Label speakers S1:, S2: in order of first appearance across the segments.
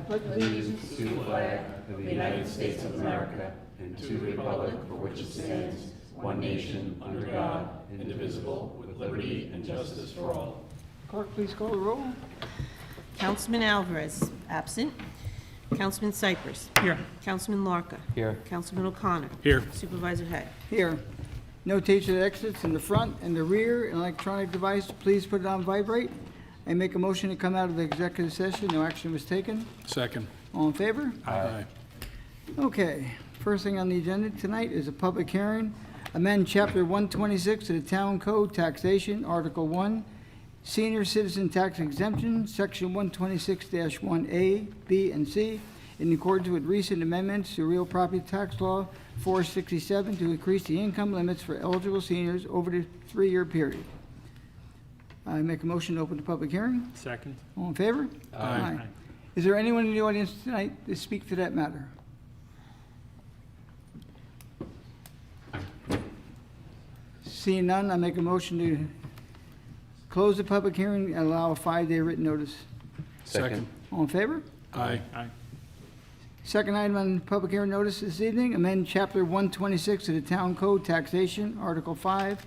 S1: pledge allegiance to the flag of the United States of America and to the republic for which it stands, one nation, under God, indivisible, with liberty and justice for all.
S2: Clerk, please call the roll.
S3: Councilman Alvarez, absent. Councilman Cypress.
S2: Here.
S3: Councilman Larka.
S4: Here.
S3: Councilman O'Connor.
S2: Here.
S3: Supervisor Head.
S2: Here. Notation of exits in the front and the rear. An electronic device, please put it on vibrate. I make a motion to come out of the executive session. No action was taken.
S5: Second.
S2: All in favor?
S5: Aye.
S2: Okay. First thing on the agenda tonight is a public hearing. Amend Chapter 126 of the Town Code Taxation, Article 1, Senior Citizen Tax Exemption, Section 126-1A, B, and C, in accordance with recent amendments to Real Property Tax Law 467 to increase the income limits for eligible seniors over the 3-year period. I make a motion to open the public hearing.
S5: Second.
S2: All in favor?
S5: Aye.
S2: Is there anyone in the audience tonight to speak to that matter? Seeing none, I make a motion to close the public hearing and allow a 5-day written notice.
S4: Second.
S2: All in favor?
S5: Aye.
S2: Second item on public hearing notice this evening, amend Chapter 126 of the Town Code Taxation, Article 5,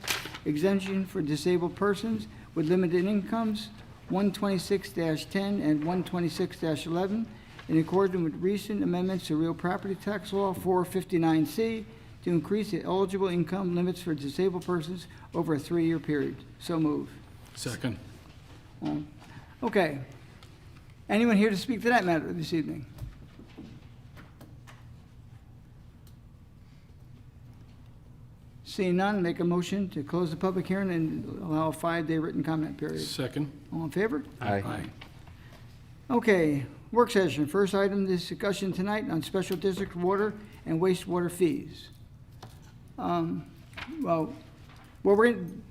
S2: exemption for disabled persons with limited incomes, 126-10 and 126-11, in accordance with recent amendments to Real Property Tax Law 459C to increase the eligible income limits for disabled persons over a 3-year period. So move.
S5: Second.
S2: Okay. Anyone here to speak to that matter this evening? Seeing none, make a motion to close the public hearing and allow a 5-day written comment period.
S5: Second.
S2: All in favor?
S4: Aye.
S2: Okay, work session. First item, discussion tonight on special district water and wastewater fees.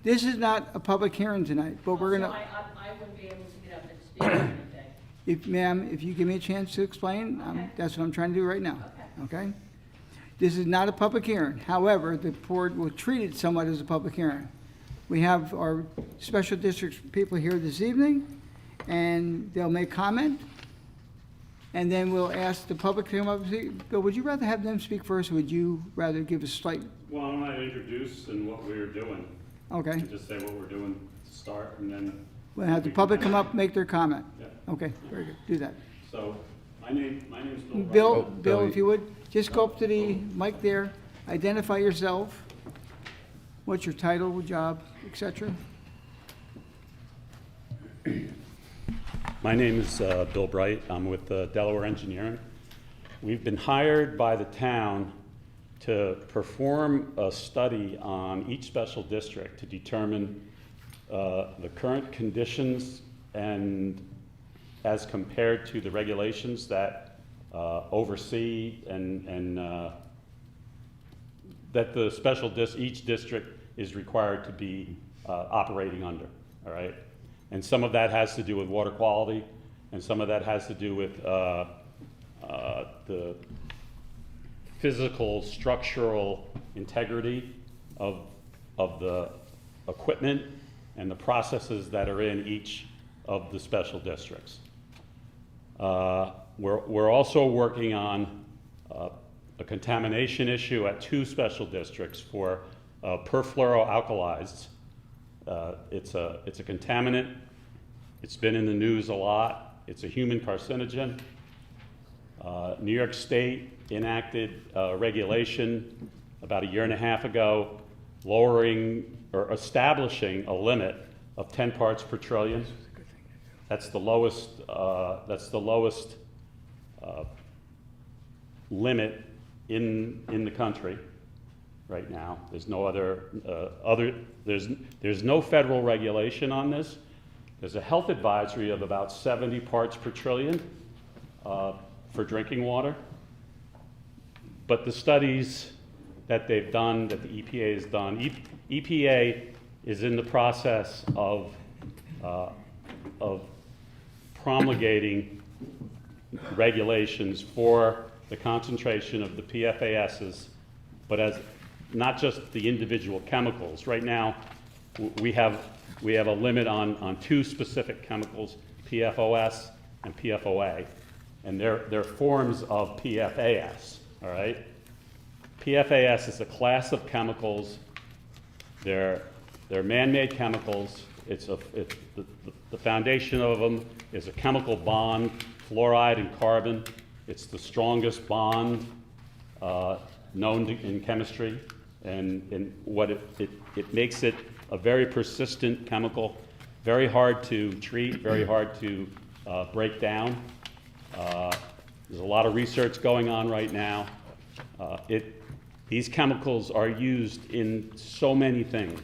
S2: This is not a public hearing tonight, but we're gonna,
S6: I wouldn't be able to get up and speak or anything.
S2: ma'am, if you give me a chance to explain, that's what I'm trying to do right now, okay? This is not a public hearing. However, the board will treat it somewhat as a public hearing. We have our special district people here this evening, and they'll make comment, and then we'll ask the public to come up and speak. Bill, would you rather have them speak first, or would you rather give a slight,
S7: Well, I want to introduce and what we're doing.
S2: okay?
S7: And just say what we're doing to start, and then,
S2: We'll have the public come up, make their comment.
S7: yeah.
S2: Okay, very good, do that.
S7: So, my name's Bill.
S2: Bill,
S7: Wright.
S2: Bill, if you would, just go up to the mic there, identify yourself, what's your title, job, et cetera.
S7: My name is Bill Bright. I'm with Delaware Engineering. We've been hired by the town to perform a study on each special district to determine the current conditions and as compared to the regulations that oversee and that the each district is required to be operating under, all right? And some of that has to do with water quality, and some of that has to do with the physical, structural integrity of the equipment and the processes that are in each of the special districts. We're also working on a contamination issue at 2 special districts for perfluoroalkalies. It's a contaminant. It's been in the news a lot. It's a human carcinogen. New York State enacted a regulation about 1.5 years ago, lowering or establishing a limit of 10 parts per trillion. That's the lowest. Limit in the country right now. There's no there's no federal regulation on this. There's a health advisory of about 70 parts per trillion for drinking water. But the studies that they've done, that the EPA has done, EPA is in the process of promulgating regulations for the concentration of the PFASs, but as not just the individual chemicals. Right now, we have a limit on 2 specific chemicals, PFOS and PFOA, and they're forms of PFAS, all right? PFAS is a class of chemicals. They're man-made chemicals. The foundation of them is a chemical bond, fluoride and carbon. It's the strongest bond known in chemistry, and what it makes it a very persistent chemical, very hard to treat, very hard to break down. There's a lot of research going on right now. These chemicals are used in so many things.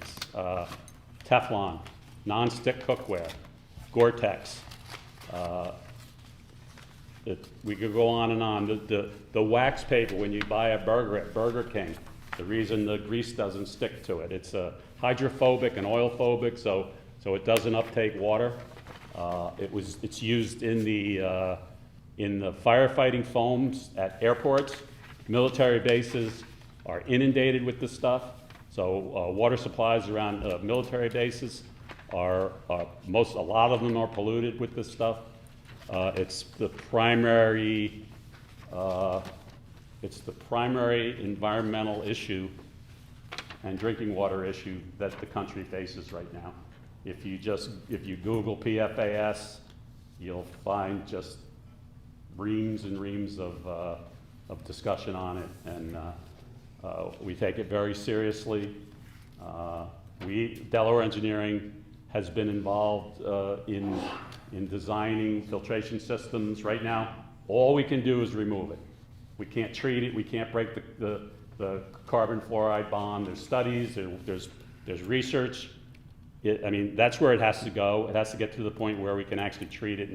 S7: Teflon, non-stick cookware, Gore-Tex. We could go on and on. The wax paper when you buy a burger at Burger King, the reason the grease doesn't stick to it, it's hydrophobic and oil phobic, so it doesn't uptake water. It's used in the firefighting foams at airports. Military bases are inundated with this stuff. So water supplies around military bases a lot of them are polluted with this stuff. It's the primary environmental issue and drinking water issue that the country faces right now. If you Google PFAS, you'll find just reams and reams of discussion on it, and we take it very seriously. Delaware Engineering has been involved in designing filtration systems. Right now, all we can do is remove it. We can't treat it. We can't break the carbon fluoride bond. There's studies. There's research. That's where it has to go. It has to get to the point where we can actually treat it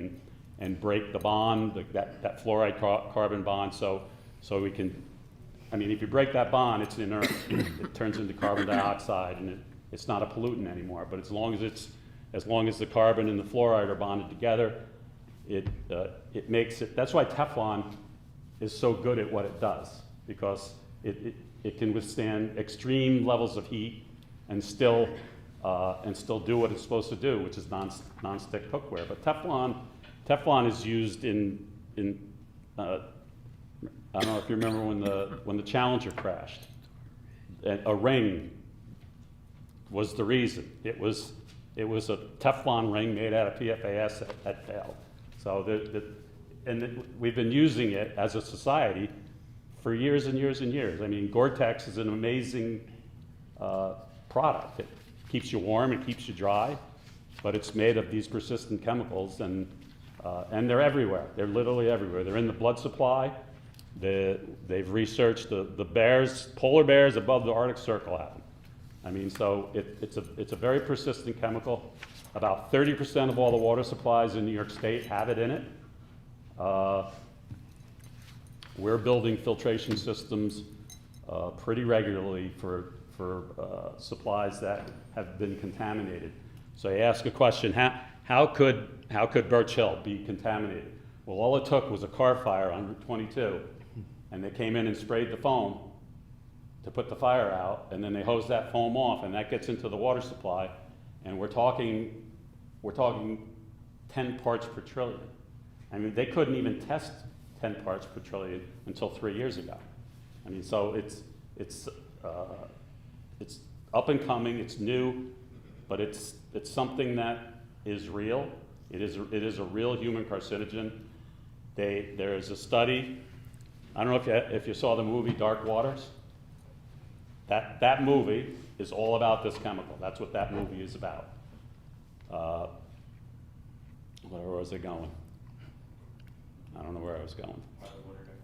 S7: and break the bond, that fluoride carbon bond. So we can. If you break that bond, it's inert. It turns into carbon dioxide, and it's not a pollutant anymore. But as long as the carbon and the fluoride are bonded together, it makes it. That's why Teflon is so good at what it does, because it can withstand extreme levels of heat and still do what it's supposed to do, which is non-stick cookware. But Teflon is used in I don't know if you remember when the Challenger crashed. A ring was the reason. It was a Teflon ring made out of PFAS that failed. So we've been using it as a society for years and years and years. Gore-Tex is an amazing product. It keeps you warm, it keeps you dry, but it's made of these persistent chemicals, and they're everywhere. They're literally everywhere. They're in the blood supply. They've researched the polar bears above the Arctic Circle have them. So it's a very persistent chemical. About 30% of all the water supplies in New York State have it in it. We're building filtration systems pretty regularly for supplies that have been contaminated. So you ask a question: how could Birch Hill be contaminated? Well, all it took was a car fire on Route 22, and they came in and sprayed the foam to put the fire out, and then they hose that foam off, and that gets into the water supply, and we're talking 10 parts per trillion. They couldn't even test 10 parts per trillion until 3 years ago. So it's up and coming, it's new, but it's something that is real. It is a real human carcinogen. There is a study. I don't know if you saw the movie Dark Waters. That movie is all about this chemical. That's what that movie is about. Where was I going? I don't know where I was going.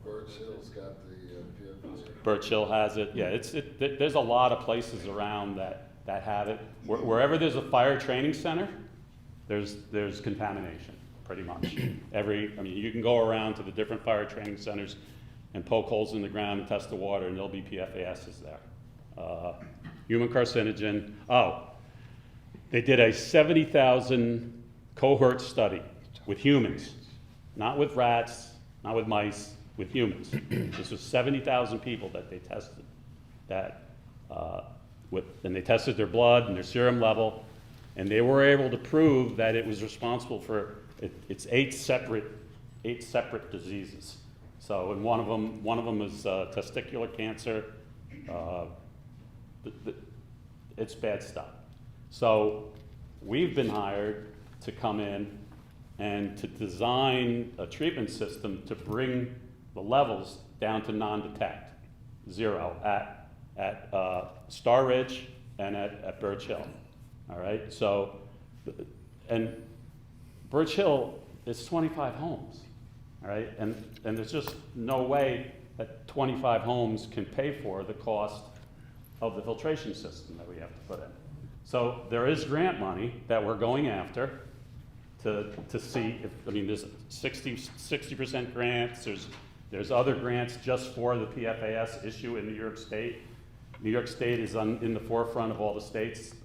S4: Birch Hill's got the PFAS.
S7: Birch Hill has it. Yeah, there's a lot of places around that have it. Wherever there's a fire training center, there's contamination, pretty much. You can go around to the different fire training centers and poke holes in the ground and test the water, and there'll be PFASs there. Human carcinogen. They did a 70,000 cohort study with humans, not with rats, not with mice, with humans. This was 70,000 people that they tested. And they tested their blood and their serum level, and they were able to prove that it was responsible for it's 8 separate separate diseases. So, and one of them is testicular cancer. It's bad stuff. So we've been hired to come in and to design a treatment system to bring the levels down to non-detect, 0, at Star Ridge and at Birch Hill. All right, so, and Birch Hill is 25 homes, all right? And there's just no way that 25 homes can pay for the cost of the filtration system that we have to put in. So there is grant money that we're going after to see if, I mean, there's 60% grants, there's other grants just for the PFAS issue in New York State. New York State is in the forefront of all the states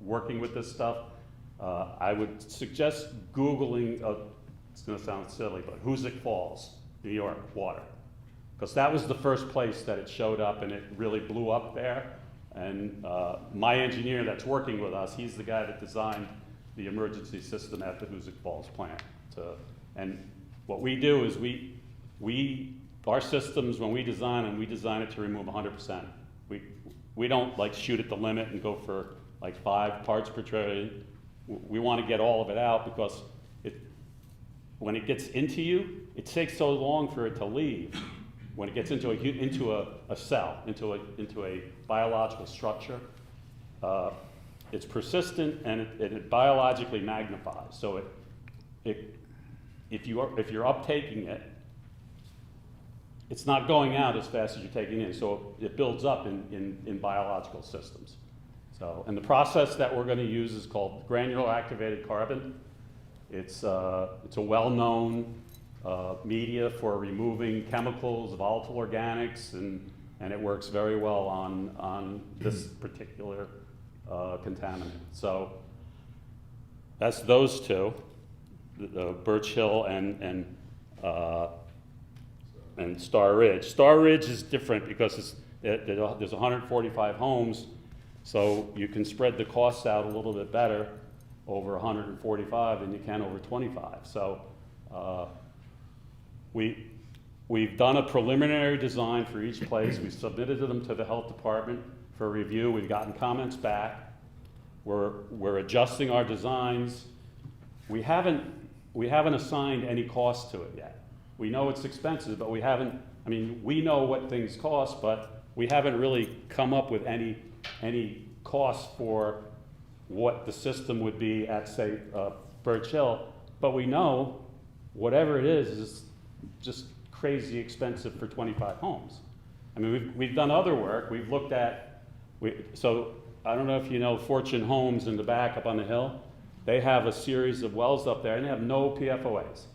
S7: working with this stuff. I would suggest Googling, it's gonna sound silly, but Hoosick Falls, New York, water. Because that was the first place that it showed up and it really blew up there. And my engineer that's working with us, he's the guy that designed the emergency system at the Hoosick Falls plant. And what we do is our systems, when we design them, we design it to remove 100%. We don't like shoot at the limit and go for like 5 parts per trillion. We want to get all of it out because when it gets into you, it takes so long for it to leave. When it gets into a cell, into a biological structure, it's persistent and it biologically magnifies. So if you're uptaking it, it's not going out as fast as you're taking in. So it builds up in biological systems. So, and the process that we're going to use is called granular activated carbon. It's a well-known media for removing chemicals, volatile organics, and it works very well on this particular contaminant. So that's those two, Birch Hill and Star Ridge. Star Ridge is different because there's 145 homes, so you can spread the costs out a little bit better over 145 than you can over 25. So we've done a preliminary design for each place. We submitted them to the health department for review. We've gotten comments back. We're adjusting our designs. We haven't assigned any cost to it yet. We know it's expensive, but we haven't, I mean, we know what things cost, but we haven't really come up with any cost for what the system would be at, say, Birch Hill. But we know whatever it is just crazy expensive for 25 homes. I mean, we've done other work. We've looked at, so I don't know if you know Fortune Homes in the back up on the hill. They have a series of wells up there and they have no PFOAs.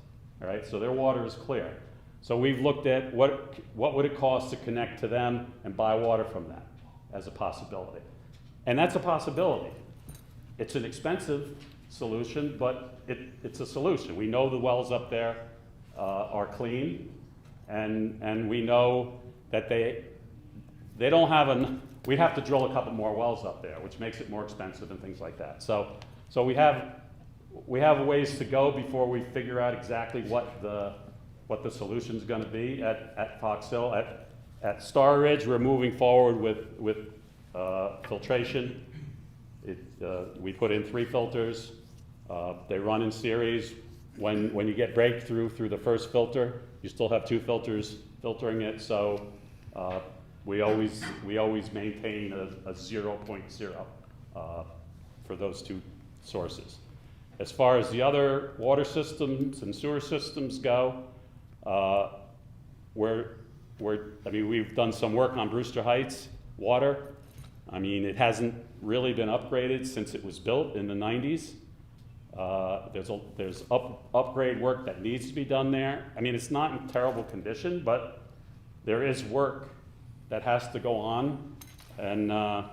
S7: All right, so their water is clear. So we've looked at what would it cost to connect to them and buy water from them as a possibility. And that's a possibility. It's an expensive solution, but it's a solution. We know the wells up there are clean, and we know that they don't have we'd have to drill a couple more wells up there, which makes it more expensive and things like that. So we have a ways to go before we figure out exactly what the solution is going to be at Fox Hill. At Star Ridge, we're moving forward with filtration. We put in 3 filters. They run in series. When you get breakthrough through the first filter, you still have 2 filters filtering it. So we always maintain a 0.0 for those 2 sources. As far as the other water systems and sewer systems go, we've done some work on Brewster Heights water. I mean, it hasn't really been upgraded since it was built in the 90s. There's upgrade work that needs to be done there. I mean, it's not in terrible condition, but there is work that has to go on. And I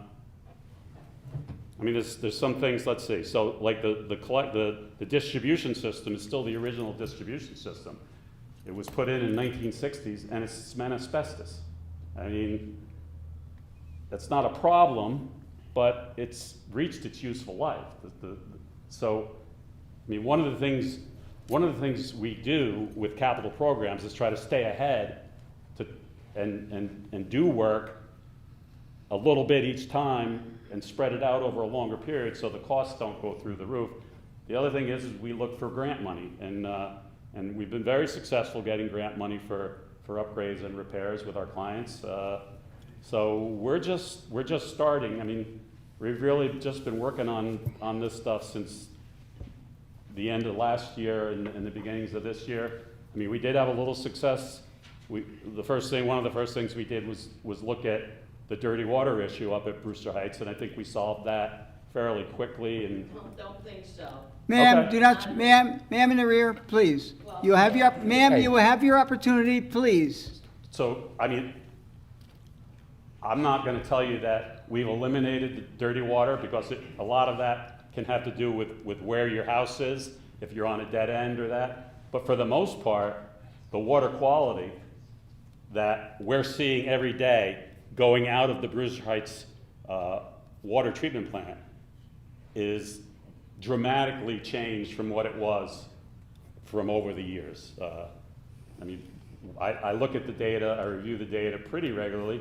S7: mean, there's some things, let's see. So like the distribution system is still the original distribution system. It was put in 1960s and it's cement asbestos. I mean, that's not a problem, but it's reached its useful life. So, I mean, one of the things one of the things we do with capital programs is try to stay ahead and do work a little bit each time and spread it out over a longer period so the costs don't go through the roof. The other thing is we look for grant money, and we've been very successful getting grant money for upgrades and repairs with our clients. So we're just starting. I mean, we've really just been working on this stuff since the end of last year and the beginnings of this year. I mean, we did have a little success. One of the first things we did was look at the dirty water issue up at Brewster Heights, and I think we solved that fairly quickly. And
S6: Don't think so.
S2: Ma'am,
S7: Okay.
S2: do not, ma'am in the rear, please. You have your, ma'am, you will have your opportunity, please.
S7: so, I mean, I'm not going to tell you that we've eliminated the dirty water because a lot of that can have to do with where your house is, if you're on a dead end or that. But for the most part, the water quality that we're seeing every day going out of the Brewster Heights water treatment plant is dramatically changed from what it was from over the years. I mean, I look at the data, I review the data pretty regularly,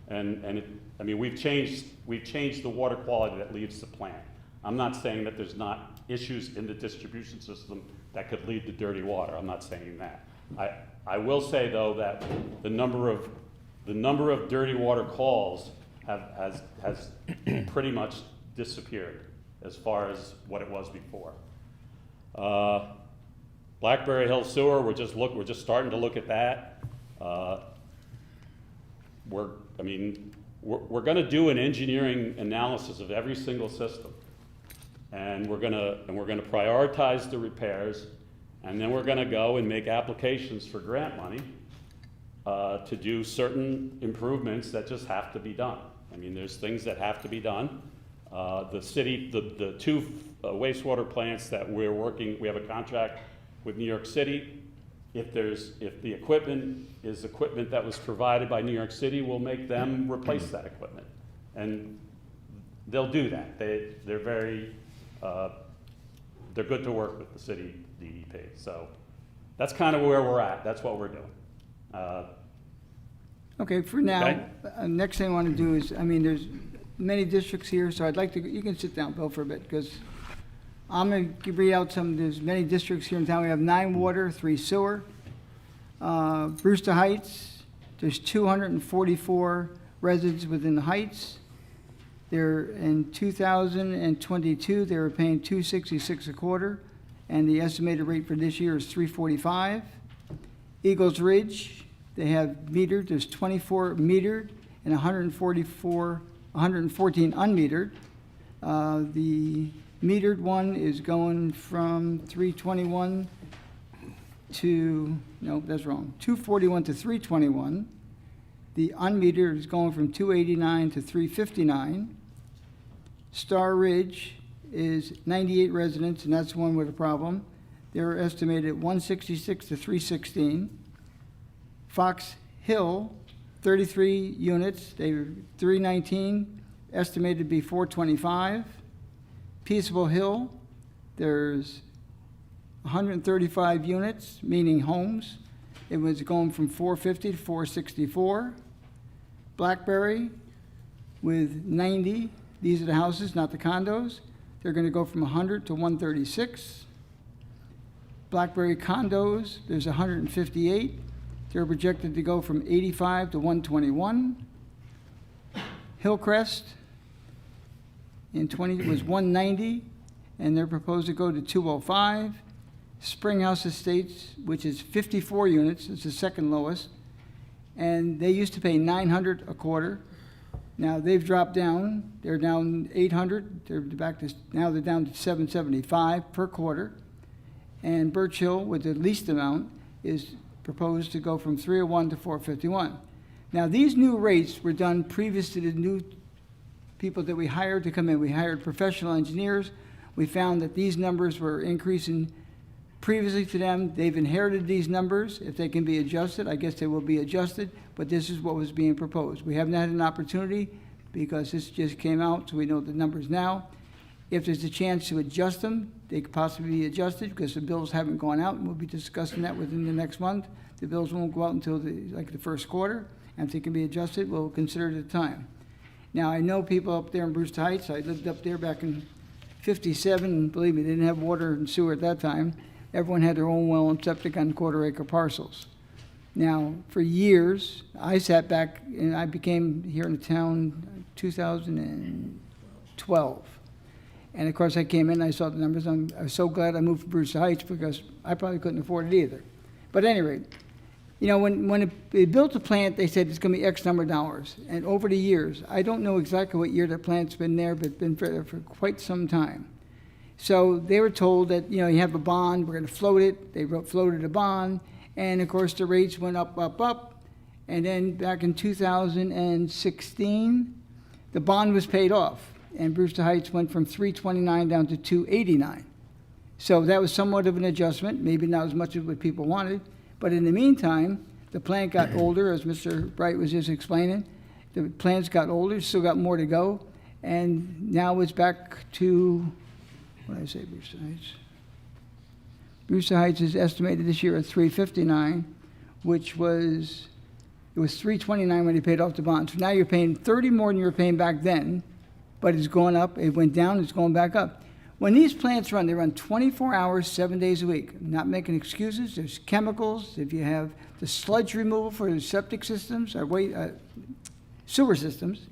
S7: and I mean, we've changed the water quality that leaves the plant. I'm not saying that there's not issues in the distribution system that could lead to dirty water. I'm not saying that. I will say though that the number of dirty water calls has pretty much disappeared as far as what it was before. Blackberry Hill Sewer, we're just starting to look at that. We're going to do an engineering analysis of every single system, and we're going to prioritize the repairs, and then we're going to go and make applications for grant money to do certain improvements that just have to be done. I mean, there's things that have to be done. The city, the two wastewater plants that we have a contract with New York City. If the equipment is equipment that was provided by New York City, we'll make them replace that equipment, and they'll do that. They're very they're good to work with the city DEP. So that's kind of where we're at. That's what we're doing.
S2: Okay, for now,
S7: Okay.
S2: Next thing I want to do is, I mean, there's many districts here, so I'd like to, you can sit down, Bill, for a bit, because I'm going to read out there's many districts here in town. We have 9 water, 3 sewer. Brewster Heights, there's 244 residents within the Heights. In 2022, they were paying $266 a quarter, and the estimated rate for this year is $345. Eagles Ridge, they have metered, there's 24 metered and 114 unmetered. The metered one is going from 321 to, no, that's wrong, 241 to 321. The unmetered is going from 289 to 359. Star Ridge is 98 residents, and that's the one with a problem. They're estimated at 166 to 316. Fox Hill, 33 units, they were 319, estimated to be 425. Peaceable Hill, there's 135 units, meaning homes. It was going from 450 to 464. Blackberry with 90, these are the houses, not the condos. They're going to go from 100 to 136. Blackberry condos, there's 158. They're projected to go from 85 to 121. Hillcrest was 190, and they're proposed to go to 205. Springhouse Estates, which is 54 units, it's the second lowest, and they used to pay $900 a quarter. Now they've dropped down. They're down $800. Now they're down to $775 per quarter. And Birch Hill, with the least amount, is proposed to go from 301 to 451. Now these new rates were done previous to the new people that we hired to come in. We hired professional engineers. We found that these numbers were increasing previously to them. They've inherited these numbers. If they can be adjusted, I guess they will be adjusted, but this is what was being proposed. We haven't had an opportunity because this just came out, so we know the numbers now. If there's a chance to adjust them, they could possibly be adjusted because the bills haven't gone out, and we'll be discussing that within the next month. The bills won't go out until the first quarter, and if they can be adjusted, we'll consider it at the time. Now, I know people up there in Brewster Heights. I lived up there back in '57, and believe me, they didn't have water and sewer at that time. Everyone had their own well and septic on quarter-acre parcels. Now, for years, I sat back, and I became here in the town 2012. And of course, I came in, I saw the numbers. I was so glad I moved to Brewster Heights because I probably couldn't afford it either. But at any rate, you know, when they built the plant, they said it's going to be X number of dollars. And over the years, I don't know exactly what year the plant's been there, but it's been there for quite some time. So they were told that, you know, you have a bond, we're going to float it. They floated a bond. And of course, the rates went up, up, up. And then back in 2016, the bond was paid off. And Brewster Heights went from $329 down to $289. So that was somewhat of an adjustment, maybe not as much as what people wanted. But in the meantime, the plant got older, as Mr. Bright was just explaining. The plants got older, still got more to go. And now it's back to, what did I say, Brewster Heights? Brewster Heights is estimated this year at $359, which was, it was $329 when they paid off the bond. So now you're paying $30 more than you were paying back then, but it's going up. It went down, it's going back up. When these plants run, they run 24 hours, 7 days a week. I'm not making excuses. There's chemicals. If you have the sludge removal for the septic systems, or sewer systems,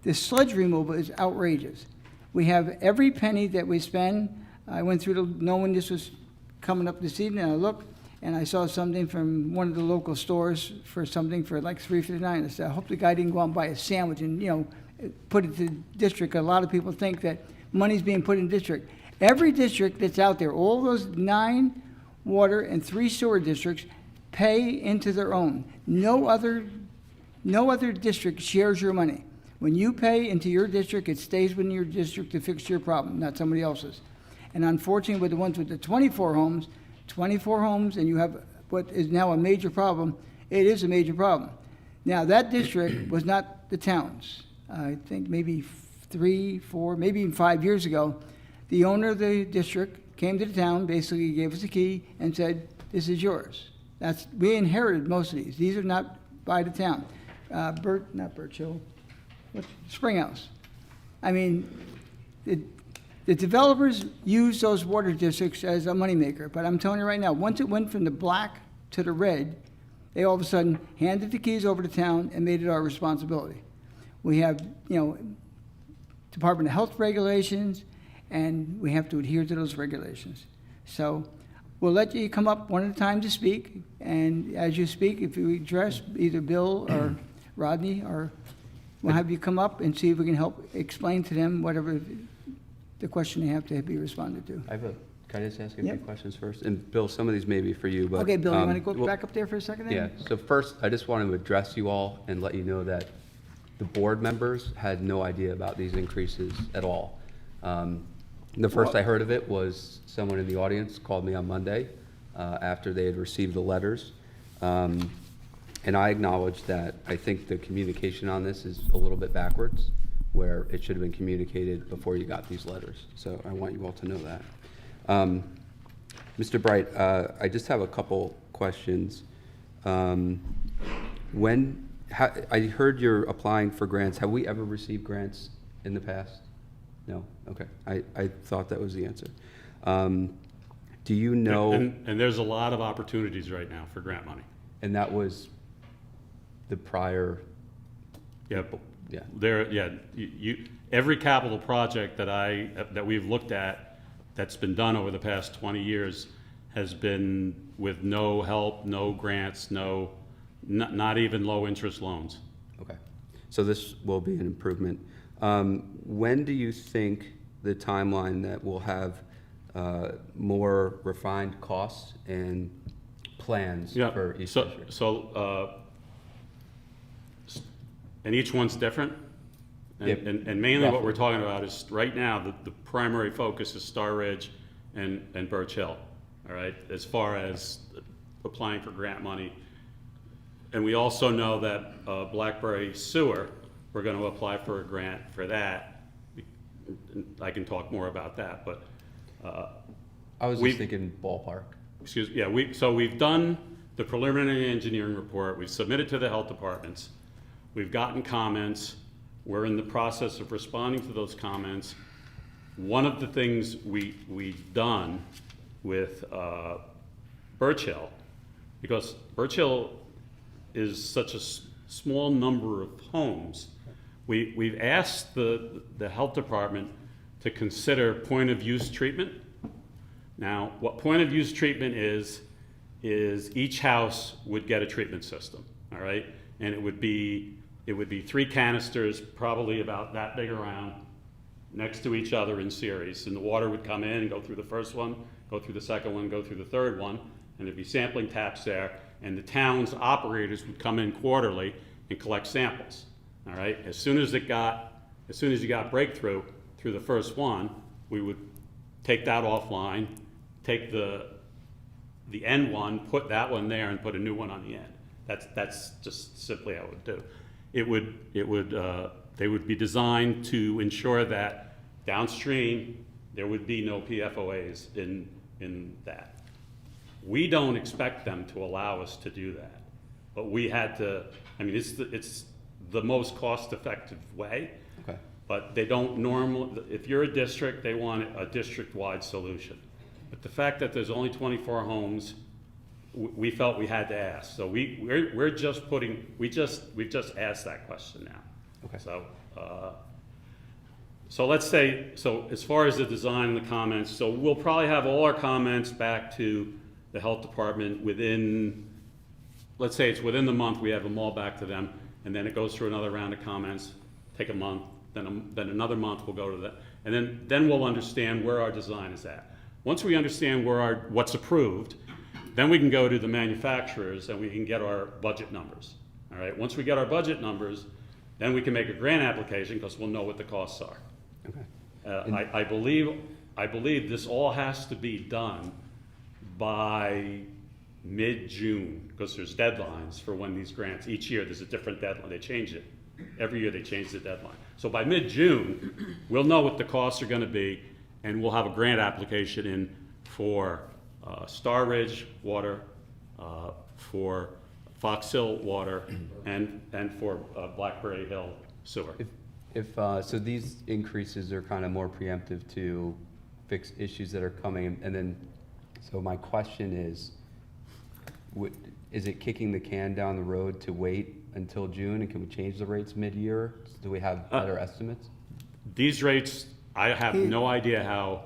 S2: the sludge removal is outrageous. We have every penny that we spend. I went through knowing this was coming up this evening, and I looked, and I saw something from one of the local stores for something for like $3.59. I said, I hope the guy didn't go out and buy a sandwich and, you know, put it to district. A lot of people think that money's being put in district. Every district that's out there, all those 9 water and 3 sewer districts pay into their own. No other district shares your money. When you pay into your district, it stays within your district to fix your problem, not somebody else's. And unfortunately, with the ones with the 24 homes, and you have what is now a major problem, it is a major problem. Now, that district was not the town's. I think maybe 3, 4, maybe even 5 years ago, the owner of the district came to the town, basically gave us a key and said, this is yours. We inherited most of these. These are not by the town. Springhouse. I mean, the developers use those water districts as a moneymaker, but I'm telling you right now, once it went from the black to the red, they all of a sudden handed the keys over to town and made it our responsibility. We have, you know, Department of Health regulations, and we have to adhere to those regulations. So we'll let you come up one at a time to speak, and as you speak, if you address either Bill or Rodney, or we'll have you come up and see if we can help explain to them whatever the question they have to be responded to.
S5: Can I just ask a
S2: Yep.
S5: few questions first? And Bill, some of these may be for you, but.
S2: Okay, Bill, you want to go
S5: well,
S2: back up there for a second?
S5: Yeah,
S2: Then?
S5: so first, I just want to address you all and let you know that the board members had no idea about these increases at all. The first I heard of it was someone in the audience called me on Monday after they had received the letters. And I acknowledge that I think the communication on this is a little bit backwards, where it should have been communicated before you got these letters. So I want you all to know that. Mr. Bright, I just have a couple questions. I heard you're applying for grants. Have we ever received grants in the past? No? Okay. I thought that was the answer. Do you know?
S7: And there's a lot of opportunities right now for grant money.
S5: And that was the prior,
S7: Yeah,
S5: yeah.
S7: Every capital project that we've looked at that's been done over the past 20 years has been with no help, no grants, not even low-interest loans.
S5: Okay. So this will be an improvement. When do you think the timeline that we'll have more refined costs and plans for each district?
S7: And each one's different.
S5: Yep.
S7: And mainly what
S5: Roughly.
S7: we're talking about is, right now, the primary focus is Star Ridge and Birch Hill, all right, as far as applying for grant money. And we also know that Blackberry Sewer, we're going to apply for a grant for that I can talk more about that, but,
S5: I was
S7: we-
S5: just thinking ballpark.
S7: so we've done the preliminary engineering report, we've submitted to the health departments, we've gotten comments, we're in the process of responding to those comments. One of the things we've done with Birch Hill, because Birch Hill is such a small number of homes, we've asked the health department to consider point-of-use treatment. Now, what point-of-use treatment is each house would get a treatment system, all right? And it would be 3 canisters, probably about that big around, next to each other in series. And the water would come in and go through the first one, go through the second one, go through the third one, and there'd be sampling taps there. And the town's operators would come in quarterly and collect samples, all right? As soon as you got breakthrough through the first one, we would take that offline, take the end one, put that one there, and put a new one on the end. That's just simply how it would do. They would be designed to ensure that downstream there would be no PFOAs in that. We don't expect them to allow us to do that, but we had to. I mean, it's the most cost-effective way.
S5: Okay.
S7: But they don't normally. If you're a district, they want a district-wide solution. But the fact that there's only 24 homes, we felt we had to ask. So we're just putting, we've just asked that question now.
S5: Okay.
S7: So let's say, so as far as the design and the comments, so we'll probably have all our comments back to the health department within, let's say it's within the month, we have them all back to them, and then it goes through another round of comments, take a month, then another month we'll go to that, and then we'll understand where our design is at. Once we understand what's approved, then we can go to the manufacturers and we can get our budget numbers. All right, once we get our budget numbers, then we can make a grant application because we'll know what the costs are.
S5: Okay.
S7: I believe this all has to be done by mid-June because there's deadlines for when these grants, each year there's a different deadline, they change it. Every year they change the deadline. So by mid-June, we'll know what the costs are gonna be and we'll have a grant application in for Star Ridge water, for Fox Hill water, and for Blackberry Hill sewer.
S5: So these increases are kind of more preemptive to fix issues that are coming, and then, so my question is it kicking the can down the road to wait until June, and can we change the rates mid-year? Do we have better estimates?
S7: These rates, I have no idea how.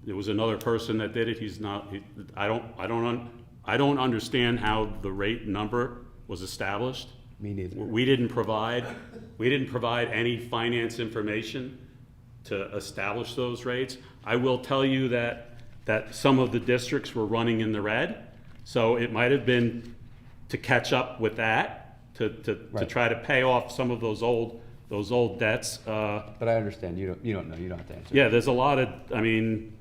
S7: There was another person that did it. He's not. I don't understand how the rate number was established.
S5: Me neither.
S7: We didn't provide any finance information to establish those rates. I will tell you that some of the districts were running in the red, so it might have been to catch up with that, to
S5: Right.
S7: try to pay off some of those old debts.
S5: But I understand, you don't know, you don't have to answer.
S7: Yeah, there's a lot of, I mean,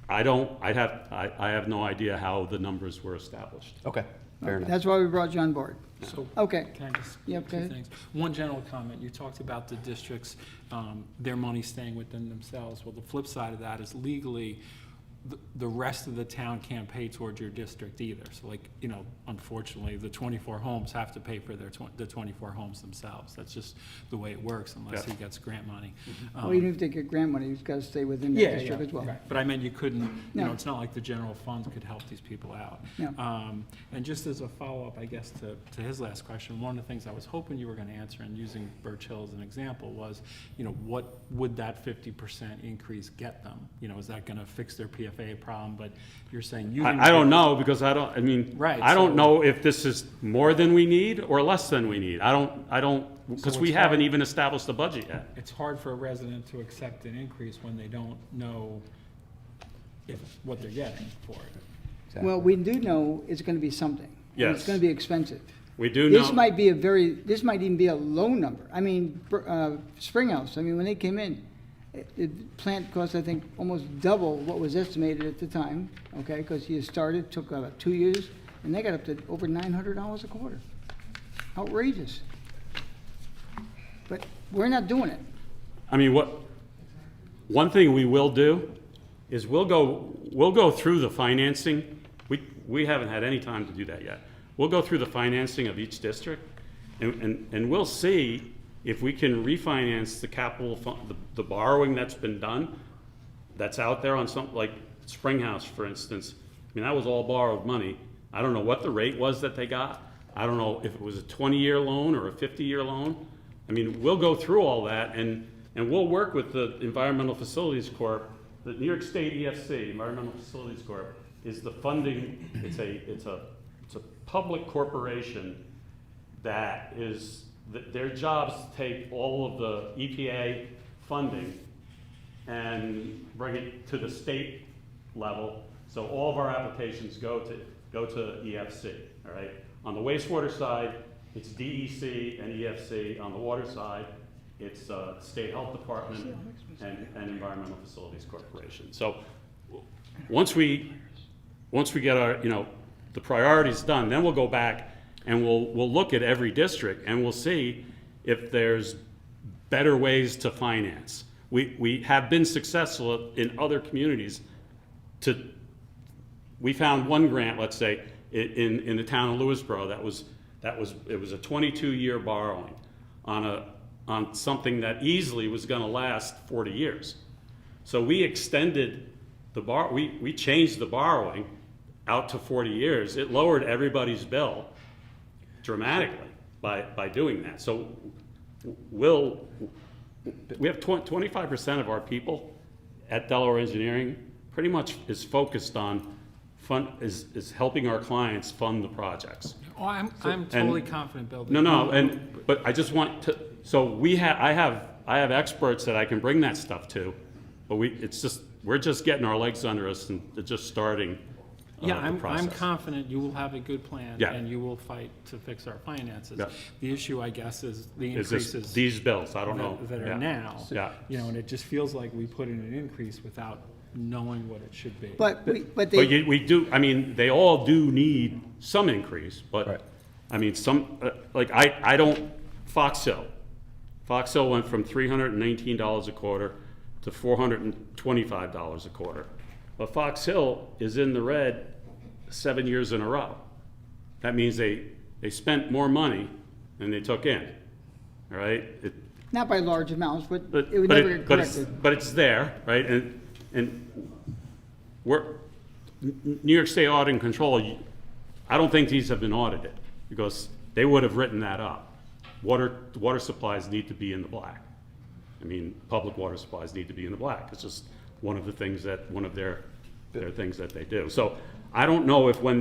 S7: I have no idea how the numbers were established.
S5: Okay, fair enough.
S2: That's why we brought you on board.
S8: So,
S2: Okay.
S8: can I just,
S2: Yep, go
S8: two
S2: ahead.
S8: things. One general comment, you talked about the districts, their money staying within themselves. Well, the flip side of that is legally, the rest of the town can't pay towards your district either. So like, unfortunately, the 24 homes have to pay for the 24 homes themselves. That's just the way it works unless
S7: Yeah.
S8: he gets grant money.
S2: Well, even if they get grant money, you've got to stay within that
S8: Yeah,
S2: district
S8: yeah,
S2: as well.
S8: right. But I meant you couldn't,
S2: No.
S8: it's not like the general fund could help these people out.
S2: No.
S8: And just as a follow-up, I guess, to his last question, one of the things I was hoping you were gonna answer, and using Birch Hill as an example, was, what would that 50% increase get them? Is that gonna fix their PFA problem? But you're saying using.
S7: I don't know, because I don't
S8: Right,
S7: don't
S8: so-
S7: know if this is more than we need or less than we need. I don't, because
S8: So
S7: we
S8: it's
S7: haven't
S8: hard-
S7: even established the budget yet.
S8: It's hard for a resident to accept an increase when they don't know what they're getting for it.
S5: Exactly.
S2: Well, we do know it's going to be something. And
S7: Yes.
S2: It's going to be expensive.
S7: We do know.
S2: This might even be a low number. I mean, Springhouse, when they came in, the plant cost, I think, almost double what was estimated at the time, okay? Because you started, took about 2 years, and they got up to over $900 a quarter. Outrageous. But we're not doing it.
S7: I mean, one thing we will do is we'll go through the financing. We haven't had any time to do that yet. We'll go through the financing of each district, and we'll see if we can refinance the capital fund, the borrowing that's been done, that's out there on something like Springhouse, for instance. I mean, that was all borrowed money. I don't know what the rate was that they got. I don't know if it was a 20-year loan or a 50-year loan. I mean, we'll go through all that, and we'll work with the Environmental Facilities Corp. The New York State EFC, Environmental Facilities Corp., is the funding. It's a public corporation that is their job is to take all of the EPA funding and bring it to the state level. So all of our applications go to EFC. All right. On the wastewater side, it's DEC and EFC. On the water side, it's State Health Department and Environmental Facilities Corporation. So once we get our the priorities done, then we'll go back and we'll look at every district and we'll see if there's better ways to finance. We have been successful in other communities. We found one grant, let's say, in the town of Lewisboro it was a 22-year borrowing on something that easily was going to last 40 years. So we extended we changed the borrowing out to 40 years. It lowered everybody's bill dramatically by doing that. So we have 25% of our people at Delaware Engineering pretty much is focused on is helping our clients fund the projects.
S8: Oh, I'm totally confident, Bill.
S7: But I just want to, so I have experts that I can bring that stuff to, but we're just getting our legs under us and just starting
S8: Yeah,
S7: the
S8: I'm
S7: process.
S8: confident you will have a good plan,
S7: Yeah.
S8: and you will fight to fix our finances.
S7: Yeah.
S8: The issue, I guess, is the
S7: Is this,
S8: increases
S7: these bills, I don't know.
S8: that are
S7: Yeah.
S8: now.
S7: Yeah.
S8: And it just feels like we put in an increase without knowing what it should be.
S2: But
S7: But
S2: they,
S7: we do, I mean, they all do need some increase, but,
S5: Right.
S7: I mean, I don't, Fox Hill went from $319 a quarter to $425 a quarter. But Fox Hill is in the red 7 years in a row. That means they spent more money than they took in, all right?
S2: not by large amounts, but
S7: But
S2: it would
S7: but
S2: never
S7: it-
S2: get
S7: but it's
S2: corrected.
S7: but it's there, right? And New York State Audit and Control, I don't think these have been audited because they would have written that up. Water supplies need to be in the black. I mean, public water supplies need to be in the black. It's just one of the things one of their things that they do. So I don't know if when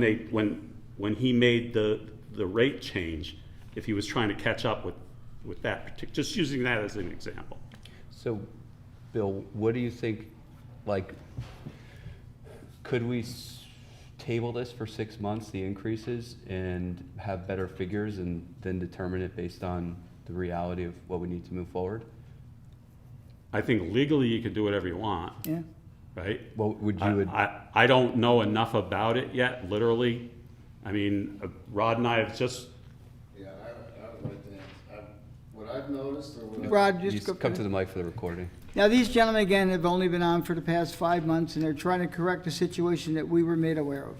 S7: he made the rate change, if he was trying to catch up with that just using that as an example.
S5: So, Bill, what do you think, could we table this for 6 months, the increases, and have better figures and then determine it based on the reality of what we need to move forward?
S7: I think legally you can do whatever you want,
S2: Yeah.
S7: right?
S5: What would you,
S7: I don't know enough about it yet, literally. I mean, Rod and I have just,
S4: Yeah, I would like to answer. What I've noticed or what
S2: Rod,
S5: you
S2: just go.
S5: come to the mic for the recording?
S2: Now, these gentlemen, again, have only been on for the past 5 months, and they're trying to correct a situation that we were made aware of.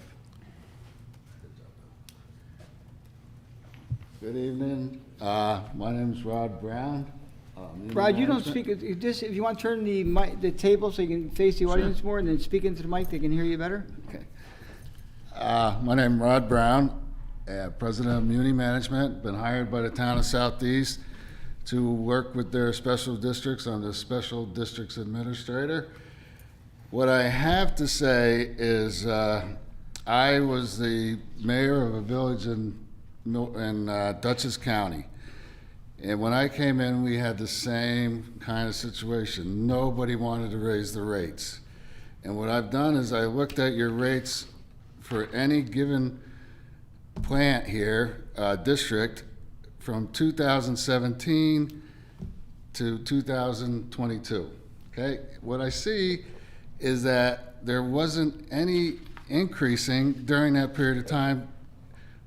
S4: Good evening. My name's Rod Brown. Union
S2: Rod, you don't
S4: Management.
S2: speak, if you want to turn the mic, the table so you can face the audience more, and then speak into the mic, they can hear you better.
S4: Okay. My name's Rod Brown, President of Muni Management. Been hired by the town of Southeast to work with their special districts. I'm the Special Districts Administrator. What I have to say is I was the mayor of a village in Dutchess County. And when I came in, we had the same kind of situation. Nobody wanted to raise the rates. And what I've done is I looked at your rates for any given plant here, district, from 2017 to 2022. Okay? What I see is that there wasn't any increasing during that period of time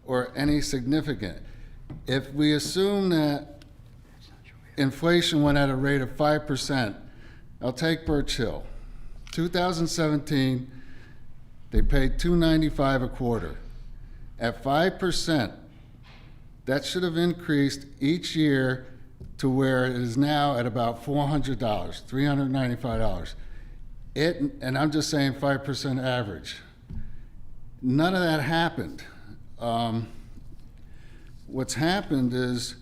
S4: or any significant. If we assume that inflation went at a rate of 5%. I'll take Birch Hill. 2017, they paid $2.95 a quarter. At 5%, that should have increased each year to where it is now at about $400, $395. And I'm just saying 5% average. None of that happened. What's happened is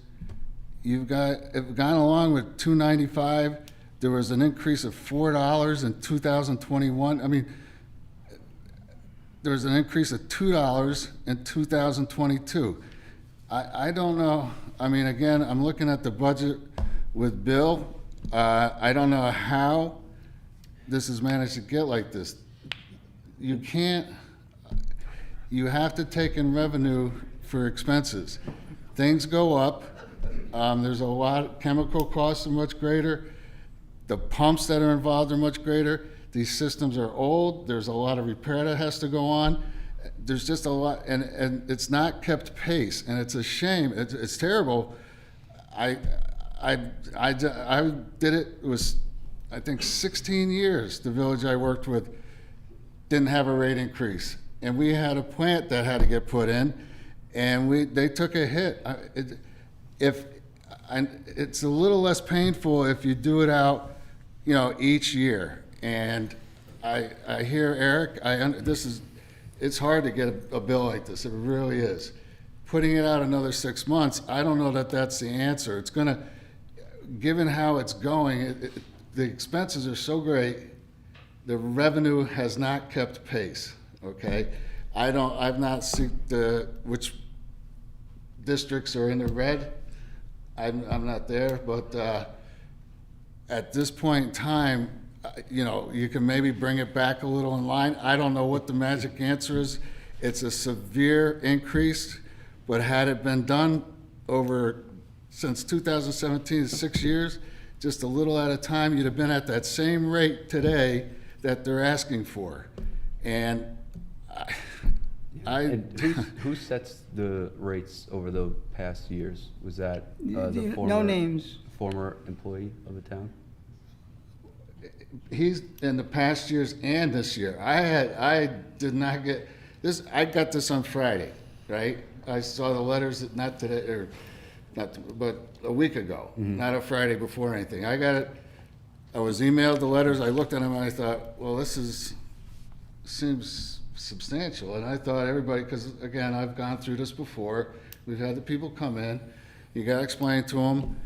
S4: you've gone along with $2.95. There was an increase of $4 in 2021. I mean, there was an increase of $2 in 2022. I don't know. I mean, again, I'm looking at the budget with Bill. I don't know how this has managed to get like this. You can't, you have to take in revenue for expenses. Things go up. There's a lot, chemical costs are much greater. The pumps that are involved are much greater. These systems are old. There's a lot of repair that has to go on. There's just a lot, and it's not kept pace, and it's a shame. It's terrible. I did it was, I think, 16 years. The village I worked with didn't have a rate increase, and we had a plant that had to get put in, and they took a hit. It's a little less painful if you do it out, each year. And I hear Eric. It's hard to get a bill like this. It really is. Putting it out another 6 months, I don't know that that's the answer. It's gonna, given how it's going, the expenses are so great, the revenue has not kept pace, okay? I've not seen which districts are in the red. I'm not there, but at this point in time, you can maybe bring it back a little in line. I don't know what the magic answer is. It's a severe increase, but had it been done since 2017, 6 years, just a little at a time, you'd have been at that same rate today that they're asking for. And
S5: And who sets the rates over the past years? Was that the
S2: No
S5: former,
S2: names.
S5: former employee of the town?
S4: he's in the past years and this year. I did not get this. I got this on Friday, right? I saw the letters, not today, but a week ago, not a Friday before anything. I got it. I was emailed the letters. I looked at them and I thought, well, seems substantial. And I thought everybody, because again, I've gone through this before. We've had the people come in. You got to explain to them.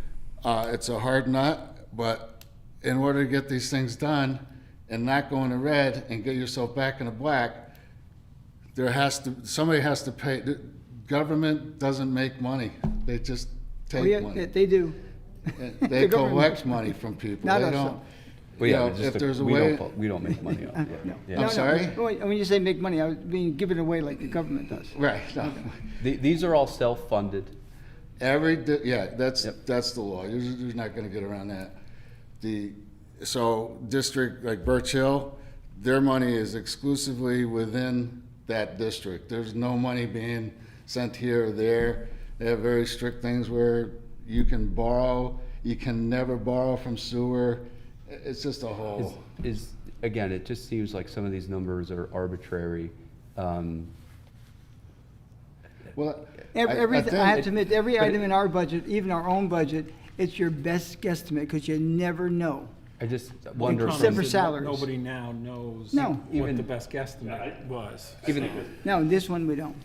S4: It's a hard nut, but in order to get these things done and not go into red and get yourself back into black, somebody has to pay. The government doesn't make money. They just take money.
S2: They do.
S4: They
S2: The government-
S4: collect money from people.
S2: Not
S4: They
S2: us,
S4: don't.
S2: though.
S5: Well,
S4: You
S5: yeah,
S4: know,
S5: but just
S4: if there's a
S5: we
S4: way-
S5: don't make money off it.
S2: No.
S5: Yeah.
S2: No,
S4: I'm sorry?
S2: When you say make money, I was being given away like the government does.
S4: Right. No.
S5: These are all self-funded.
S4: That's
S5: Yep.
S4: that's the law. You're not going to get around that. So district like Birch Hill, their money is exclusively within that district. There's no money being sent here or there. They have very strict things where you can borrow. You can never borrow from sewer. It's just a whole.
S5: Again, it just seems like some of these numbers are arbitrary.
S4: Well,
S2: Everything, I have to admit, every
S5: but
S2: item in our budget, even our own budget, it's your best guesstimate because you never know.
S5: I just wonder.
S2: Except for
S8: Comments that
S2: salaries.
S8: Nobody now knows
S2: No.
S8: what
S5: Even-
S8: the best guesstimate was.
S5: Even,
S2: No, in this one, we don't.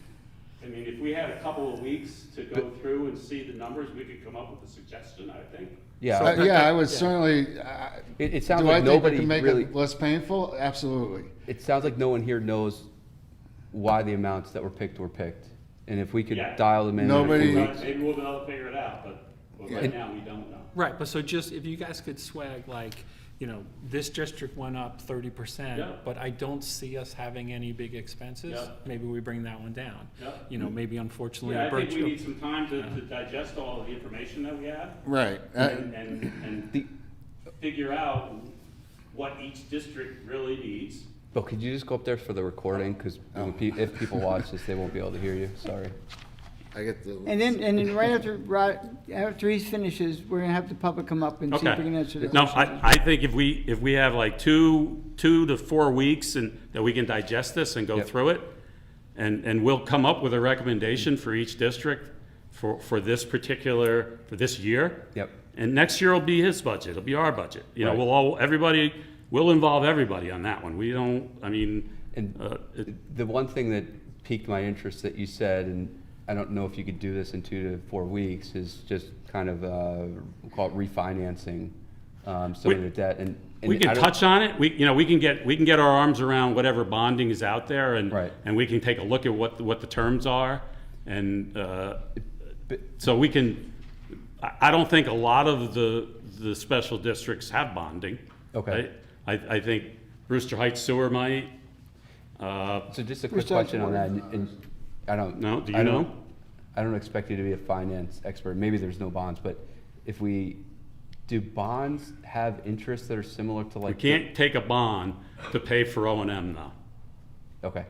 S7: I mean, if we had a couple of weeks to go through and see the numbers, we could come up with a suggestion, I think.
S5: yeah,
S4: I would certainly.
S5: it sounds
S4: Do
S5: like
S4: I think we
S5: nobody
S4: can make
S5: really.
S4: it less painful? Absolutely.
S5: It sounds like no one here knows why the amounts that were picked. And if we could
S7: Yeah.
S5: dial them in.
S4: Nobody-
S7: Maybe we'll be able to figure it out, but right now, we don't know.
S8: Right, but so just, if you guys could swag like, this district went up 30%,
S7: Yeah.
S8: but I don't see us having any big expenses,
S7: Yeah.
S8: maybe we bring that one down.
S7: Yeah.
S8: Maybe unfortunately,
S7: Yeah, I think we
S8: Birch,
S7: need some time to digest all of the information that we have
S4: Right.
S7: and
S5: The-
S7: figure out what each district really needs.
S5: Bill, could you just go up there for the recording? Because if people watch this, they won't be able to hear you. Sorry.
S4: I get the.
S2: And then right after he finishes, we're gonna have the public come up and see if we can answer the
S7: No,
S2: questions.
S7: I think if we have like 2 to 4 weeks and that we can digest this and go
S5: Yep.
S7: through it, and we'll come up with a recommendation for each district for this particular, for this year.
S5: Yep.
S7: And next year will be his budget, it'll be our budget. You know,
S5: Right.
S7: we'll involve everybody on that one. We don't, I mean,
S5: And the one thing that piqued my interest that you said, and I don't know if you could do this in 2 to 4 weeks, is just kind of, we'll call it refinancing some of the debt. And
S7: we
S5: I
S7: can
S5: don't-
S7: touch on it. We can get our arms around whatever bonding is out there, and
S5: Right.
S7: and we can take a look at what the terms are, and so we can. I don't think a lot of the special districts have bonding.
S5: Okay.
S7: right? I think Brewster Heights Sewer might.
S5: So just a quick
S2: Which type
S5: question
S2: of
S5: on that, and I don't.
S7: No, do you
S5: I don't-
S7: know?
S5: I don't expect you to be a finance expert, maybe there's no bonds, but do bonds have interests that are similar to
S7: You
S5: like?
S7: can't take a bond to pay for O&M though.
S5: Okay,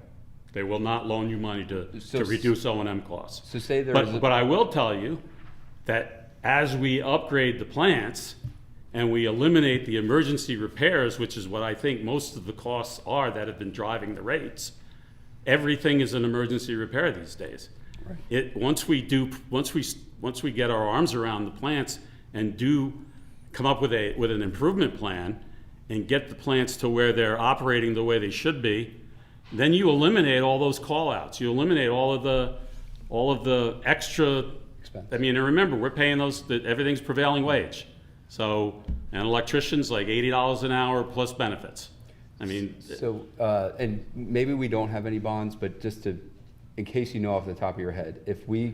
S7: They will not loan you money
S5: So
S7: to reduce O&M costs.
S5: so say there was.
S7: But I will tell you that as we upgrade the plants and we eliminate the emergency repairs, which is what I think most of the costs are that have been driving the rates, everything is an emergency repair these days. Once we get our arms around the plants and come up with an improvement plan and get the plants to where they're operating the way they should be, then you eliminate all those call-outs. You eliminate all of the extra.
S5: Expense.
S7: I mean, and remember, we're paying everything's prevailing wage. So, an electrician's like $80 an hour plus benefits. I mean,
S5: So, and maybe we don't have any bonds, but just to, in case you know off the top of your head, if we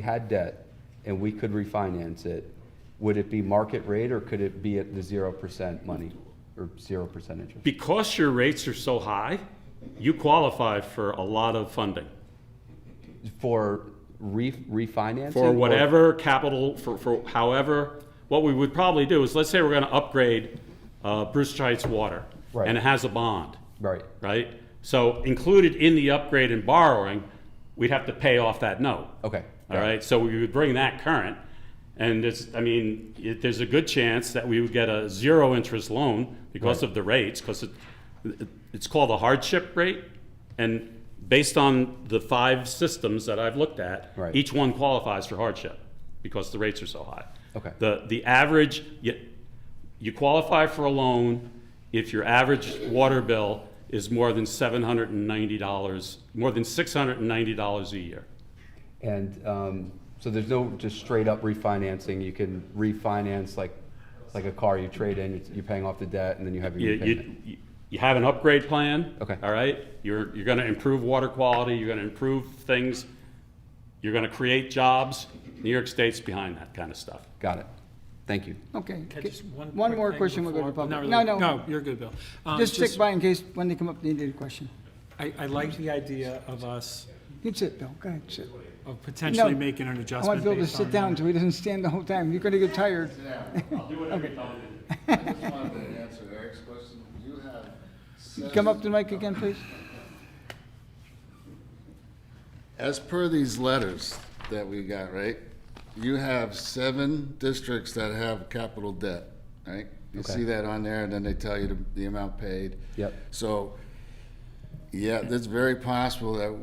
S5: had debt and we could refinance it, would it be market rate or could it be at the 0% money or 0% interest?
S7: because your rates are so high, you qualify for a lot of funding.
S5: For refinancing?
S7: For
S5: or-
S7: whatever capital, for however, what we would probably do is, let's say we're gonna upgrade Brewster Heights Water.
S5: Right.
S7: And it has a bond.
S5: Right,
S7: Right? So included in the upgrade and borrowing, we'd have to pay off that note.
S5: okay.
S7: All right, so we would bring that current, and there's a good chance that we would get a zero interest loan because
S5: Right.
S7: of the rates, because it's called a hardship rate, and based on the 5 systems that I've looked at,
S5: Right.
S7: each one qualifies for hardship because the rates are so high.
S5: Okay.
S7: The average, you qualify for a loan if your average water bill is more than $790, more than $690 a year.
S5: And so there's no just straight up refinancing. You can refinance like a car you trade in, you're paying off the debt and then you have your repayment.
S7: You have an upgrade plan.
S5: Okay.
S7: All right? You're gonna improve water quality, you're gonna improve things, you're gonna create jobs. New York State's behind that kind of stuff.
S5: Got it. Thank you.
S2: Okay.
S8: Okay, just
S2: One
S8: quick
S2: more
S8: thing
S2: question, we'll go to
S8: before-
S2: public.
S8: not
S2: No,
S8: really.
S2: no.
S8: No, you're good, Bill.
S2: Just stick by in case when they come up, they need a question.
S8: I like the idea of us,
S2: You can sit, Bill, go ahead, sit.
S8: of potentially
S2: No,
S8: making an
S2: I
S8: adjustment
S2: want Bill to
S8: based
S2: sit
S8: on
S2: down
S8: that.
S2: so he doesn't stand the whole time. You're gonna get tired.
S7: I'll do whatever you tell me to do.
S4: I just wanted to answer Eric's question. You have.
S2: Come up to the mic again, please.
S4: As per these letters that we got, right? You have 7 districts that have capital debt, right? You
S5: Okay.
S4: see that on there, and then they tell you the amount paid.
S5: Yep.
S4: So, yeah, it's very possible that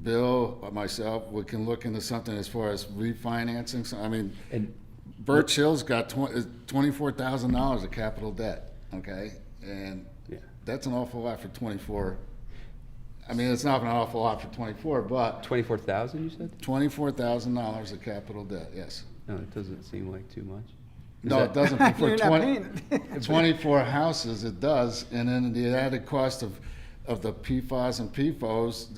S4: Bill or myself, we can look into something as far as refinancing. So, I mean,
S5: And
S4: Birch Hill's got $24,000 of capital debt, okay? And
S5: Yeah.
S4: that's an awful lot for 24. I mean, it's not an awful lot for 24, but
S5: 24,000 you said?
S4: $24,000 of capital debt, yes.
S5: No, it doesn't seem like too much.
S4: No, it doesn't. For
S2: You're not
S4: 20
S2: paying it.
S4: 24 houses, it does, and then the added cost of the PFAS and PFOs,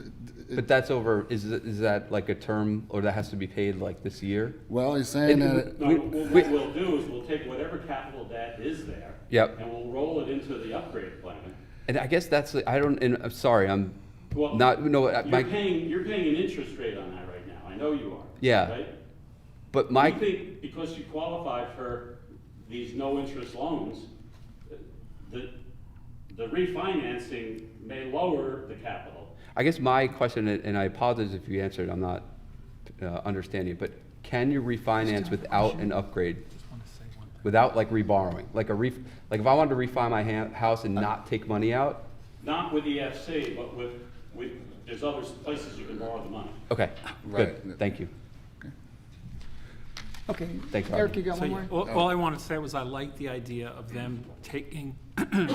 S5: But that's over, is that like a term, or that has to be paid like this year?
S4: well, he's saying
S5: And
S4: that,
S7: No, what we'll do is we'll take whatever capital debt is there.
S5: Yep.
S7: And we'll roll it into the upgrade plan.
S5: And I guess that's, I don't, and I'm sorry, I'm
S7: Well,
S5: not, no,
S7: You're
S5: my,
S7: paying an interest rate on that right now. I know you are.
S5: Yeah.
S7: Right?
S5: but
S7: You
S5: my,
S7: think because you qualify for these no-interest loans, the refinancing may lower the capital.
S5: I guess my question, and I apologize if you answered, I'm not understanding, but can you refinance without an upgrade?
S8: Just want to say one thing.
S5: Without like reborrowing? Like if I wanted to refi my house and not take money out?
S7: Not with EFC, but with, there's other places you can borrow the money.
S5: Okay,
S4: Right.
S5: good, thank you.
S2: Okay.
S5: Thanks,
S2: Eric,
S5: Roger.
S2: you got
S8: So,
S2: one
S8: yeah,
S2: more?
S8: all I wanted to say was I like the idea of them taking,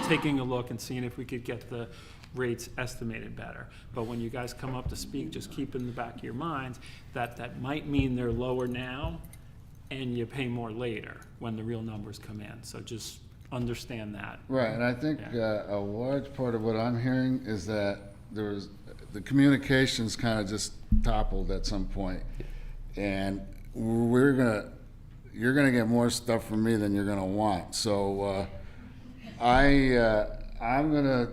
S8: taking a look and seeing if we could get the rates estimated better. But when you guys come up to speak, just keep in the back of your minds that that might mean they're lower now and you pay more later when the real numbers come in. So just understand that.
S4: Right, and I think a large part of what I'm hearing is that the communications kind of just toppled at some point. And you're gonna get more stuff from me than you're gonna want. So I'm gonna,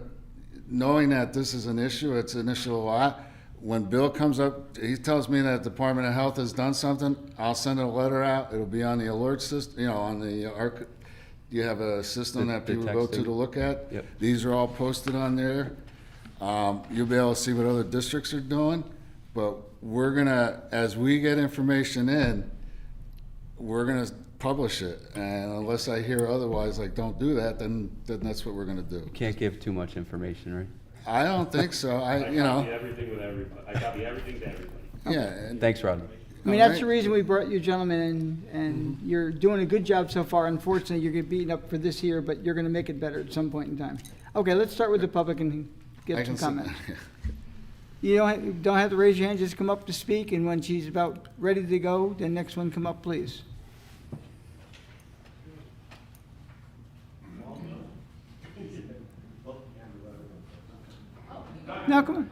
S4: knowing that this is an issue, it's an issue a lot. When Bill comes up, he tells me that Department of Health has done something, I'll send a letter out, it'll be on the alert system, on the you have a system that
S5: The
S4: people go to
S5: texting.
S4: look at?
S5: Yep.
S4: These are all posted on there. You'll be able to see what other districts are doing, but we're gonna, as we get information in, we're gonna publish it, and unless I hear otherwise, like, don't do that, then that's what we're gonna do.
S5: Can't give too much information, right?
S4: I don't think so,
S7: I copy everything with everybody. I copy everything to everybody.
S4: yeah. and-
S5: Thanks, Rod.
S2: I mean, that's
S4: Alright.
S2: the reason we brought you gentlemen in, and you're doing a good job so far. Unfortunately, you're getting beaten up for this year, but you're gonna make it better at some point in time. Okay, let's start with the public and
S4: I
S2: get
S4: can
S2: some
S4: see-
S2: comments. You don't have to raise your hand, just come up to speak, and when she's about ready to go, the next one come up, please. No, come on.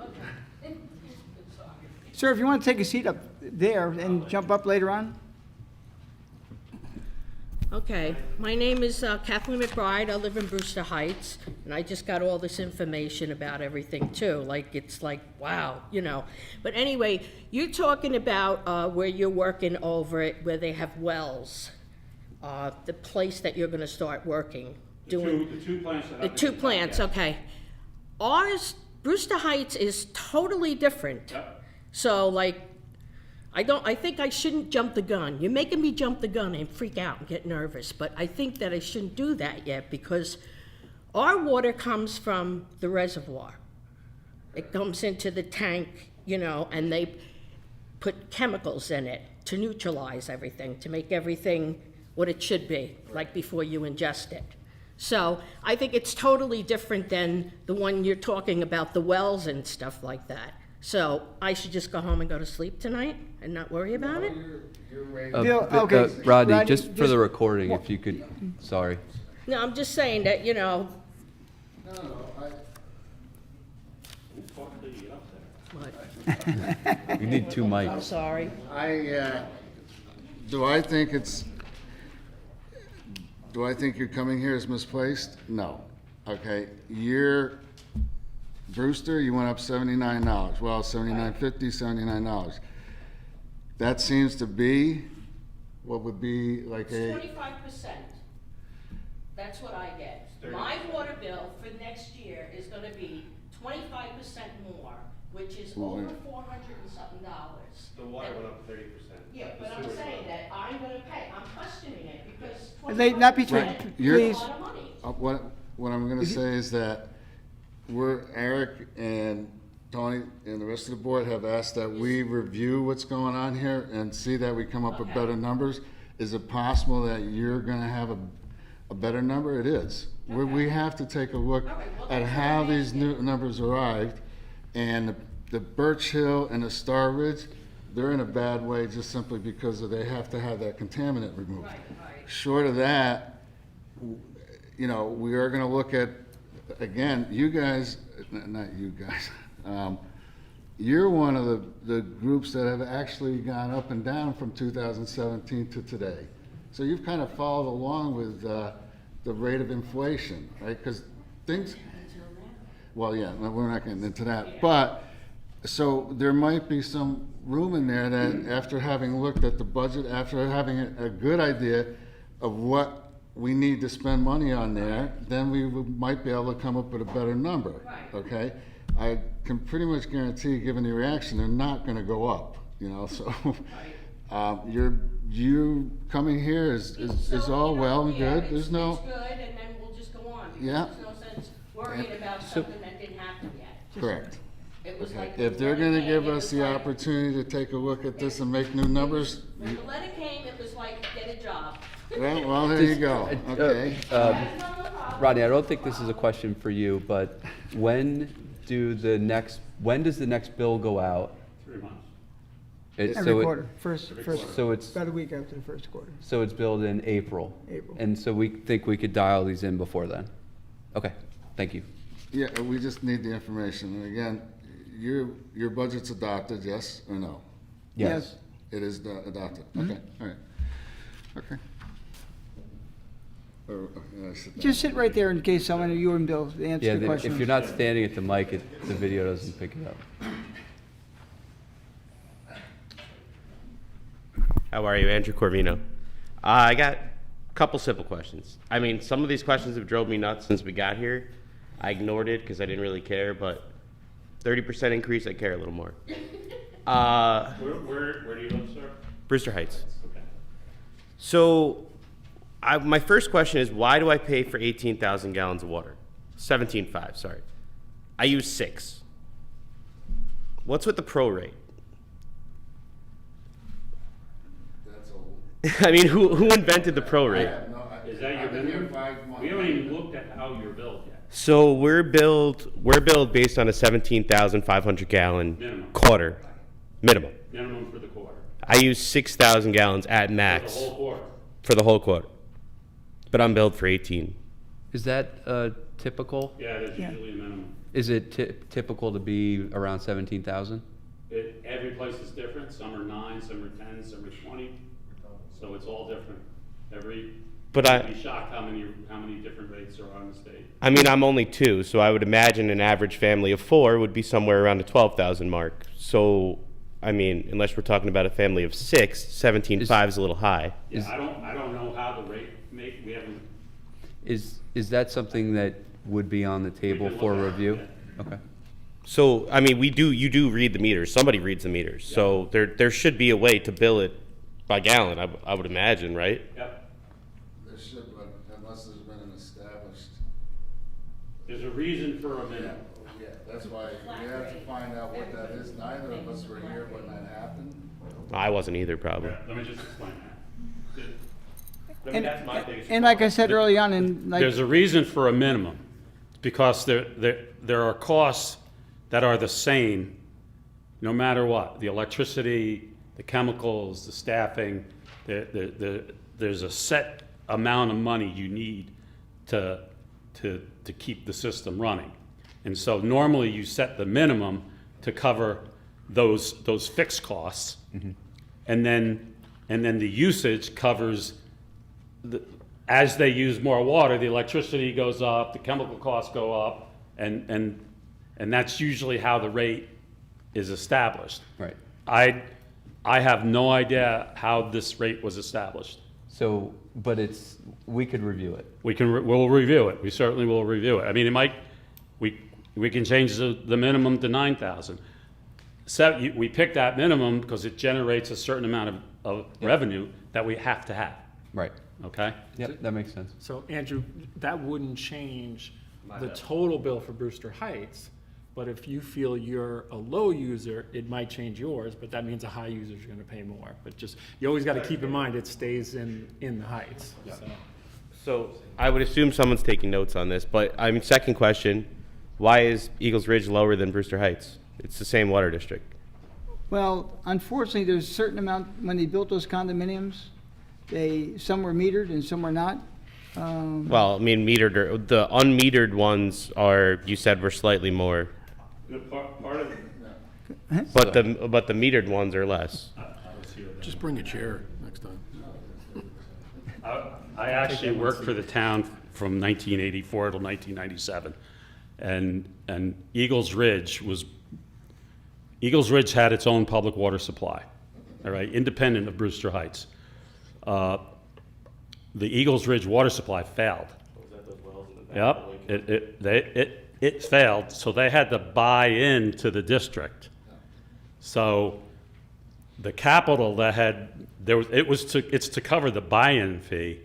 S2: Sir, if you want to take a seat up there and jump up later on.
S6: Okay, my name is Kathleen McBride. I live in Brewster Heights, and I just got all this information about everything too. Like, it's like, wow, But anyway, you're talking about where you're working over it, where they have wells, the place that you're gonna start working, doing.
S7: The two plants that
S6: The two plants, okay. Ours, Brewster Heights is totally different.
S7: Yep.
S6: So like, I think I shouldn't jump the gun. You're making me jump the gun and freak out and get nervous, but I think that I shouldn't do that yet because our water comes from the reservoir. It comes into the tank, and they put chemicals in it to neutralize everything, to make everything what it should be, like before you ingest it. So I think it's totally different than the one you're talking about, the wells and stuff like that. So I should just go home and go to sleep tonight and not worry about it?
S2: Bill, okay,
S5: Rodney,
S2: Rodney,
S5: just for
S2: just-
S5: the recording, if you could, sorry.
S6: No, I'm just saying that,
S4: No,
S6: what,
S5: You need two
S6: I'm
S5: mics.
S6: sorry.
S4: do I think you're coming here is misplaced? No. Okay, Brewster, you went up $79. Well, $79.50, $79. That seems to be what would be like a,
S6: 25%. That's what I get. My water bill for next year is gonna be 25% more, which is over $400 and something dollars.
S1: The water went up 30%.
S6: Yeah, but I'm saying that I'm gonna pay, I'm questioning it because
S2: They- not
S6: 25%
S2: between-
S6: is
S4: You're-
S6: a lot of money.
S4: what I'm gonna say is that Eric and Tony and the rest of the board have asked that we review what's going on here and see that we come up with better numbers. Is it possible that you're gonna have a better number? It is. We have to take a look at how these new numbers arrived, and the Birch Hill and the Star Ridge, they're in a bad way just simply because they have to have that contaminant removed. Short of that, we are gonna look at, again, you guys, not you guys, you're one of the groups that have actually gone up and down from 2017 to today. So you've kind of followed along with the rate of inflation, right? Because things, well, yeah, we're not getting into that. But, so there might be some room in there that after having looked at the budget, after having a good idea of what we need to spend money on there, then we might be able to come up with a better number, okay? I can pretty much guarantee, given the reaction, they're not gonna go up. you know, so, you coming here is all well and good, there's no,
S6: It's good, and then we'll just go on.
S4: Yeah.
S6: There's no sense worrying about something that didn't happen yet.
S4: correct.
S6: It was like.
S4: If they're gonna give us the opportunity to take a look at this and make new numbers,
S6: When the letter came, it was like, get a job.
S4: well, there you go, okay.
S5: Rodney, I don't think this is a question for you, but when does the next bill go out?
S7: 3 months.
S2: Every quarter, first,
S5: So it's,
S2: about a week after the first quarter.
S5: so it's billed in April?
S2: April.
S5: And so we think we could dial these in before then? Okay, thank you.
S4: Yeah, we just need the information, and again, your budget's adopted, yes or no?
S2: Yes.
S4: It is adopted,
S2: Mm-hmm.
S4: okay, all right, okay. I sit down.
S2: Just sit right there in case someone, you and Bill, answer
S5: Yeah,
S2: the question.
S5: if you're not standing at the mic, the video doesn't pick it up.
S9: How are you? Andrew Corvino. I got a couple simple questions. I mean, some of these questions have drove me nuts since we got here. I ignored it because I didn't really care, but 30% increase, I care a little more.
S7: Where do you live, sir?
S9: Brewster Heights.
S7: Okay.
S9: So, my first question is, why do I pay for 18,000 gallons of water? 17.5, sorry. I use 6. What's with the pro rate?
S4: That's old.
S9: I mean, who invented the pro rate?
S7: Is that your minimum? We haven't even looked at how you're billed yet.
S9: So we're billed based on a 17,500 gallon
S7: Minimum.
S9: quarter minimum.
S7: Minimum for the quarter.
S9: I use 6,000 gallons at
S7: For the
S9: max
S7: whole quarter.
S9: for the whole quarter, but I'm billed for 18.
S5: Is that typical?
S7: Yeah, that's usually a minimum.
S5: Is it typical to be around 17,000?
S7: Every place is different. Some are 9, some are 10, some are 20. So it's all different.
S9: But
S7: You'd be shocked how many different rates are on the state.
S9: I mean, I'm only 2, so I would imagine an average family of 4 would be somewhere around the 12,000 mark. So, I mean, unless we're talking about a family of 6, 17.5 is a little high.
S7: Yeah, I don't know how the rate we haven't.
S5: Is that something that would be on the table
S7: can
S5: for
S7: look at it,
S5: review?
S7: yeah.
S5: Okay.
S9: So, I mean, you do read the meters. Somebody reads the meters. So there should be a way to bill it by gallon, I would imagine, right?
S7: Yep.
S4: There should, but unless there's been an established,
S7: There's a reason for a minimum.
S4: yeah, that's why we have to find out what that is. Neither of us were here when that happened.
S9: I wasn't either, probably.
S7: Let me just explain that.
S9: I mean, that's my biggest
S2: And like I said early on, and like,
S7: There's a reason for a minimum, because there are costs that are the same no matter what. The electricity, the chemicals, the staffing, there's a set amount of money you need to keep the system running. And so normally you set the minimum to cover those fixed costs. And then the usage covers as they use more water, the electricity goes up, the chemical costs go up, and that's usually how the rate is established.
S5: Right.
S7: I have no idea how this rate was established.
S5: So, but we could review it.
S7: We'll review it. We certainly will review it. I mean, we can change the minimum to 9,000. So we pick that minimum because it generates a certain amount of revenue that we have to have,
S5: Right.
S7: okay?
S5: Yep, that makes sense.
S8: So Andrew, that wouldn't change the total bill for Brewster Heights, but if you feel you're a low user, it might change yours, but that means a high user is gonna pay more. But just, you always gotta keep in mind, it stays in the Heights, so.
S9: So I would assume someone's taking notes on this, but I mean, second question, why is Eagles Ridge lower than Brewster Heights? It's the same water district.
S2: well, unfortunately, there's a certain amount, when they built those condominiums, some were metered and some were not.
S9: Well, I mean, the unmetered ones you said were slightly more,
S7: Part of
S9: but the metered ones are less.
S10: Just bring a chair next time.
S7: I actually worked for the town from 1984 to 1997, and Eagles Ridge had its own public water supply, all right, independent of Brewster Heights. The Eagles Ridge water supply failed. Yep, it failed, so they had to buy into the district. So the capital that it's to cover the buy-in fee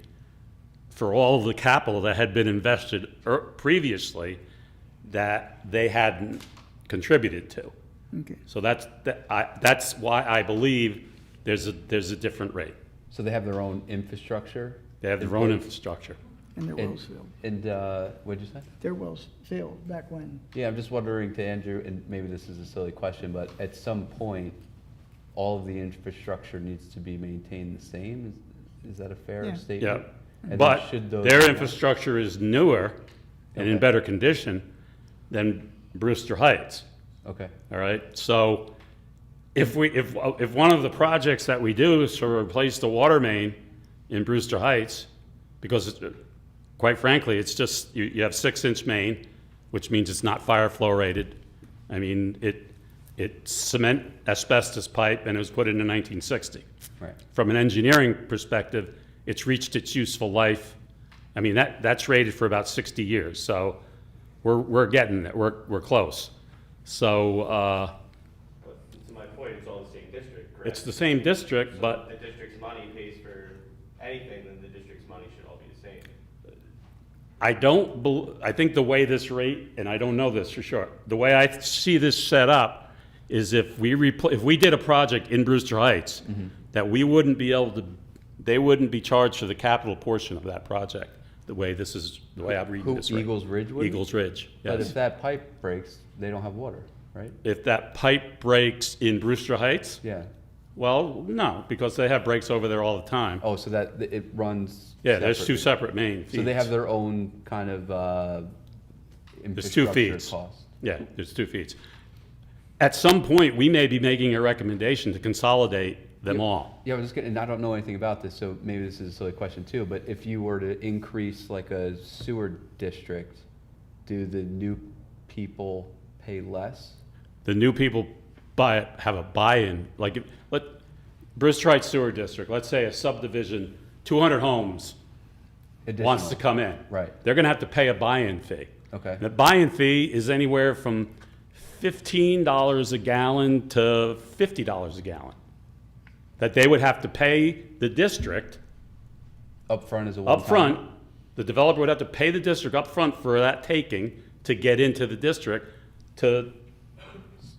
S7: for all of the capital that had been invested previously that they hadn't contributed to.
S2: Okay.
S7: So that's why I believe there's a different rate.
S5: So they have their own infrastructure?
S7: They have their own infrastructure.
S2: And their
S5: And,
S2: wells failed.
S5: and what'd you say?
S2: Their wells failed back when.
S5: Yeah, I'm just wondering to Andrew, and maybe this is a silly question, but at some point, all of the infrastructure needs to be maintained the same? Is that a fair
S2: Yeah.
S5: statement?
S7: Yeah,
S5: And then
S7: but
S5: should those-
S7: their infrastructure is newer and in
S5: Okay.
S7: better condition than Brewster Heights.
S5: Okay,
S7: All right, so if one of the projects that we do is to replace the water main in Brewster Heights, because quite frankly, it's just, you have 6-inch main, which means it's not fire flow rated. I mean, it's cement asbestos pipe and it was put in 1960.
S5: right.
S7: From an engineering perspective, it's reached its useful life. I mean, that's rated for about 60 years, so we're getting there, we're close. So,
S9: But to my point, it's all the same district, correct?
S7: it's the same district,
S9: So
S7: but
S9: if the district's money pays for anything, then the district's money should all be the same.
S7: I think the way this rate, and I don't know this for sure, the way I see this set up is if we did a project in Brewster Heights, that we wouldn't be able to, they wouldn't be charged for the capital portion of that project, the way I'm reading
S5: Who,
S7: this rate.
S5: Eagles Ridge would?
S7: Eagles Ridge,
S5: But
S7: yes.
S5: if that pipe breaks, they don't have water, right?
S7: If that pipe breaks in Brewster Heights,
S5: Yeah.
S7: well, no, because they have breaks over there all the time.
S5: Oh, so that, it runs.
S7: Yeah, there's two
S5: separately.
S7: separate main feeds.
S5: So they have their own kind of,
S7: There's two
S5: infrastructure
S7: feeds.
S5: cost.
S7: Yeah, there's 2 feeds. At some point, we may be making a recommendation to consolidate them all.
S5: Yeah, I was just getting, and I don't know anything about this, so maybe this is a silly question too, but if you were to increase like a sewer district, do the new people pay less?
S7: The new people have a buy-in, like, Brewster Heights Sewer District, let's say a subdivision, 200 homes wants to
S5: Additional.
S7: come in.
S5: Right.
S7: They're gonna have to pay a buy-in fee.
S5: Okay.
S7: The buy-in fee is anywhere from $15 a gallon to $50 a gallon that they would have to pay the district
S5: Upfront is a
S7: up
S5: one-time?
S7: front. The developer would have to pay the district up front for that taking to get into the district to,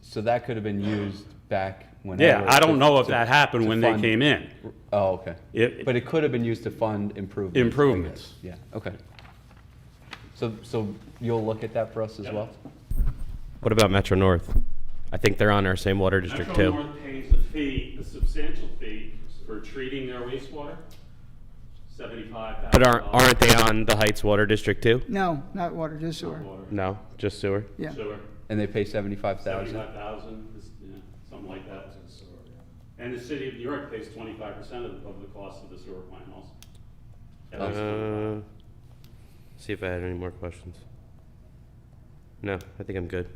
S5: So that could have been used back when.
S7: yeah, I don't know if that happened when they came in.
S5: Oh, okay.
S7: It-
S5: But it could have been used to fund improvements. I
S7: Improvements.
S5: guess. Yeah, okay. So you'll look at that for us as well?
S9: What about Metro North? I think they're on our same water district
S7: Metro
S9: too.
S7: North pays a fee, a substantial fee for treating their wastewater, $75,000.
S9: But aren't they on the Heights Water District too?
S2: No, not water, just sewer.
S7: Water,
S9: No, just sewer.
S2: Yeah.
S7: sewer,
S5: And they pay 75,000?
S7: 75,000, yeah, something like that. And the city of New York pays 25% of the cost of the sewer plant also. At least 25.
S9: See if I had any more questions. No, I think I'm good.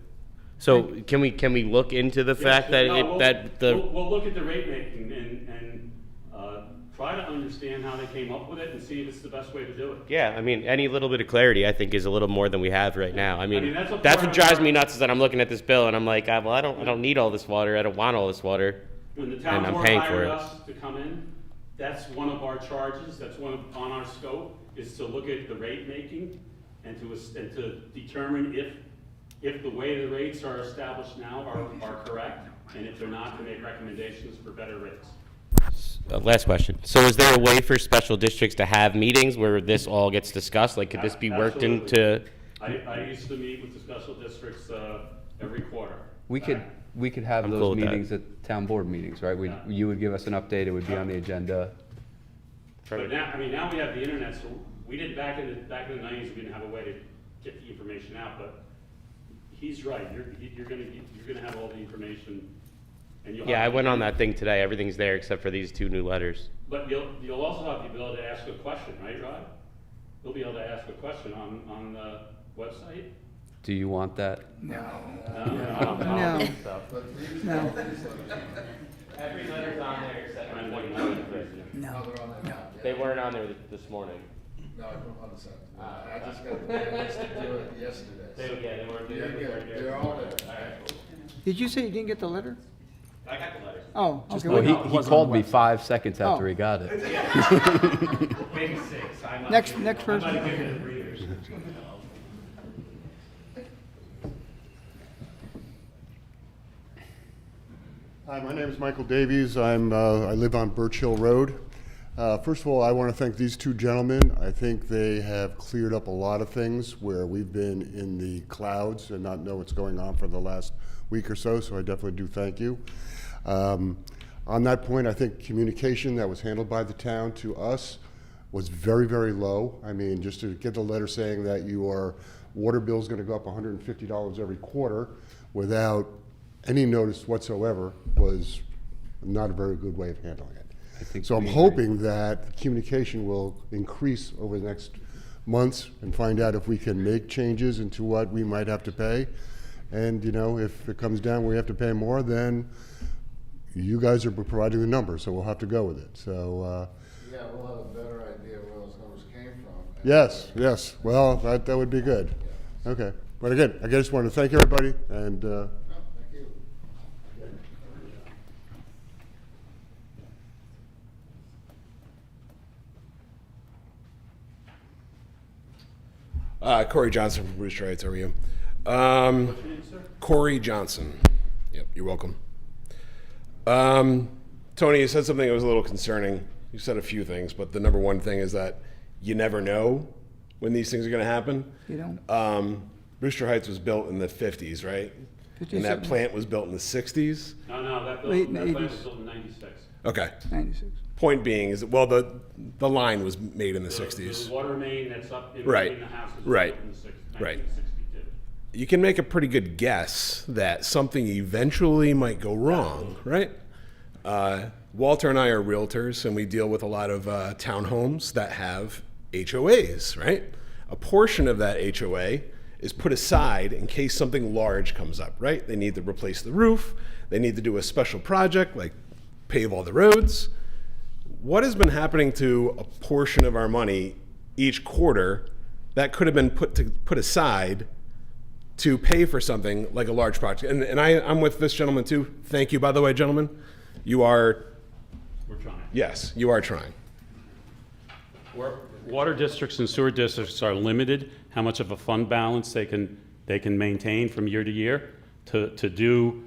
S9: So can we look into the fact that
S7: We'll look at the rate making and try to understand how they came up with it and see if it's the best way to do it.
S9: yeah, I mean, any little bit of clarity I think is a little more than we have right now. I mean,
S7: that's a
S9: that's
S7: part
S9: what
S7: of
S9: drives
S7: our-
S9: me nuts is that I'm looking at this bill and I'm like, well, I don't need all this water. I don't want all this water.
S7: When the
S9: And
S7: town
S9: I'm
S7: board
S9: paying for
S7: hired
S9: it.
S7: us to come in, that's one of our charges, that's on our scope, is to look at the rate making and to determine if the way the rates are established now are correct, and if they're not, to make recommendations for better rates.
S9: Last question. So is there a way for special districts to have meetings where this all gets discussed? Like, could this be worked into?
S7: I used to meet with the special districts every quarter.
S5: We could have
S9: I'm cool
S5: those
S9: with that.
S5: meetings at town board meetings, right? You would give us an update, it would be on the agenda.
S7: But now, now we have the internet, so we did back in the 90s, we didn't have a way to get the information out, but he's right, you're gonna have all the information, and you'll
S9: Yeah, I
S7: have.
S9: went on that thing today. Everything's there except for these 2 new letters.
S7: But you'll also have the ability to ask a question, right, Rod? You'll be able to ask a question on the website?
S5: Do you want that?
S2: No.
S7: No.
S2: No. No.
S9: Every letter's on there except
S7: Trying
S9: for
S7: to
S9: 20.
S2: No.
S9: They weren't on there this morning.
S4: No, I don't understand. I just got the list to do it yesterday.
S9: They weren't.
S4: They're all there.
S2: Did you say you didn't get the letter?
S7: I got the letter.
S2: Oh, okay.
S8: no,
S2: wait.
S8: he-
S5: He
S8: wasn't
S5: called
S8: on
S5: me
S8: the website.
S5: 5 seconds after
S2: Oh.
S5: he got it.
S7: Maybe 6. I'm not
S2: Next,
S7: sure.
S2: next
S7: I
S2: person.
S7: might have given
S2: Okay.
S7: it readers.
S10: Hi, my name is Michael Davies. I live on Birch Hill Road. First of all, I want to thank these two gentlemen. I think they have cleared up a lot of things where we've been in the clouds and not know what's going on for the last week or so, so I definitely do thank you. On that point, I think communication that was handled by the town to us was very, very low. I mean, just to get the letter saying that your water bill is going to go up $150 every quarter without any notice whatsoever was not a very good way of handling it.
S5: think
S10: So I'm
S5: we agree.
S10: hoping that communication will increase over the next months and find out if we can make changes into what we might have to pay. And, you know, if it comes down, we have to pay more, then you guys are providing the number, so we'll have to go with it. So,
S4: Yeah, we'll have a better idea where those numbers came from.
S10: yes, yes, well, that would be good. Okay, but again, I just want to thank everybody, and,
S4: Thank you.
S11: Corey Johnson from Brewster Heights. How are you? Corey Johnson. Yep, you're welcome. Tony, you said something that was a little concerning. You said a few things, but the number one thing is that you never know when these things are going to happen.
S2: You don't?
S11: Brewster Heights was built in the 50s, right? And that
S2: 57.
S11: plant was built in the 60s.
S7: No, that
S2: Late
S7: building, that plant
S2: 80s.
S7: was built in 96.
S11: Okay.
S2: 96.
S11: Point being is, well, the line was made in the 60s.
S7: The water main that's up in
S11: Right.
S7: between the houses was
S11: Right.
S7: built in the 60s,
S11: Right.
S7: 1962.
S11: You can make a pretty good guess that something eventually might go wrong, right? Walter and I are realtors, and we deal with a lot of townhomes that have HOAs, right? A portion of that HOA is put aside in case something large comes up, right? They need to replace the roof, they need to do a special project like pave all the roads. What has been happening to a portion of our money each quarter that could have been put aside to pay for something like a large project? And I'm with this gentleman too. Thank you, by the way, gentlemen. You are,
S7: We're trying.
S11: yes, you are trying.
S7: Water districts and sewer districts are limited how much of a fund balance they can maintain from year to year to do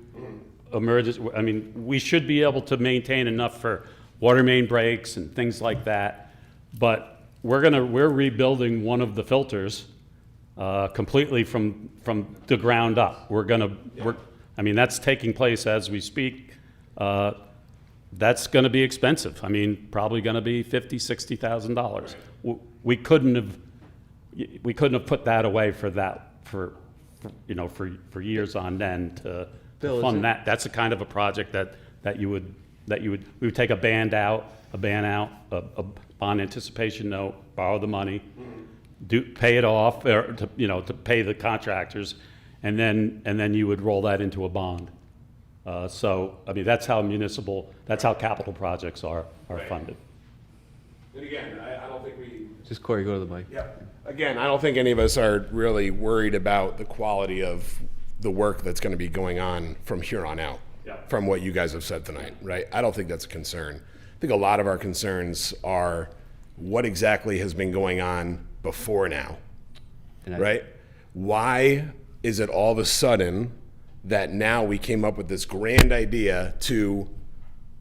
S7: emergency. I mean, we should be able to maintain enough for water main breaks and things like that. But we're rebuilding one of the filters completely from the ground up. I mean, that's taking place as we speak. That's going to be expensive. I mean, probably going to be $50,000-$60,000. We couldn't have put that away for years on end to
S5: Bill, is
S7: fund
S5: it-
S7: that. That's the kind of a project that we would take a ban out, a bond anticipation note, borrow the money, pay it off, or to pay the contractors, and then you would roll that into a bond. So, I mean, that's how capital projects are funded.
S11: And again, I don't think we.
S5: Just Corey, go to the mic.
S11: Yep. Again, I don't think any of us are really worried about the quality of the work that's going to be going on from here on out.
S7: Yeah.
S11: From what you guys have said tonight, right? I don't think that's a concern. I think a lot of our concerns are what exactly has been going on before now,
S5: And I-
S11: right? Why is it all of a sudden that now we came up with this grand idea to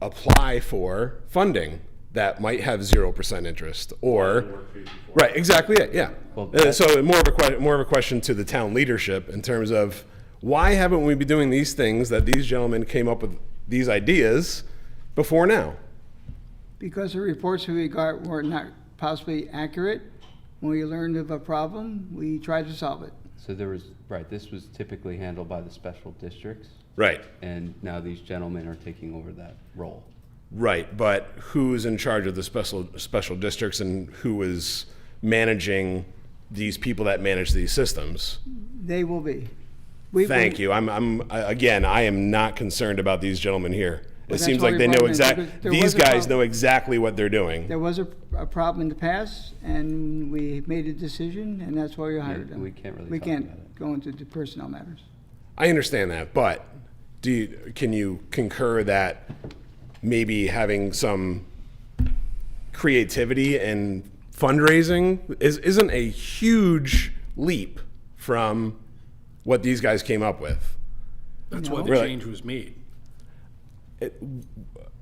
S11: apply for funding that might have 0% interest or, right, exactly it, yeah.
S5: Well,
S11: So more of a question to the town leadership in terms of why haven't we been doing these things that these gentlemen came up with these ideas before now?
S2: Because the reports we got were not possibly accurate. When we learned of a problem, we tried to solve it.
S5: So this was typically handled by the special districts,
S11: Right,
S5: and now these gentlemen are taking over that role.
S11: right, but who's in charge of the special districts and who is managing these people that manage these systems?
S2: They will be.
S11: Thank you. Again, I am not concerned about these gentlemen here. It
S2: that's
S11: seems
S2: why
S11: like
S2: we
S11: they
S2: brought
S11: know
S2: them in, because there
S11: these
S2: was a
S11: guys
S2: problem.
S11: know exactly what they're doing.
S2: There was a problem in the past, and we made a decision, and that's why we hired them.
S5: we can't really
S2: We
S5: talk
S2: can't
S5: about it.
S2: go into the personnel matters.
S11: I understand that, but can you concur that maybe having some creativity and fundraising isn't a huge leap from what these guys came up with?
S8: That's why the
S11: Really?
S8: change was made.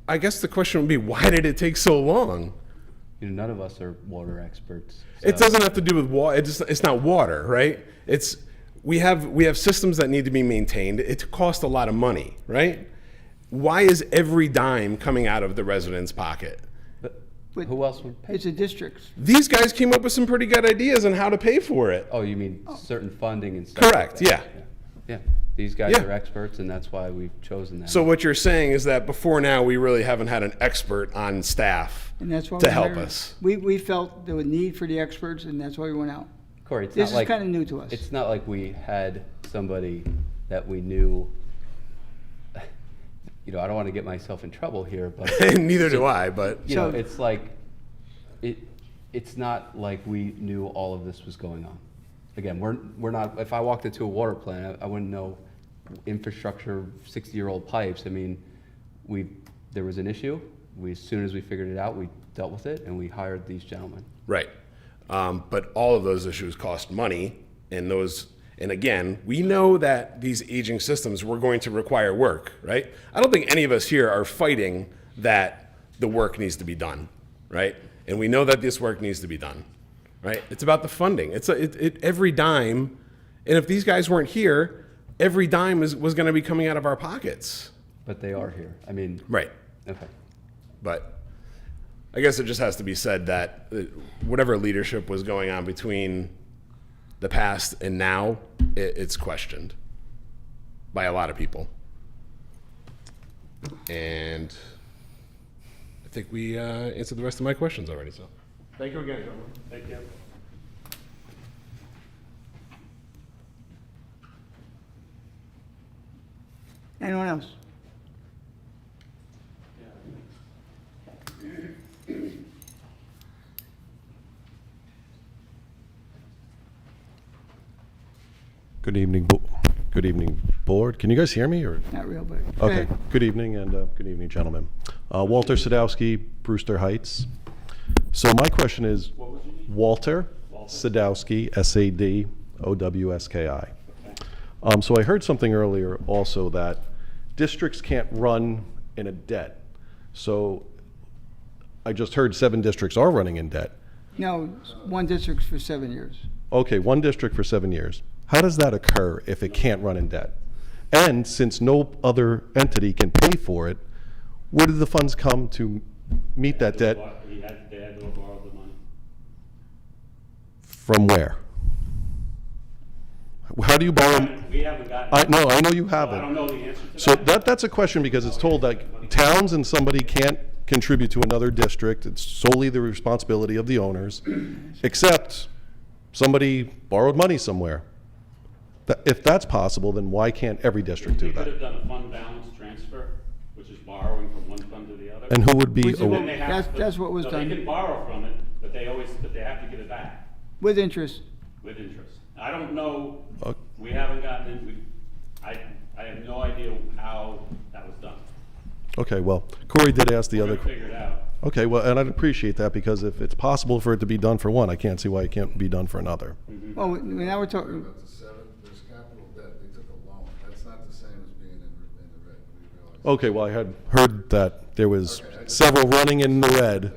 S11: I guess the question would be, why did it take so long?
S5: You know, none of us are water experts.
S11: It
S5: so-
S11: doesn't have to do with water. It's not water, right? We have systems that need to be maintained. It costs a lot of money, right? Why is every dime coming out of the resident's pocket?
S5: But
S2: But
S5: who else would pay?
S2: It's the districts.
S11: These guys came up with some pretty good ideas on how to pay for it.
S5: Oh, you mean certain funding and stuff? like
S11: Correct,
S5: that.
S11: yeah.
S5: Yeah, these guys
S11: Yeah.
S5: are experts, and that's why we've chosen them.
S11: So what you're saying is that before now, we really haven't had an expert on staff
S2: And that's why
S11: to
S2: we
S11: help
S2: hired-
S11: us.
S2: We felt there was need for the experts, and that's why we went out.
S5: Corey, it's
S2: This
S5: not
S2: is
S5: like
S2: kind of new to us.
S5: It's not like we had somebody that we knew. You know, I don't want to get myself in trouble here, but
S11: Neither do I, but
S5: you know,
S2: So-
S5: it's like it's not like we knew all of this was going on. Again, we're not. If I walked into a water plant, I wouldn't know infrastructure, 60-year-old pipes. I mean, there was an issue. As soon as we figured it out, we dealt with it, and we hired these gentlemen.
S11: right. But all of those issues cost money, and again, we know that these aging systems were going to require work, right? I don't think any of us here are fighting that the work needs to be done, right? And we know that this work needs to be done, right? It's about the funding. Every dime, and if these guys weren't here, every dime was going to be coming out of our pockets,
S5: But they are here. I mean,
S11: right?
S5: okay.
S11: But I guess it just has to be said that whatever leadership was going on between the past and now, it's questioned by a lot of people. And I think we answered the rest of my questions already, so. Thank you again, gentlemen.
S7: Thank you.
S2: Anyone else?
S12: Good evening, good evening, board. Can you guys hear me, or?
S2: Not real, but. go
S12: Okay,
S2: ahead.
S12: good evening, and good evening, gentlemen. Walter Sadowski, Brewster Heights. So my question is, Walter Sadowski, S-A-D-O-W-S-K-I. So I heard something earlier also that districts can't run in a debt. So I just heard 7 districts are running in debt.
S2: No, one district's for 7 years.
S12: Okay, one district for 7 years. How does that occur if it can't run in debt? And since no other entity can pay for it, where did the funds come to meet that debt?
S7: They had to borrow the money.
S12: From where? How do you borrow?
S7: We haven't gotten.
S12: I know you
S7: So
S12: haven't.
S7: I don't know the answer to that.
S12: So that's a question because it's told that towns and somebody can't contribute to another district. It's solely the responsibility of the owners, except somebody borrowed money somewhere. If that's possible, then why can't every district do
S7: They could
S12: that?
S7: have done a fund balance transfer, which is borrowing from one fund to the other.
S12: And who would be,
S2: Which is what-
S7: Then they have to-
S2: That's what was
S7: no,
S2: done.
S7: They can borrow from it, but they have to give it back
S2: With interest.
S7: with interest. I don't know,
S12: Okay.
S7: we haven't gotten in, I have no idea how that was done.
S12: okay, well, Corey did ask the
S7: We're
S12: other.
S7: gonna figure it out.
S12: Okay, well, and I'd appreciate that because if it's possible for it to be done for one, I can't see why it can't be done for another.
S2: Well, now we're talking,
S4: About the 7, there's capital debt, they took a loan. That's not the same as being in the red, we realize.
S12: Okay, well, I had heard that there was several running in the red.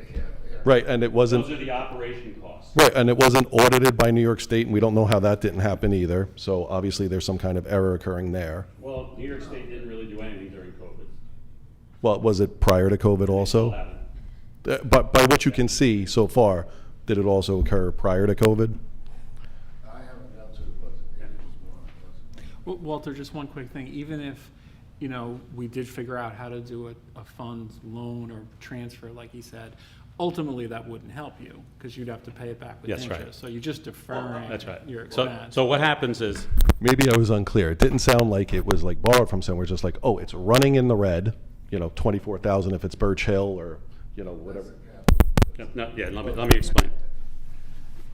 S12: Right, and it wasn't,
S7: Those are the operation costs.
S12: right, and it wasn't audited by New York State, and we don't know how that didn't happen either. So obviously, there's some kind of error occurring there.
S7: Well, New York State didn't really do anything during COVID.
S12: Well, was it prior to COVID also?
S7: Haven't.
S12: But by what you can see so far, did it also occur prior to COVID?
S4: I haven't got to the budget, it was more on the budget.
S8: Well, Walter, just one quick thing. Even if, you know, we did figure out how to do a fund loan or transfer, like he said, ultimately that wouldn't help you because you'd have to pay it back with
S7: That's right.
S8: interest. So you're just deferring
S7: That's right.
S8: your
S7: So,
S8: expense.
S7: so what happens is,
S12: Maybe I was unclear. It didn't sound like it was like borrowed from somewhere, just like, oh, it's running in the red, you know, 24,000 if it's Birch Hill or, you know, whatever.
S7: let me explain.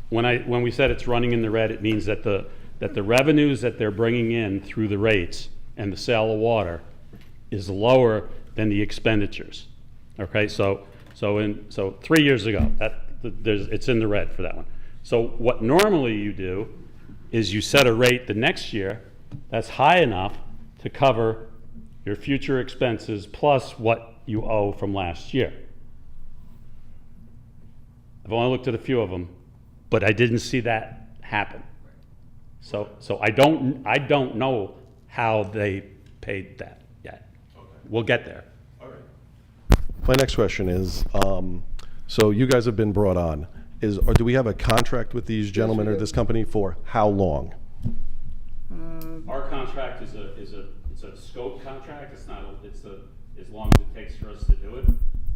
S7: When we said it's running in the red, it means that the revenues that they're bringing in through the rates and the sale of water is lower than the expenditures. Okay, so 3 years ago, it's in the red for that one. So what normally you do is you set a rate the next year that's high enough to cover your future expenses plus what you owe from last year. I've only looked at a few of them, but I didn't see that happen. So I don't know how they paid that yet. We'll get there.
S12: My next question is, so you guys have been brought on. Or do we have a contract with these gentlemen or this company for how long?
S7: Our contract is a scope contract. It's as long as it takes for us to do it.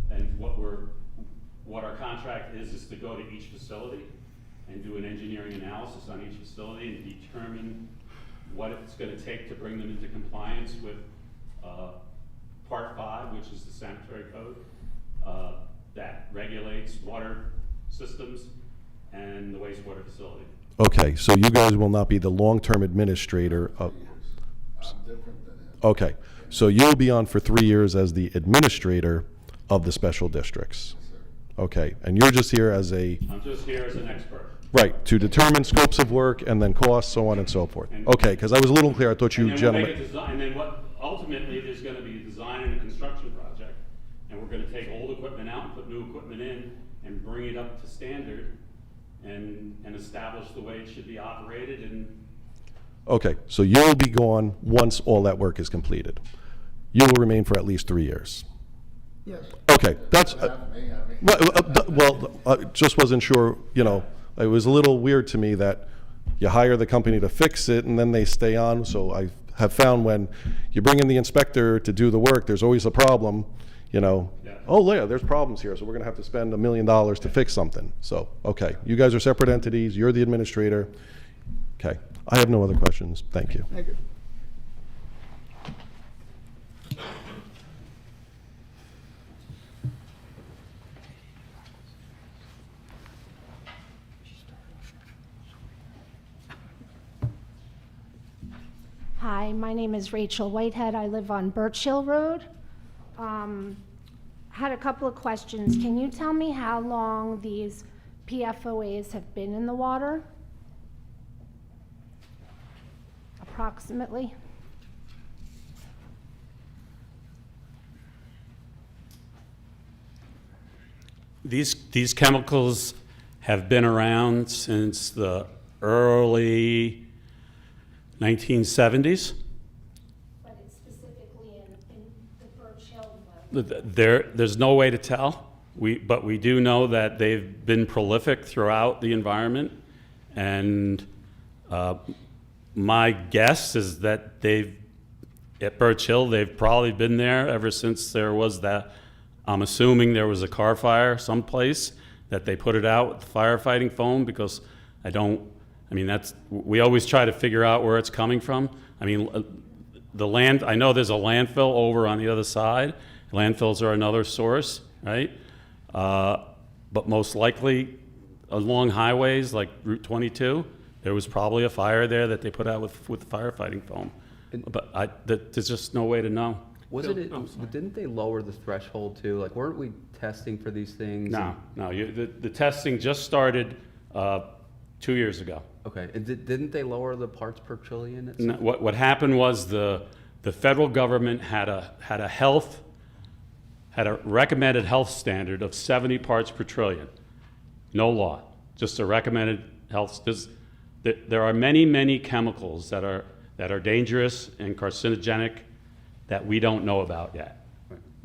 S7: And what our contract is to go to each facility and do an engineering analysis on each facility and determine what it's going to take to bring them into compliance with Part 5, which is the sanitary code that regulates water systems and the wastewater facility.
S12: Okay, so you guys will not be the long-term administrator of...
S4: I'm different than him.
S12: Okay, so you'll be on for 3 years as the administrator of the special districts? Okay, and you're just here as a...
S7: I'm just here as an expert.
S12: Right, to determine scopes of work and then costs, so on and so forth. Okay, because I was a little unclear. I thought you
S7: And then we'll make
S12: gentlemen...
S7: a design, and then ultimately, there's going to be a design and a construction project, and we're going to take old equipment out and put new equipment in and bring it up to standard and establish the way it should be operated and...
S12: Okay, so you'll be gone once all that work is completed. You will remain for at least 3 years.
S2: Yes.
S12: Okay, that's... Just wasn't sure, you know, it was a little weird to me that you hire the company to fix it and then they stay on, so I have found when you bring in the inspector to do the work, there's always a problem, you know.
S7: Yeah.
S12: Oh, yeah, there's problems here, so we're gonna have to spend $1 million to fix something. So, okay, you guys are separate entities, you're the administrator. Okay, I have no other questions, thank you.
S2: Thank you.
S13: Hi, my name is Rachel Whitehead. I live on Birch Hill Road. Had a couple of questions. Can you tell me how long these PFOAs have been in the water? Approximately?
S7: These chemicals have been around since the early 1970s.
S13: But it's specifically in the Birch Hill one.
S7: There's no way to tell. But we do know that they've been prolific throughout the environment, and my guess is that at Birch Hill, they've probably been there ever since there was that. I'm assuming there was a car fire someplace that they put it out with firefighting foam, because we always try to figure out where it's coming from. I mean, I know there's a landfill over on the other side. Landfills are another source, right? But most likely along highways like Route 22, there was probably a fire there that they put out with firefighting foam. But there's just no way to know.
S5: Didn't they lower the threshold too? Like, weren't we testing for these things?
S7: No. The testing just started 2 years ago.
S5: Okay, and didn't they lower the parts per trillion?
S7: No, what happened was the federal government had a recommended health standard of 70 parts per trillion. No law, just a recommended health. There are many chemicals that are dangerous and carcinogenic that we don't know about yet.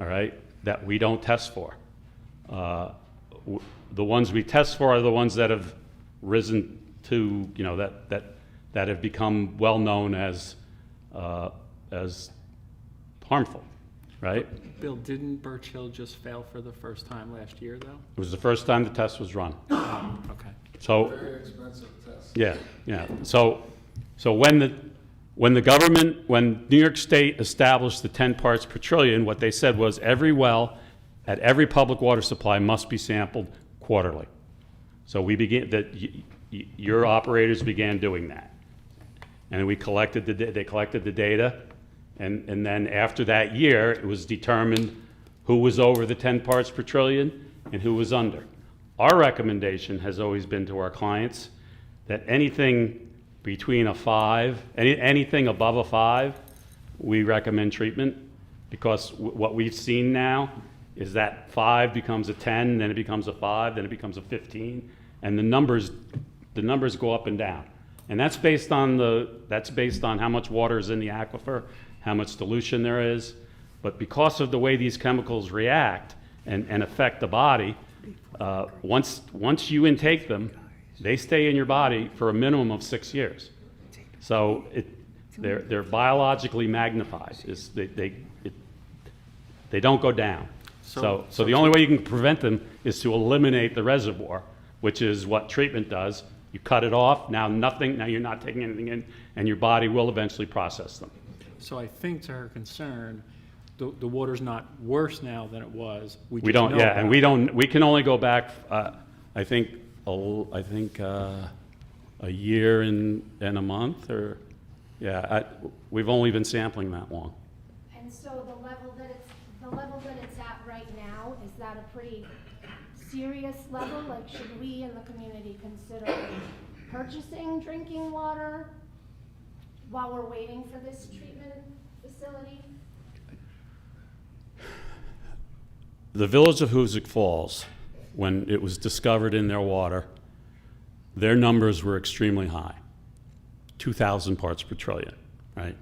S7: All right, that we don't test for. The ones we test for are the ones that have risen to, that have become well known as harmful, right?
S8: Bill, didn't Birch Hill just fail for the first time last year, though?
S7: It was the first time the test was run.
S8: Okay.
S7: So,
S4: Very expensive test.
S7: yeah. So when New York State established the 10 parts per trillion, what they said was every well at every public water supply must be sampled quarterly. So your operators began doing that, and they collected the data, And then after that year, it was determined who was over the 10 parts per trillion and who was under. Our recommendation has always been to our clients that anything between a 5, anything above a 5, we recommend treatment, because what we've seen now is that 5 becomes a 10, then it becomes a 5, then it becomes a 15, and the numbers go up and down. And that's based on how much water is in the aquifer, how much dilution there is. But because of the way these chemicals react and affect the body, once you intake them, they stay in your body for a minimum of 6 years. So they're biologically magnified. They don't go down. So the only way you can prevent them is to eliminate the reservoir, which is what treatment does. You cut it off, now you're not taking anything in, and your body will eventually process them.
S8: So I think to her concern, the water's not worse now than it was.
S7: We
S8: just
S7: don't,
S8: know
S7: yeah,
S8: about
S7: and
S8: it.
S7: we can only go back, I think a year and a month, or, yeah, we've only been sampling that long.
S13: And so the level that it's at right now, is that a pretty serious level? Like, should we in the community consider purchasing drinking water while we're waiting for this treatment facility?
S7: The village of Hoosick Falls, when it was discovered in their water, their numbers were extremely high, 2,000 parts per trillion, right?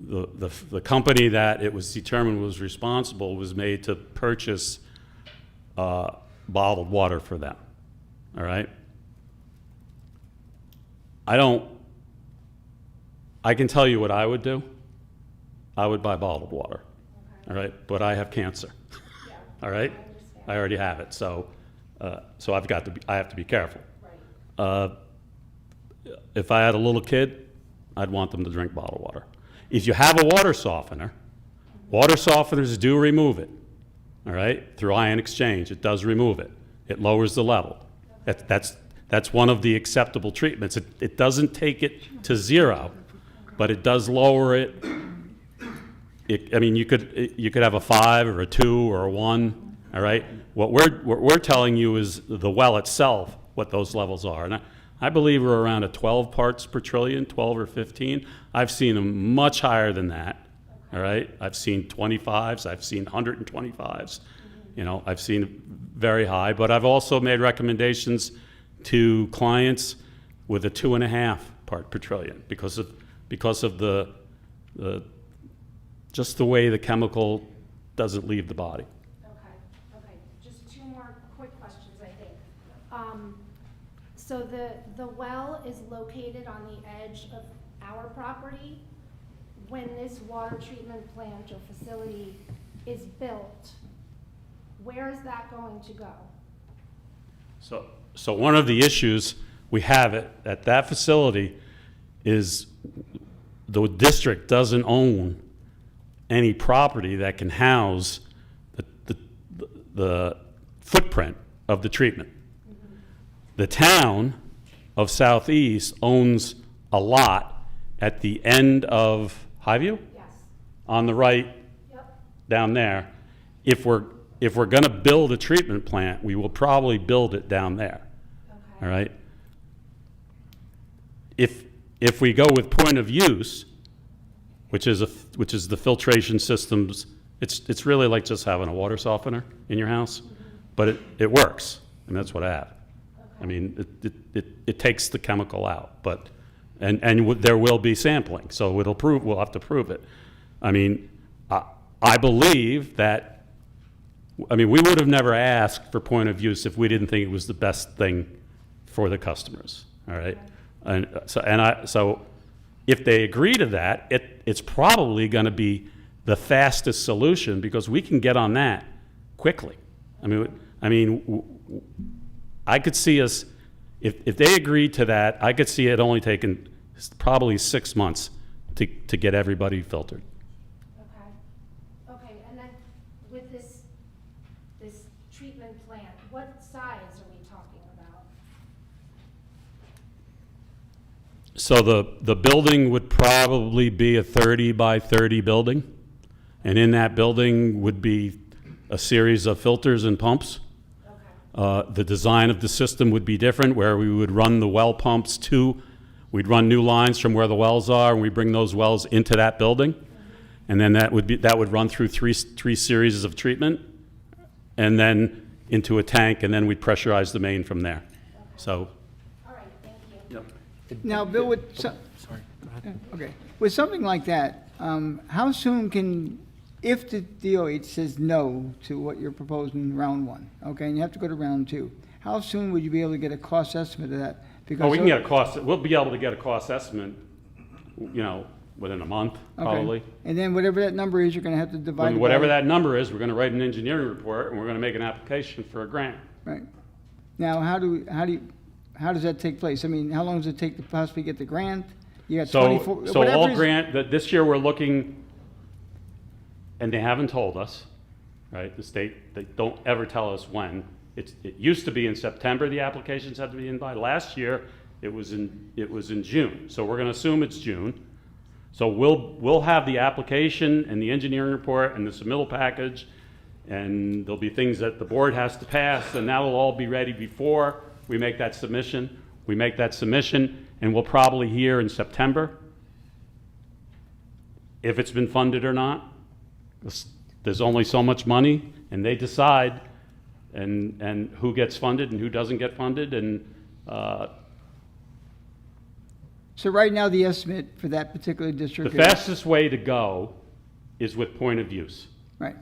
S7: The company that it was determined was responsible was made to purchase bottled water for them, all right? I can tell you what I would do. I would buy bottled water, all right? But I have cancer, all right? I already have it, so I have to be careful. If I had a little kid, I'd want them to drink bottled water. If you have a water softener, water softeners do remove it, all right? Through ion exchange, it does remove it. It lowers the level. That's one of the acceptable treatments. It doesn't take it to 0, but it does lower it. I mean, you could have a 5 or a 2 or a 1, all right? What we're telling you is the well itself, what those levels are. And I believe we're around a 12 parts per trillion, 12 or 15. I've seen them much higher than that, all right? I've seen 25s, I've seen 125s. You know, I've seen very high, but I've also made recommendations to clients with a 2.5 part per trillion because of the just the way the chemical doesn't leave the body.
S13: Okay. Just 2 more quick questions, I think. So the well is located on the edge of our property. When this water treatment plant or facility is built, where is that going to go?
S7: So one of the issues we have at that facility is the district doesn't own any property that can house the footprint of the treatment. The town of Southeast owns a lot at the end of Highview?
S13: Yes.
S7: On the right,
S13: Yep.
S7: down there. If we're going to build a treatment plant, we will probably build it down there.
S13: Okay.
S7: All right? If we go with point of use, which is the filtration systems, it's really like just having a water softener in your house, but it works, and that's what I have. I mean, it takes the chemical out, but and there will be sampling, so we'll have to prove it. I mean, I believe that. I mean, we would have never asked for point of use if we didn't think it was the best thing for the customers. All right, so if they agree to that, it's probably going to be the fastest solution because we can get on that quickly. I mean, I could see us if they agreed to that. I could see it only taking probably 6 months to get everybody filtered.
S13: Okay, and then with this treatment plant, what size are we talking about?
S7: So the building would probably be a 30 by 30 building, and in that building would be a series of filters and pumps. The design of the system would be different, where we would run the well pumps we'd run new lines from where the wells are, and we bring those wells into that building. And then that would run through three series of treatment, and then into a tank, and then we'd pressurize the main from there. So,
S13: All right, thank you.
S2: Now, Bill, with,
S8: Sorry, go ahead.
S2: okay, with something like that, how soon can, if the DOH says no to what you're proposing in round one, okay, and you have to go to round two, how soon would you be able to get a cost estimate of that? Because
S7: we can get a cost, we'll be able to get a cost estimate, within a month,
S2: okay.
S7: probably.
S2: And then whatever that number is, you're gonna have to divide it by.
S7: Whatever that number is, we're gonna write an engineering report, and we're gonna make an application for a grant.
S2: Right. Now, how does that take place? I mean, how long does it take to possibly get the grant? You got 24.
S7: So
S2: whatever
S7: all
S2: is-
S7: grant, this year we're looking, and they haven't told us, right? The state, they don't ever tell us when. It used to be in September, the applications had to be in by. Last year, it was in June. So we're gonna assume it's June. So we'll have the application and the engineering report and the submittal package, and there'll be things that the board has to pass, and that'll all be ready before we make that submission. We make that submission, and we'll probably hear in September if it's been funded or not. There's only so much money, and they decide, and who gets funded and who doesn't get funded, and
S2: So right now, the estimate for that particular
S7: the
S2: district is.
S7: fastest way to go is with point of use.
S2: Right.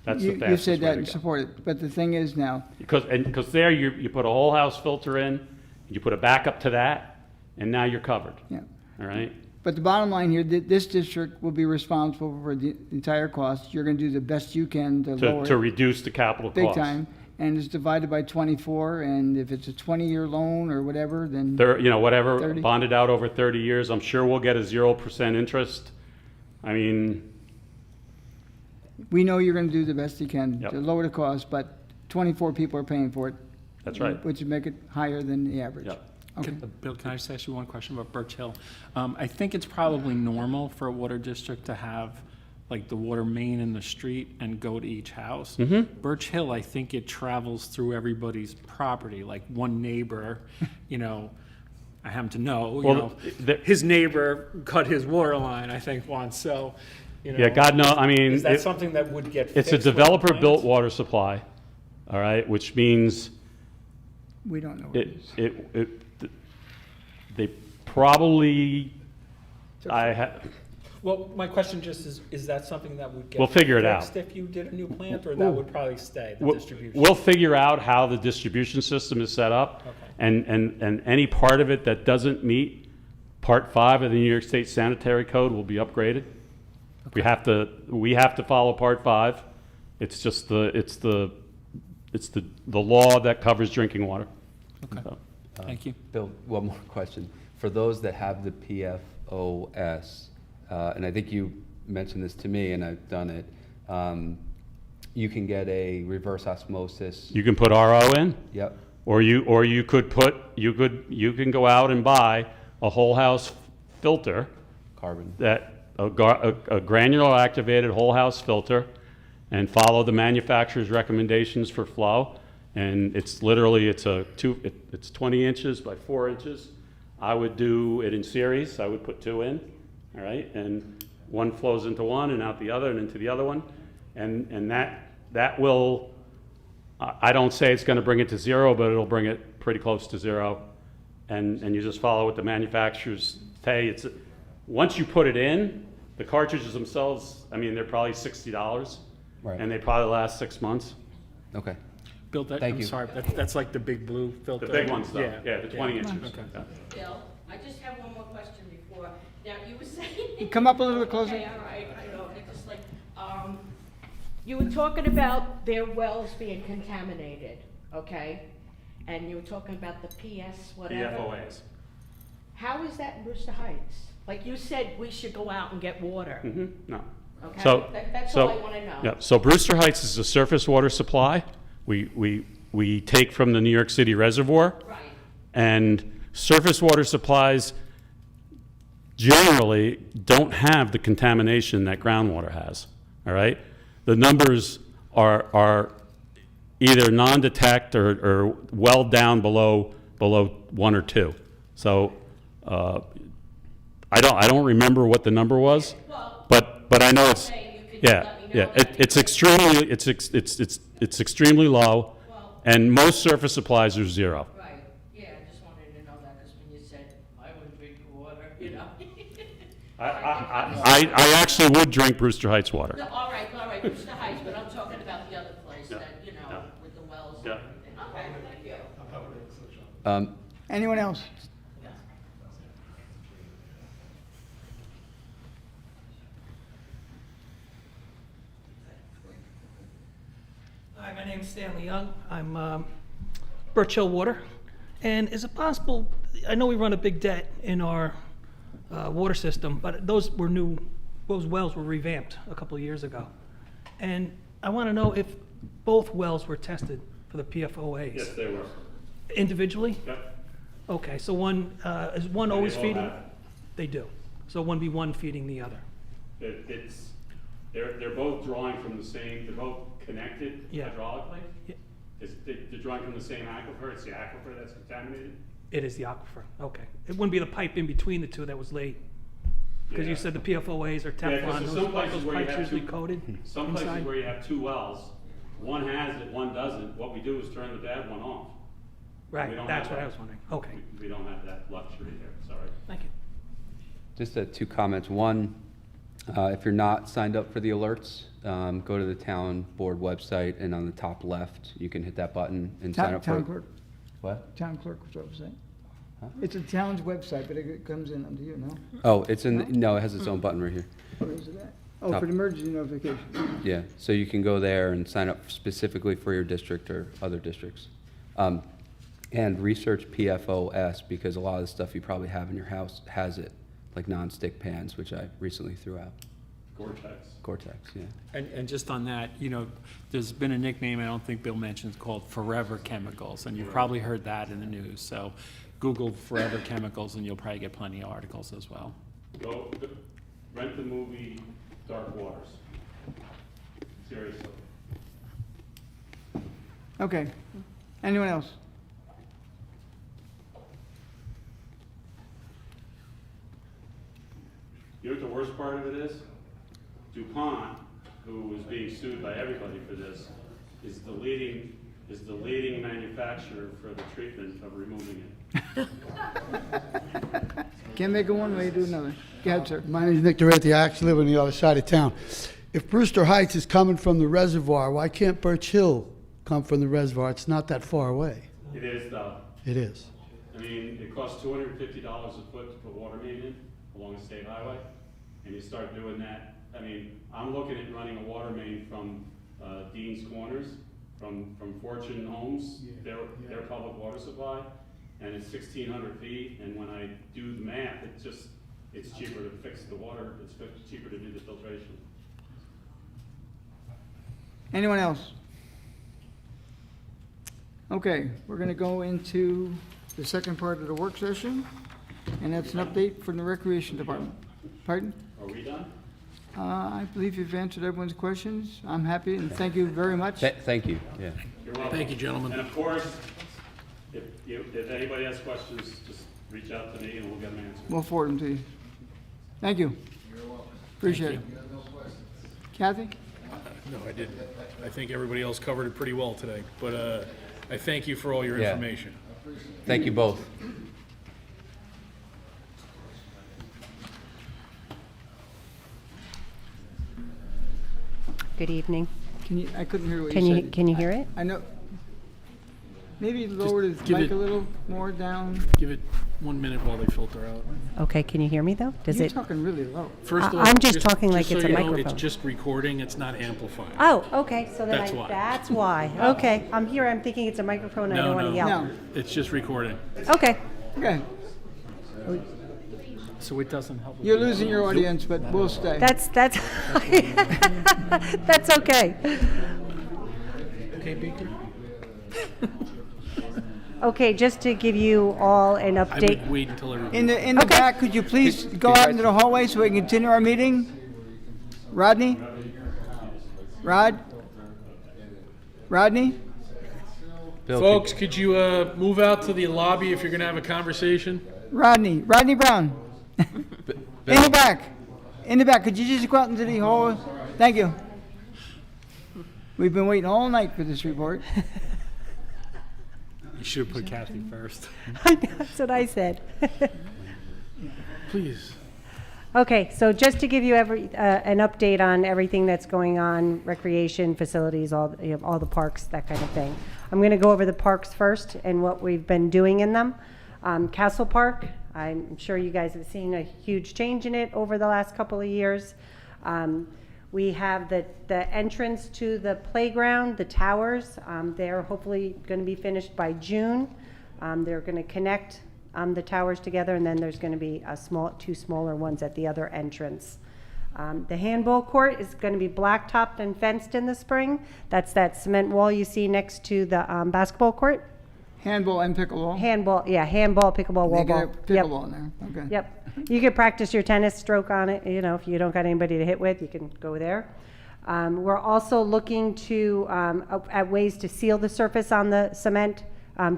S7: That's the
S2: You
S7: fastest
S2: said
S7: way
S2: that
S7: to
S2: and
S7: go.
S2: support it, but the thing is now,
S7: Because there you put a whole house filter in, you put a backup to that, and now you're covered,
S2: yeah.
S7: all right?
S2: But the bottom line here, this district will be responsible for the entire cost. You're gonna do the best you can to lower
S7: To
S2: it
S7: reduce the capital
S2: big
S7: cost.
S2: time. And it's divided by 24, and if it's a 20-year loan or whatever, then.
S7: There, whatever,
S2: 30.
S7: bonded out over 30 years, I'm sure we'll get a 0% interest. I mean,
S2: We know you're gonna do the best you can
S7: Yep.
S2: to lower the cost, but 24 people are paying for it.
S7: that's right.
S2: Which would make it higher than the average.
S7: Yep.
S2: Okay.
S8: Bill, can I just ask you one question about Birch Hill? I think it's probably normal for a water district to have like the water main in the street and go to each house.
S7: Mm-hmm.
S8: Birch Hill, I think it travels through everybody's property, like one neighbor, I happen to know,
S7: Well,
S8: his neighbor cut his water line, I think, once, so,
S7: Yeah, God knows, I mean.
S8: Is that something that would get
S7: It's
S8: fixed
S7: a
S8: with the
S7: developer-built
S8: plans?
S7: water supply, all right, which means
S2: We don't know what it is.
S7: they probably,
S8: Well, my question just is that something that would get
S7: We'll figure it out.
S8: fixed if you did a new plant, or that would probably stay, the distribution?
S7: we'll figure out how the distribution system is set up.
S8: Okay.
S7: And any part of it that doesn't meet Part 5 of the New York State Sanitary Code will be upgraded. We have to follow Part 5. It's just the law that covers drinking water.
S8: Okay.
S7: So,
S8: Thank you.
S5: Bill, one more question. For those that have the PFOS, and I think you mentioned this to me, and I've done it, you can get a reverse osmosis.
S7: You can put RO in,
S5: Yep.
S7: or you can go out and buy a whole house filter,
S5: Carbon.
S7: a granular activated whole house filter, and follow the manufacturer's recommendations for flow. And it's literally, it's 20 inches by 4 inches. I would do it in series. I would put 2 in, all right? And one flows into one and out the other and into the other one. And that will, I don't say it's gonna bring it to zero, but it'll bring it pretty close to zero. And you just follow what the manufacturers say. Once you put it in, the cartridges themselves, I mean, they're probably $60.
S5: Right.
S7: And they probably last 6 months.
S5: Okay.
S8: Bill,
S5: Thank
S8: I'm
S5: you.
S8: sorry, that's like the big blue filter?
S7: The big ones, though. Yeah, the 20 inches.
S8: Okay.
S7: Yeah.
S6: Bill, I just have one more question before. Now, you were saying.
S2: Come up a little bit closer.
S6: Okay, all right, I know, I just like, you were talking about their wells being contaminated, okay? And you were talking about the PS whatever.
S7: PFOAs.
S6: How is that in Brewster Heights? Like you said, we should go out and get water,
S7: No.
S6: okay?
S7: So,
S6: That's
S7: so-
S6: all I wanna know.
S7: Yeah, so Brewster Heights is a surface water supply. We take from the New York City Reservoir.
S6: Right.
S7: And surface water supplies generally don't have the contamination that groundwater has, all right? The numbers are either non-detect or well down below 1 or 2. So I don't remember what the number was, but I know it's, yeah. It's extremely low, and most surface supplies are 0.
S6: Right, yeah, I just wanted to know that, because when you said, I wouldn't drink the water, you know?
S7: I actually would drink Brewster Heights water.
S6: No, all right, Brewster Heights, but I'm talking about the other place that, you know, with the wells and
S7: Yeah.
S6: everything. Okay, thank you.
S2: Anyone else?
S14: Hi, my name's Stanley Young. I'm Birch Hill Water. And is it possible, I know we run a big debt in our water system, but those wells were revamped a couple of years ago. And I want to know if both wells were tested for the PFOAs.
S7: Yes, they were.
S14: Individually?
S7: Yep.
S14: Okay, so is one
S7: They
S14: always
S7: all
S14: feeding?
S7: have.
S14: They do. So one be one feeding the other.
S7: They're both drawing from the same, they're both connected
S14: Yeah.
S7: hydraulically.
S14: Yeah.
S7: They're drawing from the same aquifer. It's the aquifer that's contaminated.
S14: It is the aquifer, okay. It wouldn't be the pipe in between the two that was laid? Because you
S7: Yeah.
S14: said the PFOAs or
S7: Yeah, 'cause
S14: Teflon,
S7: there's some places
S14: those
S7: where you
S14: pipes
S7: have
S14: usually
S7: two-
S14: coated
S7: Some places
S14: inside?
S7: where you have 2 wells, one has it, one doesn't. What we do is turn the bad one off. We
S14: Right,
S7: don't
S14: that's
S7: have
S14: what I
S7: that.
S14: was wondering, okay,
S7: We don't have that luxury here, sorry.
S14: thank you.
S5: Just 2 comments. One, if you're not signed up for the alerts, go to the town board website, and on the top left, you can hit that button and sign up for
S2: Town
S5: it.
S2: clerk,
S5: What?
S2: town clerk's website. It's a town's website, but it comes in under you, no?
S5: Oh, it's no, it has its own button right here.
S2: What is it at? Oh,
S5: Top.
S2: for the emergency notification.
S5: Yeah, so you can go there and sign up specifically for your district or other districts. And research PFOS, because a lot of the stuff you probably have in your house has it, like non-stick pans, which I recently threw out. Gore-Tex, yeah.
S8: And just on that, you know, there's been a nickname I don't think Bill mentioned called Forever Chemicals, and you've probably heard that in the news. So Google Forever Chemicals, and you'll probably get plenty of articles as well.
S7: Go rent the movie Dark Waters. Seriously.
S2: Okay. Anyone else?
S7: You know what the worst part of it is? DuPont, who is being sued by everybody for this, is the leading manufacturer for the treatment of removing it.
S2: Can't make it one way, do another. Go ahead, sir.
S15: My name is Nick Durante. I actually live on the other side of town. If Brewster Heights is coming from the reservoir, why can't Birch Hill come from the reservoir? It's not that far away.
S7: It is though.
S15: It is.
S7: I mean, it costs $250 a foot to put water main in along a state highway, and you start doing that. I mean, I'm looking at running a water main from Dean's Corners, from Fortune Homes, their public water supply, and it's 1,600 feet, and when I do the math, it's cheaper to fix the water, it's cheaper to do the filtration.
S2: Anyone else? Okay, we're going to go into the second part of the work session, and that's an update from the Recreation Department. Pardon?
S7: Are we done?
S2: I believe you've answered everyone's questions. I'm happy, and thank you very much.
S5: Thank you, yeah.
S7: You're welcome.
S8: Thank you, gentlemen.
S7: And of course, if anybody has questions, just reach out to me and we'll get them answered.
S2: We'll forward them to you. Thank you. Appreciate it. Kathy?
S16: No, I didn't. I think everybody else covered it pretty well today, but I thank you for all your
S5: Yeah.
S16: information.
S5: Thank you both.
S17: Good evening.
S2: I couldn't hear what
S17: Can
S2: you
S17: you
S2: said.
S17: can you hear it?
S2: I know. Maybe lower the
S8: give
S2: mic
S8: it-
S2: a little more down.
S8: Give it 1 minute while they filter out.
S17: Okay, can you hear me though? Does
S2: You're
S17: it?
S2: talking really low.
S8: First of all,
S17: I'm just talking like
S8: so
S17: it's a
S8: you know,
S17: microphone.
S8: It's just recording, it's not amplifying.
S17: Oh, okay. So then
S8: That's why.
S17: that's why. Okay, I'm here. I'm thinking it's a microphone. I don't want to yell.
S2: No.
S8: It's just recording.
S17: Okay.
S2: Okay.
S8: So it doesn't help.
S2: You're losing your audience, but we'll stay.
S17: That's that's okay.
S8: Okay, Baker?
S17: Okay, just to give you all an
S16: I
S17: update.
S16: would wait until everybody.
S2: In the back, could you please go out into the hallway so we can continue our meeting? Rodney? Rodney?
S5: Bill,
S16: Folks, could you move out to the lobby if you're going to have a conversation?
S2: Rodney Brown. In the back, could you just go out into the hall? Thank you. We've been waiting all night for this report.
S8: You should have put Kathy first.
S17: That's what I said.
S16: Please.
S17: Okay, so just to give you an update on everything that's going on, recreation facilities, all the parks, that kind of thing. I'm going to go over the parks first and what we've been doing in them. Castle Park, I'm sure you guys have seen a huge change in it over the last couple of years. We have the entrance to the playground, the towers. They're hopefully going to be finished by June. They're going to connect the towers together, and then there's going to be two smaller ones at the other entrance. The handball court is going to be blacktopped and fenced in the spring. That's that cement wall you see next to the basketball court.
S2: Handball and pickleball?
S17: Handball, pickleball, wall ball.
S2: Pickleball in there, okay.
S17: Yep. You could practice your tennis stroke on it. You know, if you don't got anybody to hit with, you can go there. We're also looking at ways to seal the surface on the cement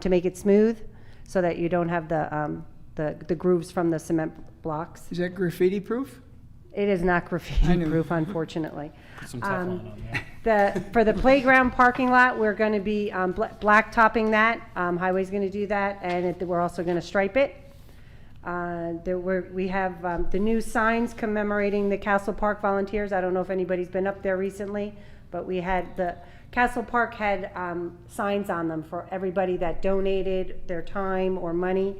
S17: to make it smooth, so that you don't have the grooves from the cement blocks.
S2: Is that graffiti proof?
S17: It is not graffiti proof, unfortunately.
S8: Some Teflon on there.
S17: For the playground parking lot, we're going to be blacktopping that. Highway's going to do that, and we're also going to stripe it. We have the new signs commemorating the Castle Park volunteers. I don't know if anybody's been up there recently, but the Castle Park had signs on them for everybody that donated their time or money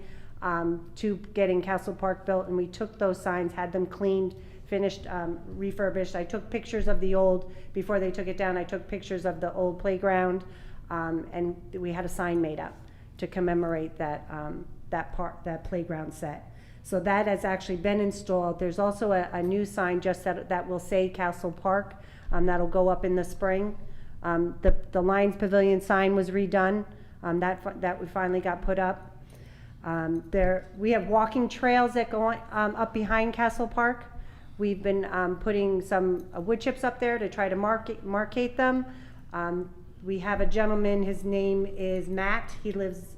S17: to getting Castle Park built, and we took those signs, had them cleaned, finished, refurbished. I took pictures of before they took it down, I took pictures of the old playground, and we had a sign made up to commemorate that playground set. So that has actually been installed. There's also a new sign just that will say Castle Park, that'll go up in the spring. The Lions Pavilion sign was redone, that we finally got put up. We have walking trails that go up behind Castle Park. We've been putting some wood chips up there to try to markate them. We have a gentleman, his name is Matt. He lives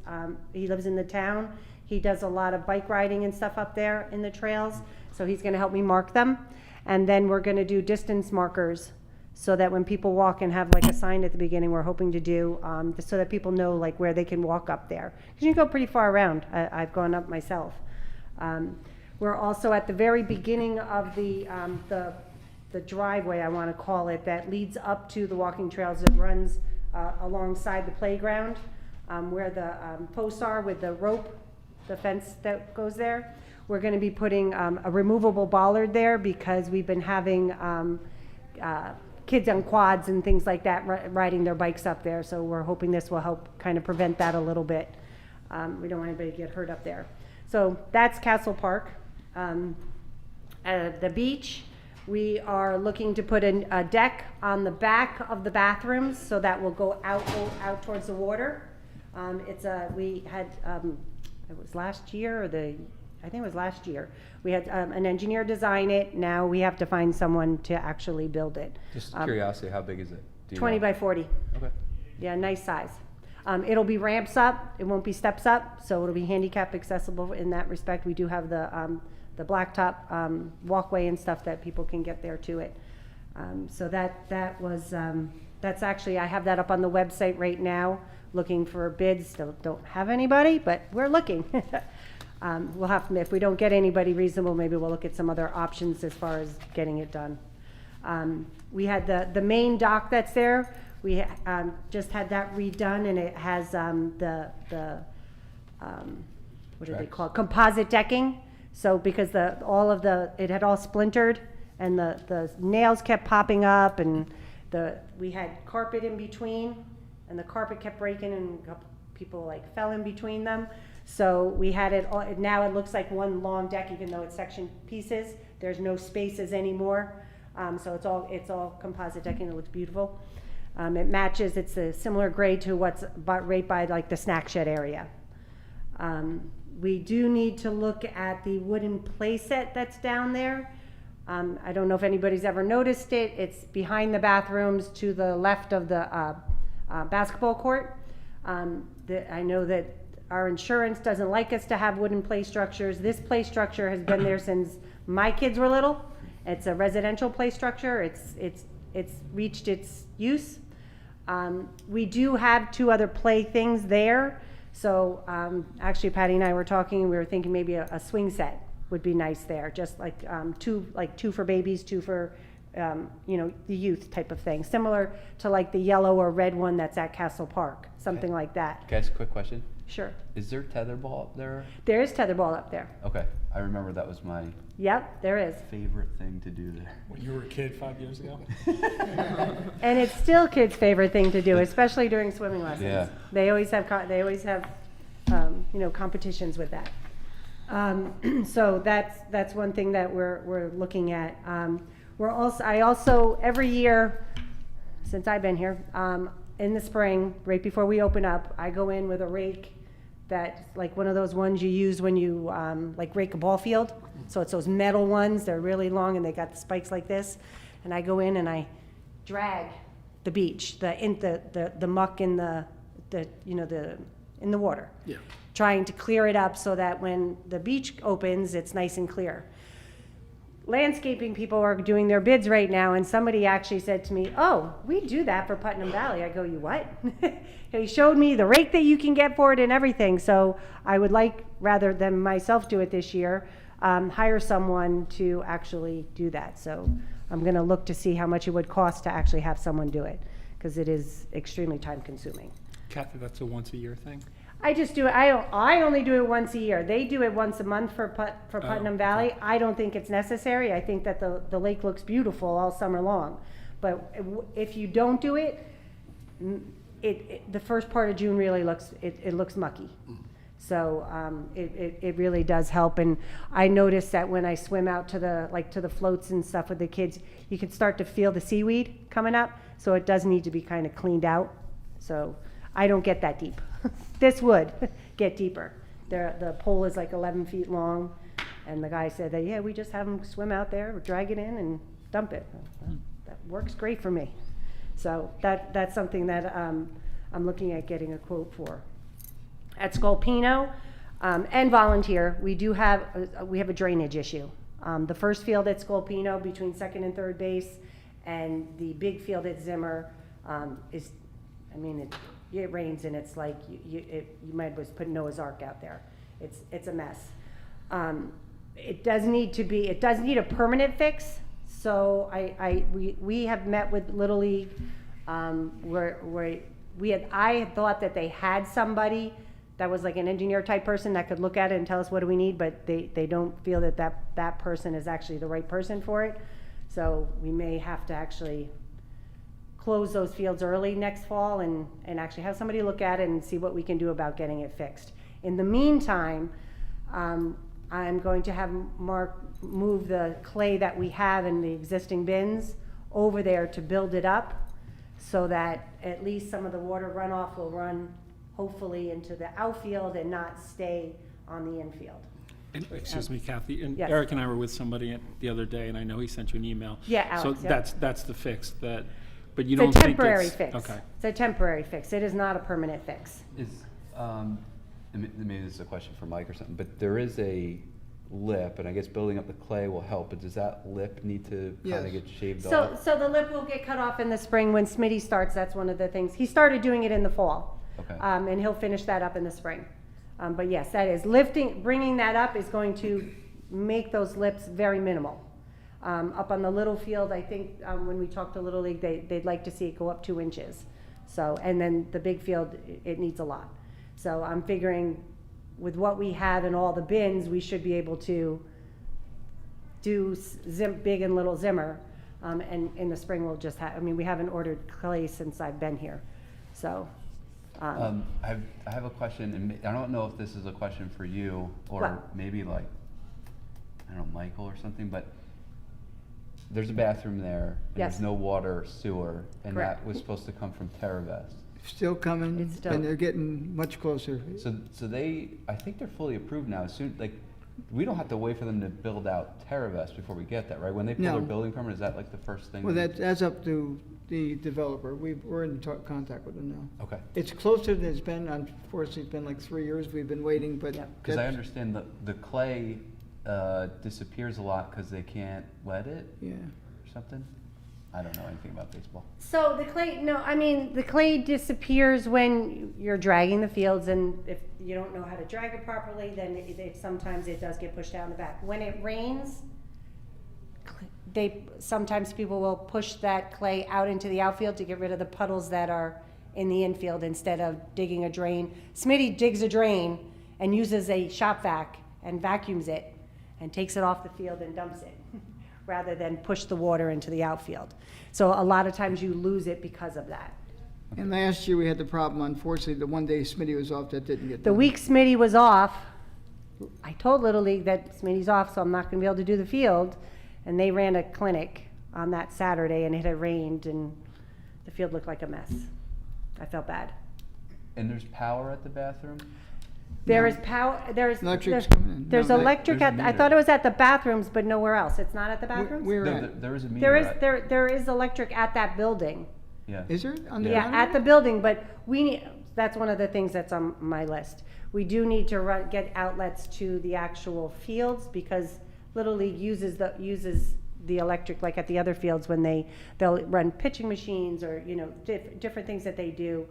S17: in the town. He does a lot of bike riding and stuff up there in the trails, so he's going to help me mark them. And then we're going to do distance markers, so that when people walk and have like a sign at the beginning, we're hoping to do so that people know like where they can walk up there. Because you can go pretty far around. I've gone up myself. We're also at the very beginning of the driveway, I want to call it, that leads up to the walking trails that runs alongside the playground, where the posts are with the rope, the fence that goes there. We're going to be putting a removable bollard there because we've been having kids on quads and things like that riding their bikes up there, so we're hoping this will help kind of prevent that a little bit. We don't want anybody to get hurt up there. So that's Castle Park. The beach, we are looking to put a deck on the back of the bathrooms, so that will go out towards the water. We had it was last year, I think it was last year. We had an engineer design it. Now we have to find someone to actually build it.
S5: Just curiosity, how big is it?
S17: 20 by 40.
S5: Okay.
S17: Yeah, nice size. It'll be ramps up. It won't be steps up, so it'll be handicap accessible in that respect. We do have the blacktop walkway and stuff that people can get there to it. So that's actually, I have that up on the website right now, looking for bids. Don't have anybody, but we're looking. We'll have to, if we don't get anybody reasonable, maybe we'll look at some other options as far as getting it done. We had the main dock that's there. We just had that redone, and it has what do they call it? Composite decking. So because it had all splintered, and the nails kept popping up, and we had carpet in between, and the carpet kept breaking, and people like fell in between them. So we had it all, now it looks like one long deck, even though it's section pieces. There's no spaces anymore. So it's all composite decking. It looks beautiful. It matches, it's a similar grade to what's right by like the snack shed area. We do need to look at the wooden playset that's down there. I don't know if anybody's ever noticed it. It's behind the bathrooms to the left of the basketball court. I know that our insurance doesn't like us to have wooden play structures. This play structure has been there since my kids were little. It's a residential play structure. It's reached its use. We do have 2 other play things there. So actually Patty and I were talking, we were thinking maybe a swing set would be nice there, just like two for babies, 2 for you know, the youth type of thing, similar to like the yellow or red one that's at Castle Park, something like that.
S5: Can I ask a quick question?
S17: Sure.
S5: Is there tetherball up there?
S17: There is tetherball up there.
S5: Okay, I remember that was my
S17: Yep, there is.
S5: favorite thing to do there.
S8: When you were a kid 5 years ago?
S17: And it's still kids' favorite thing to do, especially during swimming lessons.
S5: Yeah.
S17: They always have you know, competitions with that. So that's one thing that we're looking at. I also every year since I've been here, in the spring, right before we open up, I go in with a rake that's like one of those ones you use when you like rake a ball field. So it's those metal ones. They're really long and they got the spikes like this. And I go in and I drag the beach, the muck in the in the water.
S16: Yeah.
S17: Trying to clear it up so that when the beach opens, it's nice and clear. Landscaping people are doing their bids right now, and somebody actually said to me, "Oh, we do that for Putnam Valley." I go, "You what?" He showed me the rake that you can get for it and everything. So I would like, rather than myself do it this year, hire someone to actually do that. So I'm going to look to see how much it would cost to actually have someone do it, because it is extremely time consuming.
S8: Kathy, that's a once-a-year thing?
S17: I just do it. I only do it once a year. They do it once a month for Putnam Valley. I don't think it's necessary. I think that the lake looks beautiful all summer long. But if you don't do it, the first part of June really looks mucky. So it really does help. And I notice that when I swim out to the floats and stuff with the kids, you can start to feel the seaweed coming up. So it does need to be kind of cleaned out. So I don't get that deep. This would get deeper. The pole is like 11 feet long, and the guy said that, yeah, we just have them swim out there, drag it in, and dump it. That works great for me. So that's something that I'm looking at getting a quote for. At Scolpino and Volunteer, we have a drainage issue. The first field at Scolpino between second and third base, and the big field at Zimmer it rains and it's like you might as well put Noah's Ark out there. It's a mess. It does need a permanent fix. So we have met with Little League where I had thought that they had somebody that was like an engineer type person that could look at it and tell us what do we need, but they don't feel that person is actually the right person for it. So we may have to actually close those fields early next fall and actually have somebody look at it and see what we can do about getting it fixed. In the meantime, I'm going to have Mark move the clay that we have in the existing bins over there to build it up so that at least some of the water runoff will run hopefully into the outfield and not stay on the infield.
S8: And, excuse me, Kathy, and
S17: Yes.
S8: Eric and I were with somebody the other day, and I know he sent you an email.
S17: Yeah, Alex,
S8: So
S17: yeah.
S8: that's the fix, but you
S17: It's
S8: don't
S17: a
S8: think
S17: temporary
S8: it's...
S17: fix.
S8: Okay.
S17: It's a temporary fix. It is not a permanent fix.
S5: And maybe this is a question for Mike or something, but there is a lip, and I guess building up the clay will help, but does that lip need to kind of get shaved off?
S17: So the lip will get cut off in the spring when Smitty starts. That's one of the things. He started doing it in the fall.
S5: Okay.
S17: And he'll finish that up in the spring. But yes, that is bringing that up is going to make those lips very minimal. Up on the little field, I think when we talked to Little League, they'd like to see it go up 2 inches. So, and then the big field, it needs a lot. So I'm figuring with what we have in all the bins, we should be able to do big and little Zimmer. And in the spring, we'll just have, we haven't ordered clay since I've been here. So.
S5: I have a question, and I don't know if this is a question for you or
S17: What?
S5: maybe like, I don't know, Michael or something, but there's a bathroom there, and
S17: Yes.
S5: there's no water or sewer, and
S17: Correct.
S5: that was supposed to come from Terravest.
S2: Still coming,
S17: It's still-
S2: and they're getting much closer.
S5: So they, I think they're fully approved now. As soon, like, we don't have to wait for them to build out Terravest before we get that, right? When they pull
S2: No.
S5: their building permit, is that like the first thing?
S2: Well, that's up to the developer. We're in contact with them now.
S5: Okay.
S2: It's closer than it's been. Unfortunately, it's been like 3 years we've been waiting, but.
S5: Because I understand the clay disappears a lot because they can't wet it
S2: Yeah.
S5: or something. I don't know anything about baseball.
S17: So the clay, no, I mean, the clay disappears when you're dragging the fields, and if you don't know how to drag it properly, then sometimes it does get pushed out in the back. When it rains, sometimes people will push that clay out into the outfield to get rid of the puddles that are in the infield instead of digging a drain. Smitty digs a drain and uses a shop vac and vacuums it and takes it off the field and dumps it, rather than push the water into the outfield. So a lot of times you lose it because of that.
S2: And last year we had the problem, unfortunately, the one day Smitty was off, that didn't get
S17: The
S2: done.
S17: week Smitty was off, I told Little League that Smitty's off, so I'm not gonna be able to do the field. And they ran a clinic on that Saturday, and it had rained, and the field looked like a mess. I felt bad.
S5: And there's power at the bathroom?
S17: There is power,
S2: Electric's coming in.
S17: there's
S2: No,
S17: electric
S5: there's a
S17: at, I thought it was at the bathrooms, but nowhere else. It's not at the bathrooms?
S2: We're
S5: No,
S2: at,
S5: there is a meter.
S17: There is,
S5: at-
S17: there is electric at that building.
S5: Yeah.
S2: is there?
S17: Yeah,
S2: Underground?
S17: at the building, but we need, that's one of the things that's on my list. We do need to get outlets to the actual fields, because Little League uses the electric, like at the other fields, when they'll run pitching machines, or, you know, different things that they do.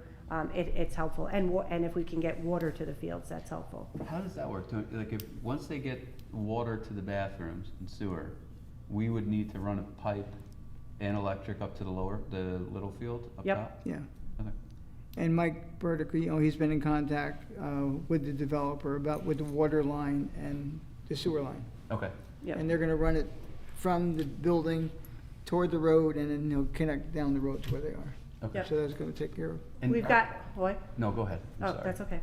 S17: It's helpful, and if we can get water to the fields, that's helpful.
S5: How does that work? Like, if, once they get water to the bathrooms and sewer, we would need to run a pipe and electric up to the little field up
S17: Yep.
S5: top?
S2: Yeah.
S5: Okay.
S2: And Mike Burdick, you know, he's been in contact with the developer with the water line and the sewer line.
S5: Okay.
S17: Yep.
S2: And they're gonna run it from the building toward the road, and then they'll connect down the road to where they are.
S5: Okay.
S17: Yep.
S2: So that's gonna take care of.
S5: And
S17: We've got, what?
S5: No, go ahead. I'm
S17: Oh,
S5: sorry.
S17: that's okay.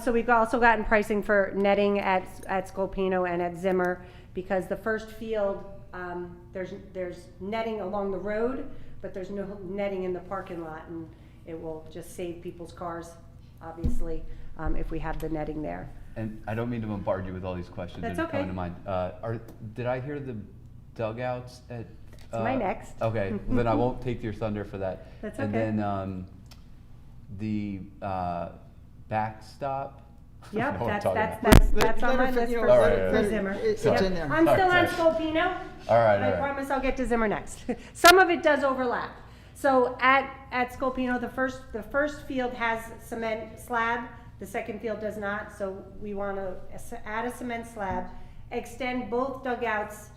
S17: So we've also gotten pricing for netting at Scolpino and at Zimmer, because the first field, there's netting along the road, but there's no netting in the parking lot, and it will just save people's cars, obviously, if we have the netting there.
S5: And I don't mean to bombard you with all these questions
S17: That's
S5: that are
S17: okay.
S5: coming to mind. Did I hear the dugouts at?
S17: my next.
S5: Okay, well, then I won't take your thunder for that.
S17: That's
S5: And
S17: okay.
S5: then the backstop. I don't
S17: Yep,
S5: know what I'm
S17: that's,
S5: talking
S17: that's,
S5: about.
S17: that's on my list
S2: you know,
S17: for
S5: All right,
S17: for
S5: all right.
S17: Zimmer.
S2: It's
S17: Yep.
S2: in there.
S17: I'm still on
S5: Sorry.
S17: Scolpino.
S5: All right,
S17: I
S5: all right.
S17: promise I'll get to Zimmer next. Some of it does overlap. So at Scolpino, the first field has cement slab, the second field does not, so we want to add a cement slab, extend both dugouts,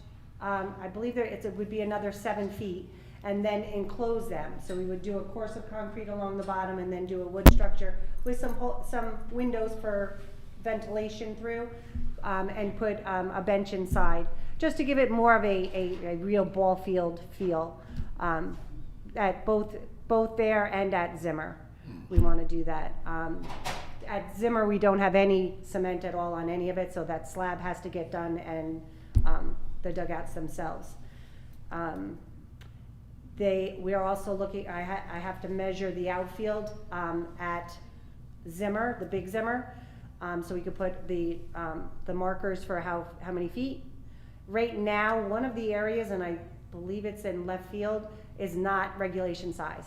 S17: I believe it would be another 7 feet, and then enclose them. So we would do a course of concrete along the bottom, and then do a wood structure with some windows for ventilation through, and put a bench inside, just to give it more of a real ball field feel, at both there and at Zimmer. We want to do that. At Zimmer, we don't have any cement at all on any of it, so that slab has to get done, and the dugouts themselves. We are also looking, I have to measure the outfield at Zimmer, the big Zimmer, so we could put the markers for how many feet. Right now, one of the areas, and I believe it's in left field, is not regulation size.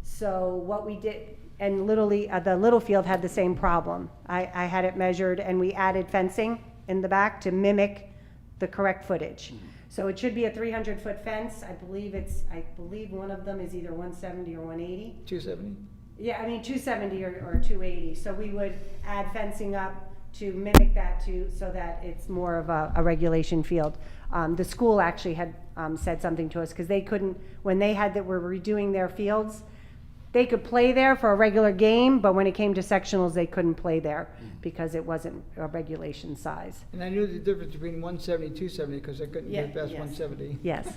S17: So what we did, and the little field had the same problem. I had it measured, and we added fencing in the back to mimic the correct footage. So it should be a 300-foot fence. I believe one of them is either 170 or 180.
S2: 270?
S17: Yeah, I mean 270 or 280. So we would add fencing up to mimic that so that it's more of a regulation field. The school actually had said something to us, because they couldn't, when they were redoing their fields, they could play there for a regular game, but when it came to sectionals, they couldn't play there because it wasn't a regulation size.
S2: And I knew the difference between 170 and 270, because I couldn't get past
S17: yes.
S2: 170.
S17: Yes.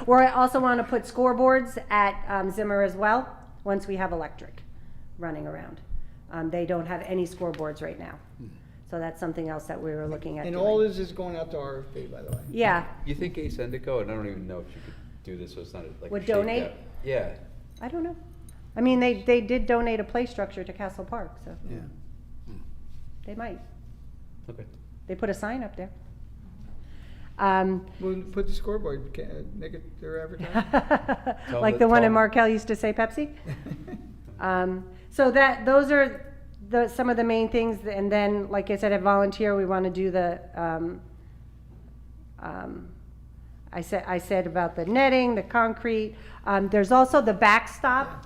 S17: We also want to put scoreboards at Zimmer as well, once we have electric running around. They don't have any scoreboards right now. So that's something else that we were looking at
S2: And
S17: doing.
S2: all this is going out to RFP, by the way.
S17: Yeah,
S5: You think Ace Endico, and I don't even know if you could do this, so it's not like.
S17: Would
S5: shaped
S17: donate?
S5: out- Yeah.
S17: I don't know. I mean, they did donate a play structure to Castle Park, so
S2: Yeah.
S17: they might.
S5: Okay.
S17: They put a sign up there.
S2: We'll put the scoreboard, make it their advertising.
S17: Like the one in Markel used to say Pepsi. So those are some of the main things, and then, like I said, at volunteer, we want to do the, I said about the netting, the concrete. There's also the backstop,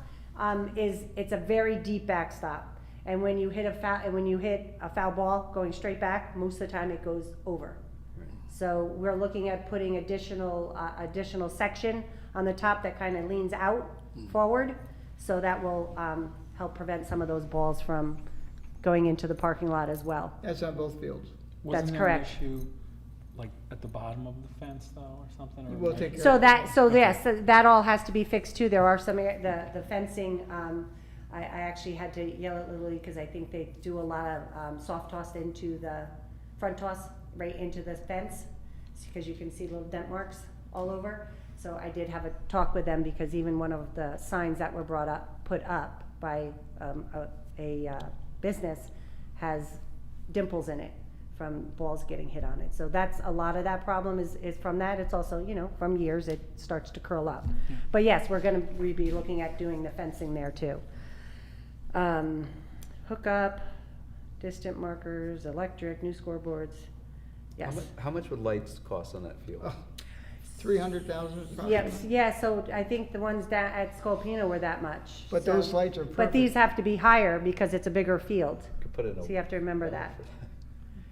S17: it's a very deep backstop. And when you hit a foul ball going straight back, most of the time it goes over. So we're looking at putting additional section on the top that kind of leans out forward. So that will help prevent some of those balls from going into the parking lot as well.
S2: That's on both fields.
S17: That's
S8: Wasn't
S17: correct.
S8: there an issue, like, at the bottom of the fence, though, or something? Or
S2: We'll take care
S17: So
S2: of it.
S17: yes, that all has to be fixed too. There are some, the fencing, I actually had to yell at Lily because I think they do a lot of soft toss into the, front toss right into the fence, because you can see little dent marks all over. So I did have a talk with them because even one of the signs that were put up by a business has dimples in it from balls getting hit on it. So that's a lot of that problem is from that. It's also, from years it starts to curl up. But yes, we'd be looking at doing the fencing there too. Hookup, distant markers, electric, new scoreboards. Yes.
S5: How much would lights cost on that field?
S2: 300,000 probably.
S17: Yes, yeah, so I think the ones down at Scolpino were that much.
S2: But
S17: So-
S2: those lights are
S17: But these
S2: perfect.
S17: have to be higher because it's a bigger field.
S5: Could put it in
S17: So you have to remember that.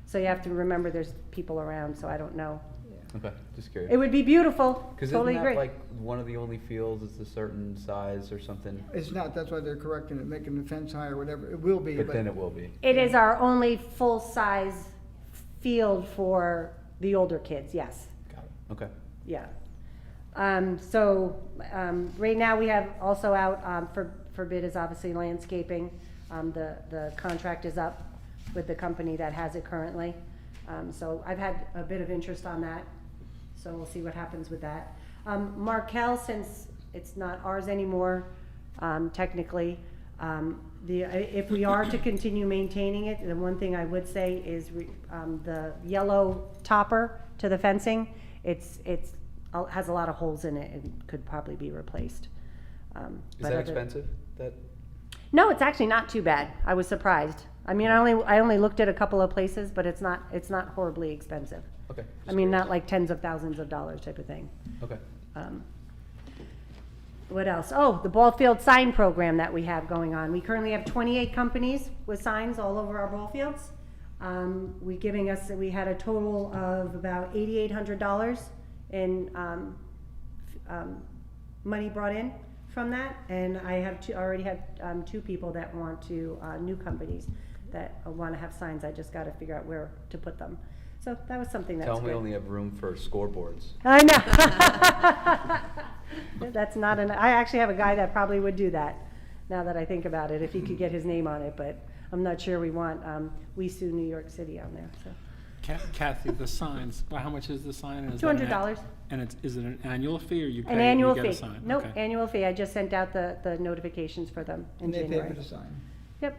S17: So you have to remember there's people around, so I don't know.
S5: Okay, just curious.
S17: It would be beautiful,
S5: Because
S17: totally
S5: isn't that
S17: agree.
S5: like one of the only fields that's a certain size or something?
S2: It's not, that's why they're correcting it, making the fence higher, whatever. It will be,
S5: But then it will be.
S17: It is our only full-size field for the older kids, yes.
S5: Got it. Okay.
S17: Yeah. Right now we have also out, for bid is obviously landscaping. The contract is up with the company that has it currently. So I've had a bit of interest on that, so we'll see what happens with that. Markel, since it's not ours anymore, technically, if we are to continue maintaining it, the one thing I would say is the yellow topper to the fencing, has a lot of holes in it and could probably be replaced.
S5: Is
S17: but
S5: that
S17: other-
S5: expensive?
S17: No, it's actually not too bad. I was surprised. I mean, I only looked at a couple of places, but it's not horribly expensive.
S5: Okay.
S17: I mean, not like tens of thousands of dollars type of thing.
S5: Okay.
S17: What else? Oh, the ball field sign program that we have going on. We currently have 28 companies with signs all over our ball fields. We had a total of about $8,800 in money brought in from that, and I have already had two people that want to, new companies that want to have signs. I just got to figure out where to put them. So that was something that's
S5: Tell them we
S17: good.
S5: only have room for scoreboards.
S17: I know. That's not I actually have a guy that probably would do that, now that I think about it, if he could get his name on it, but I'm not sure we want, We Sue New York City on there, so.
S8: Kathy, the signs, well, how much is the sign? And is that an
S17: $200.
S8: And is it an annual fee, or you pay
S17: An
S8: and
S17: annual
S8: you get a
S17: fee.
S8: sign?
S17: Nope,
S8: Okay.
S17: annual fee. I just sent out the notifications for them in
S2: And they pay
S17: January.
S2: for the sign.
S17: Yep.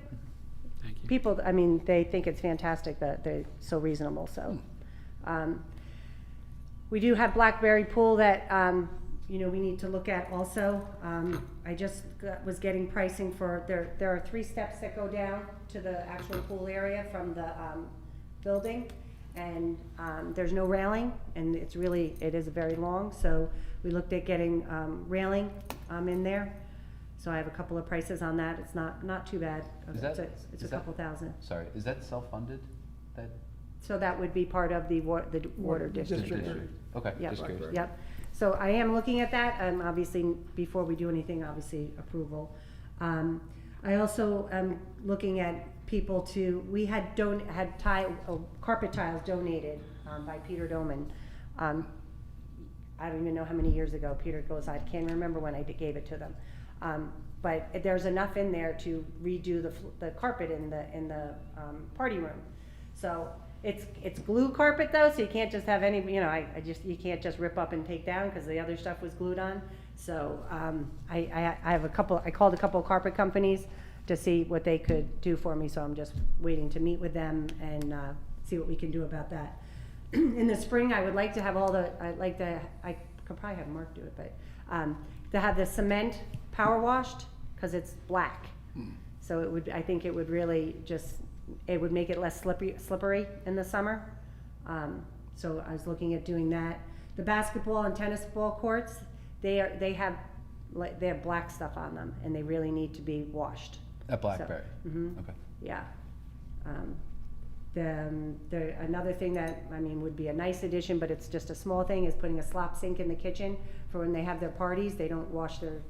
S8: Thank you.
S17: People, I mean, they think it's fantastic that they're so reasonable, so. We do have Blackberry Pool that, we need to look at also. I just was getting pricing for, there are 3 steps that go down to the actual pool area from the building. And there's no railing, and it is very long, so we looked at getting railing in there. So I have a couple of prices on that. It's not too bad. It's a couple thousand.
S5: Sorry, is that self-funded? That
S17: So that would be part of the water district.
S5: Okay,
S17: Yep.
S5: just curious.
S17: Yep. So I am looking at that, obviously, before we do anything, obviously, approval. I also am looking at people we had carpet tiles donated by Peter Doman. I don't even know how many years ago. Peter goes, I can't remember when I gave it to them. But there's enough in there to redo the carpet in the party room. So it's glue carpet though, so you can't just have any, you know, you can't just rip up and take down because the other stuff was glued on. So I called a couple of carpet companies to see what they could do for me, so I'm just waiting to meet with them and see what we can do about that. In the spring, I would like to have I could probably have Mark do it, but to have the cement power washed, because it's black. So I think it would really it would make it less slippery in the summer. So I was looking at doing that. The basketball and tennis ball courts, they have black stuff on them, and they really need to be washed.
S5: At Blackberry?
S17: Okay. Yeah. Another thing that, I mean, would be a nice addition, but it's just a small thing, is putting a slop sink in the kitchen for when they have their parties. They don't wash their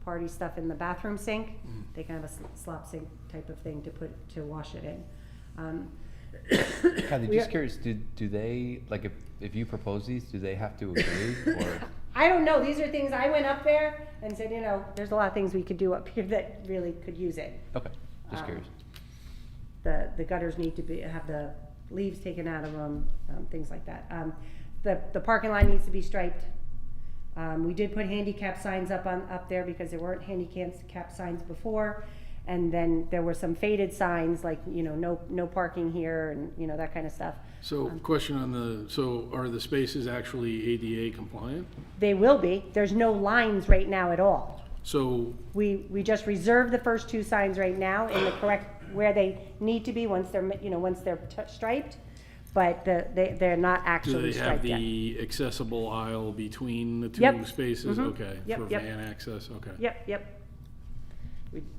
S17: party stuff in the bathroom sink. They can have a slop sink type of thing to wash it in.
S5: Kathy, just curious, do they, like, if you propose these, do they have to agree, or?
S17: I don't know. These are things, I went up there and said, you know, there's a lot of things we could do up here that really could use it.
S5: Okay, just curious.
S17: The gutters need to have the leaves taken out of them, things like that. The parking lot needs to be striped. We did put handicap signs up there because there weren't handicap signs before. And then there were some faded signs like, you know, no parking here and, you know, that kind of stuff.
S16: So question on so are the spaces actually ADA compliant?
S17: They will be. There's no lines right now at all.
S16: So
S17: We just reserved the first two signs right now in the correct, where they need to be once they're striped, but they're not
S16: do
S17: actually
S16: they have
S17: striped yet.
S16: the accessible aisle between the two
S17: Yep.
S16: spaces?
S17: Mhm.
S16: Okay,
S17: Yep,
S16: for
S17: yep.
S16: van access, okay.
S17: Yep.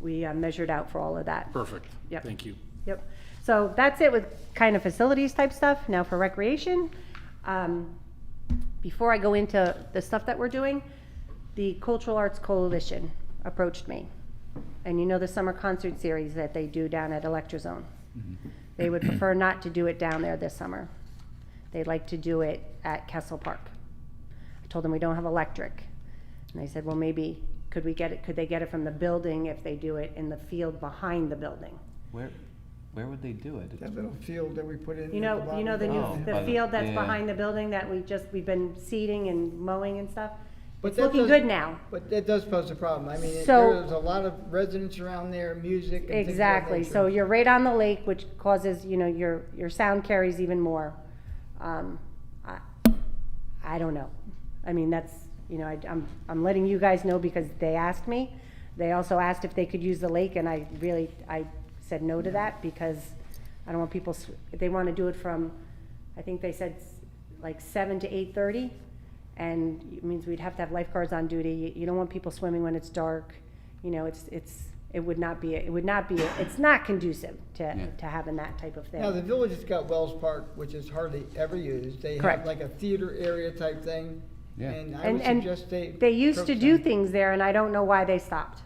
S17: We measured out for all of that.
S16: Perfect,
S17: Yep.
S16: thank you.
S17: Yep. So that's it with kind of facilities type stuff. Now for recreation, before I go into the stuff that we're doing, the Cultural Arts Coalition approached me. And you know the summer concert series that they do down at Electrazone. They would prefer not to do it down there this summer. They'd like to do it at Kessel Park. I told them we don't have electric. And they said, well, maybe could they get it from the building if they do it in the field behind the building?
S5: Where would they do it?
S2: That little field that we put in.
S17: You know the field that's
S5: yeah.
S17: behind the building that we've been seeding and mowing and stuff?
S2: But
S17: It's
S2: that
S17: looking
S2: does-
S17: good now.
S2: But that does pose a problem. I mean,
S17: So-
S2: there's a lot of residents around there, music and things of that
S17: Exactly,
S2: nature.
S17: so you're right on the lake, which causes, you know, your sound carries even more. I don't know. I mean, that's, you know, I'm letting you guys know because they asked me. They also asked if they could use the lake, and I said no to that because I don't want people, they want to do it from, I think they said like 7 to 8:30. And it means we'd have to have lifeguards on duty. You don't want people swimming when it's dark. You know, it's not conducive to having that type of thing.
S2: Now, the village has got Wells Park, which is hardly ever used. They have
S17: Correct.
S2: like a theater area type thing.
S5: Yeah.
S2: And I would suggest
S17: they used to do
S2: approach them.
S17: things there, and I don't know why they stopped.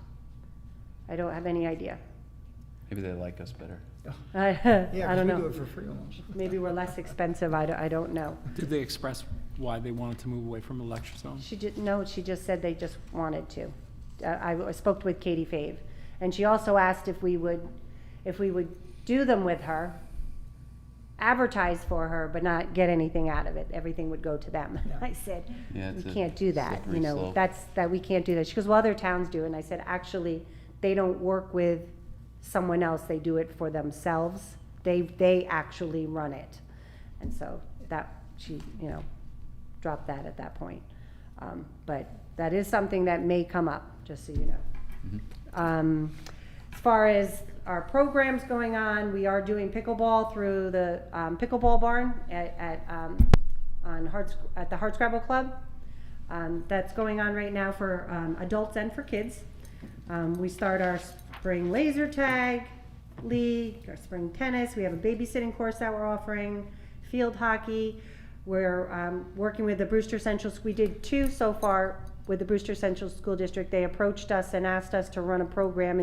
S17: I don't have any idea.
S5: Maybe they like us better.
S17: I
S2: Yeah,
S17: don't
S2: 'cause we
S17: know.
S2: do it for free almost.
S17: Maybe we're less expensive. I don't know.
S8: Did they express why they wanted to move away from Electrazone?
S17: She just said they just wanted to. I spoke with Katie Fave, and she also asked if we would do them with her, advertise for her, but not get anything out of it. Everything would go to them. I said,
S5: Yeah,
S17: we
S5: it's a
S17: can't do that.
S5: slippery
S17: You know,
S5: slope.
S17: that we can't do that. She goes, well, other towns do. And I said, actually, they don't work with someone else. They do it for themselves. They actually run it. And so she, you know, dropped that at that point. But that is something that may come up, just so you know. As far as our programs going on, we are doing pickleball through the pickleball barn at the Hardscrabble Club. That's going on right now for adults and for kids. We start our spring laser tag league, our spring tennis. We have a babysitting course that we're offering, field hockey. We're working with the Brewster Central. We did 2 so far with the Brewster Central School District. They approached us and asked us to run a program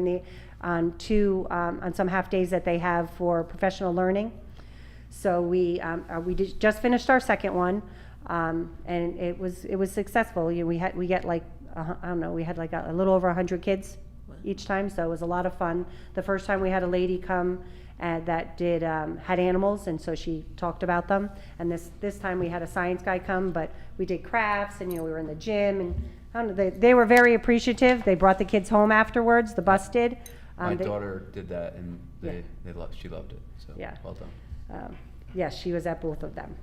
S17: on some half days that they have for professional learning. So we just finished our second one, and it was successful. You know, we get like I don't know, we had like a little over 100 kids.
S3: Wow.
S17: each time, so it was a lot of fun. The first time we had a lady come that did, had animals, and so she talked about them. And this time we had a science guy come, but we did crafts, and, we were in the gym, and I don't know, they were very appreciative. They brought the kids home afterwards, the bus did.
S5: My daughter did that, and she loved it, so
S17: Yeah.
S5: well done.
S17: Yes, she was at both of them.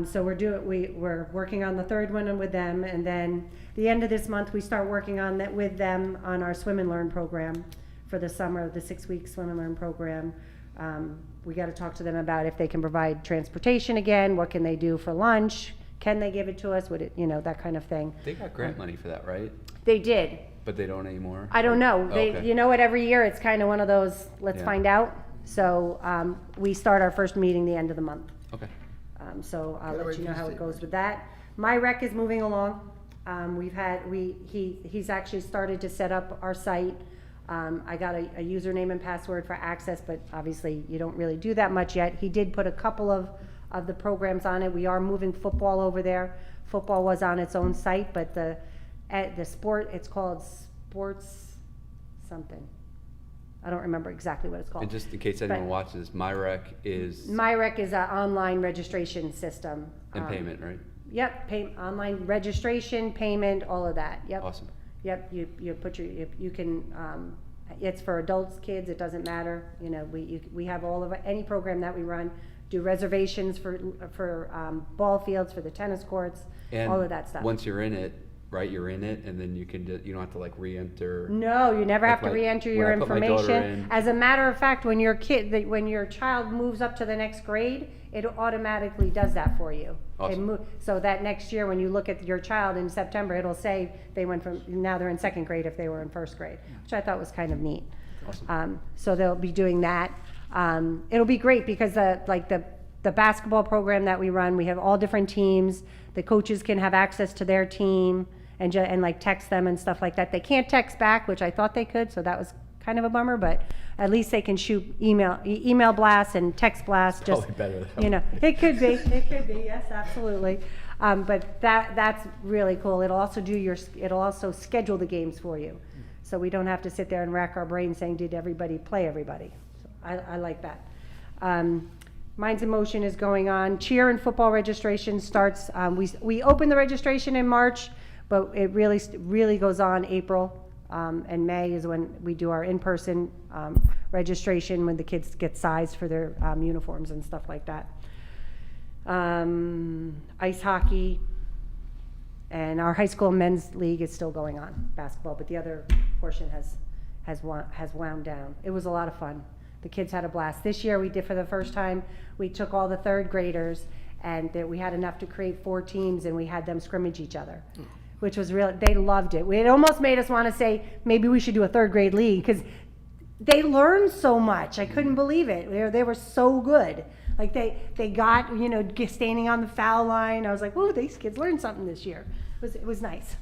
S17: So we're working on the third one with them, and then the end of this month, we start working on that with them on our Swim and Learn program for the summer, the 6-week Swim and Learn program. We got to talk to them about if they can provide transportation again, what can they do for lunch, can they give it to us, would it, that kind of thing.
S5: They got grant money for that, right?
S17: They did.
S5: But they don't anymore?
S17: I don't know.
S5: Oh,
S17: They,
S5: okay.
S17: you know what, every year, it's kind of one of those, let's
S5: Yeah.
S17: find out. So we start our first meeting the end of the month.
S5: Okay.
S17: So I'll
S2: Gotta
S17: let
S2: wait
S17: you
S2: for
S17: know
S2: the
S17: how it
S2: state
S17: goes with that. My rec is moving along. He's actually started to set up our site. I got a username and password for access, but obviously you don't really do that much yet. He did put a couple of the programs on it. We are moving football over there. Football was on its own site, but the sport, it's called Sports something. I don't remember exactly what it's called.
S5: And just in case anyone watches, MyRec is
S17: MyRec is an online registration system.
S5: and payment, right?
S17: Yep, online registration, payment, all of that, yep.
S5: Awesome.
S17: Yep, you put you can, it's for adults, kids, it doesn't matter, we have all of, any program that we run, do reservations for ball fields, for the tennis courts,
S5: And
S17: all of that stuff.
S5: once you're in it, right, you're in it, and then you don't have to like re-enter.
S17: No, you never
S5: Like
S17: have to
S5: my-
S17: re-enter
S5: when
S17: your
S5: I put my daughter
S17: information.
S5: in-
S17: As a matter of fact, when your child moves up to the next grade, it automatically does that for you.
S5: Awesome.
S17: So that next year, when you look at your child in September, it'll say now they're in second grade if they were in first grade, which I thought was kind of neat.
S5: Awesome.
S17: So they'll be doing that. It'll be great because the basketball program that we run, we have all different teams. The coaches can have access to their team and like text them and stuff like that. They can't text back, which I thought they could, so that was kind of a bummer, but at least they can shoot email blasts and text blasts.
S5: Probably better that way.
S17: It could be, yes, absolutely. But that's really cool. It'll also schedule the games for you. So we don't have to sit there and rack our brains saying, did everybody play everybody? So I like that. Minds in Motion is going on. Cheer and football registration starts, we opened the registration in March, but it really goes on April. And May is when we do our in-person registration, when the kids get sized for their uniforms and stuff like that. Ice hockey, and our high school men's league is still going on, basketball, but the other portion has wound down. It was a lot of fun. The kids had a blast. This year we did, for the first time, we took all the third graders, and we had enough to create 4 teams, and we had them scrimmage each other. Which was real, they loved it. It almost made us want to say, maybe we should do a third grade league, because they learned so much. I couldn't believe it. They were so good. Like they got, standing on the foul line. I was like, whoa, these kids learned something this year. It was nice.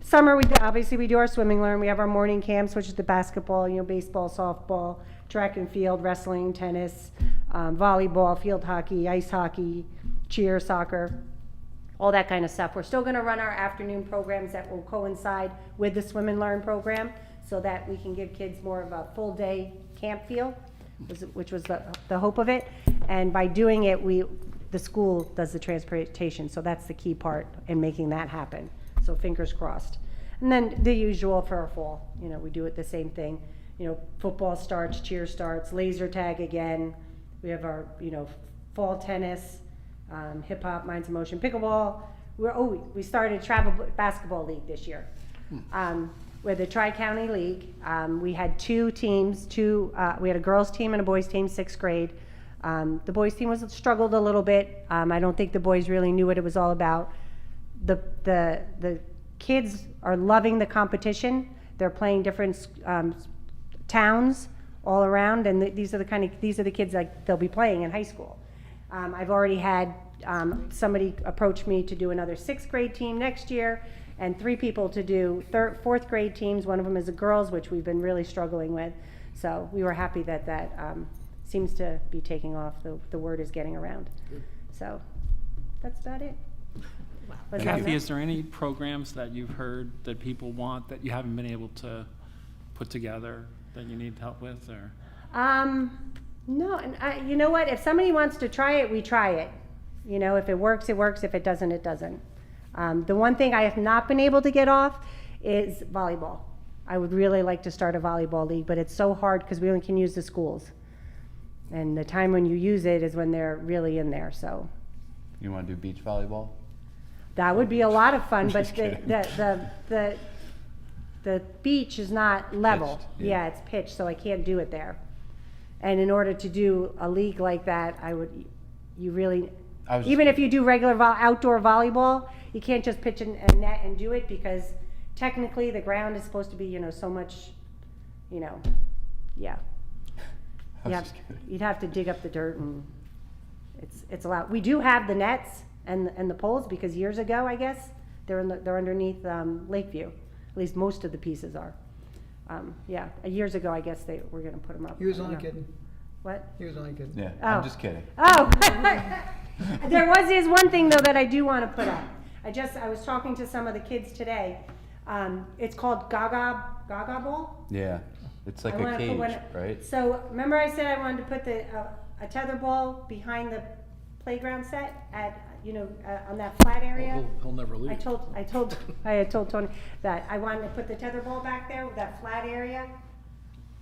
S17: Summer, obviously we do our swimming learn. We have our morning camps, which is the basketball, baseball, softball, track and field, wrestling, tennis, volleyball, field hockey, ice hockey, cheer, soccer, all that kind of stuff. We're still gonna run our afternoon programs that will coincide with the Swim and Learn program, so that we can give kids more of a full day camp feel, which was the hope of it. And by doing it, the school does the transportation, so that's the key part in making that happen. So fingers crossed. And then the usual for our fall, we do it the same thing. Football starts, cheer starts, laser tag again. We have our, fall tennis, hip hop, Minds in Motion, pickleball. We started travel basketball league this year. We're the Tri-County League. We had 2 teams, we had a girls team and a boys team, 6th grade. The boys team struggled a little bit. I don't think the boys really knew what it was all about. The kids are loving the competition. They're playing different towns all around, and these are the kids like they'll be playing in high school. I've already had somebody approach me to do another 6th grade team next year, and 3 people to do 4th grade teams. One of them is a girls, which we've been really struggling with. So we were happy that seems to be taking off. The word is getting around. So that's about it. But
S8: Kathy, is there any programs that you've heard that people want that you haven't been able to put together that you need help with, or?
S17: No, and you know what? If somebody wants to try it, we try it. You know, if it works, it works. If it doesn't, it doesn't. The one thing I have not been able to get off is volleyball. I would really like to start a volleyball league, but it's so hard because we only can use the schools. And the time when you use it is when they're really in there, so.
S5: You want to do beach volleyball?
S17: That would be a lot of fun, but
S5: Just kidding.
S17: the beach is not level.
S5: Pitched, yeah.
S17: Yeah, it's pitched, so I can't do it there. And in order to do a league like that, even if you do regular outdoor volleyball, you can't just pitch a net and do it because technically the ground is supposed to be, you know, so much, you know, yeah. You'd have to dig up the dirt, and it's a lot. We do have the nets and the poles because years ago, I guess, they're underneath Lakeview. At least most of the pieces are. Yeah, years ago, I guess they were gonna put them up.
S2: He was
S17: I don't
S2: only
S17: know.
S2: kidding.
S17: What?
S2: He was only kidding.
S5: Yeah,
S17: Oh.
S5: I'm just kidding.
S17: Oh, is one thing though that I do want to put up. I was talking to some of the kids today. It's called Gaga Ball.
S5: Yeah, it's like
S17: I
S5: a
S17: wanna put
S5: cage,
S17: one-
S5: right?
S17: So remember I said I wanted to put a tether ball behind the playground set at, on that flat area?
S16: He'll never leave.
S17: I had told Tony that I wanted to put the tether ball back there with that flat area.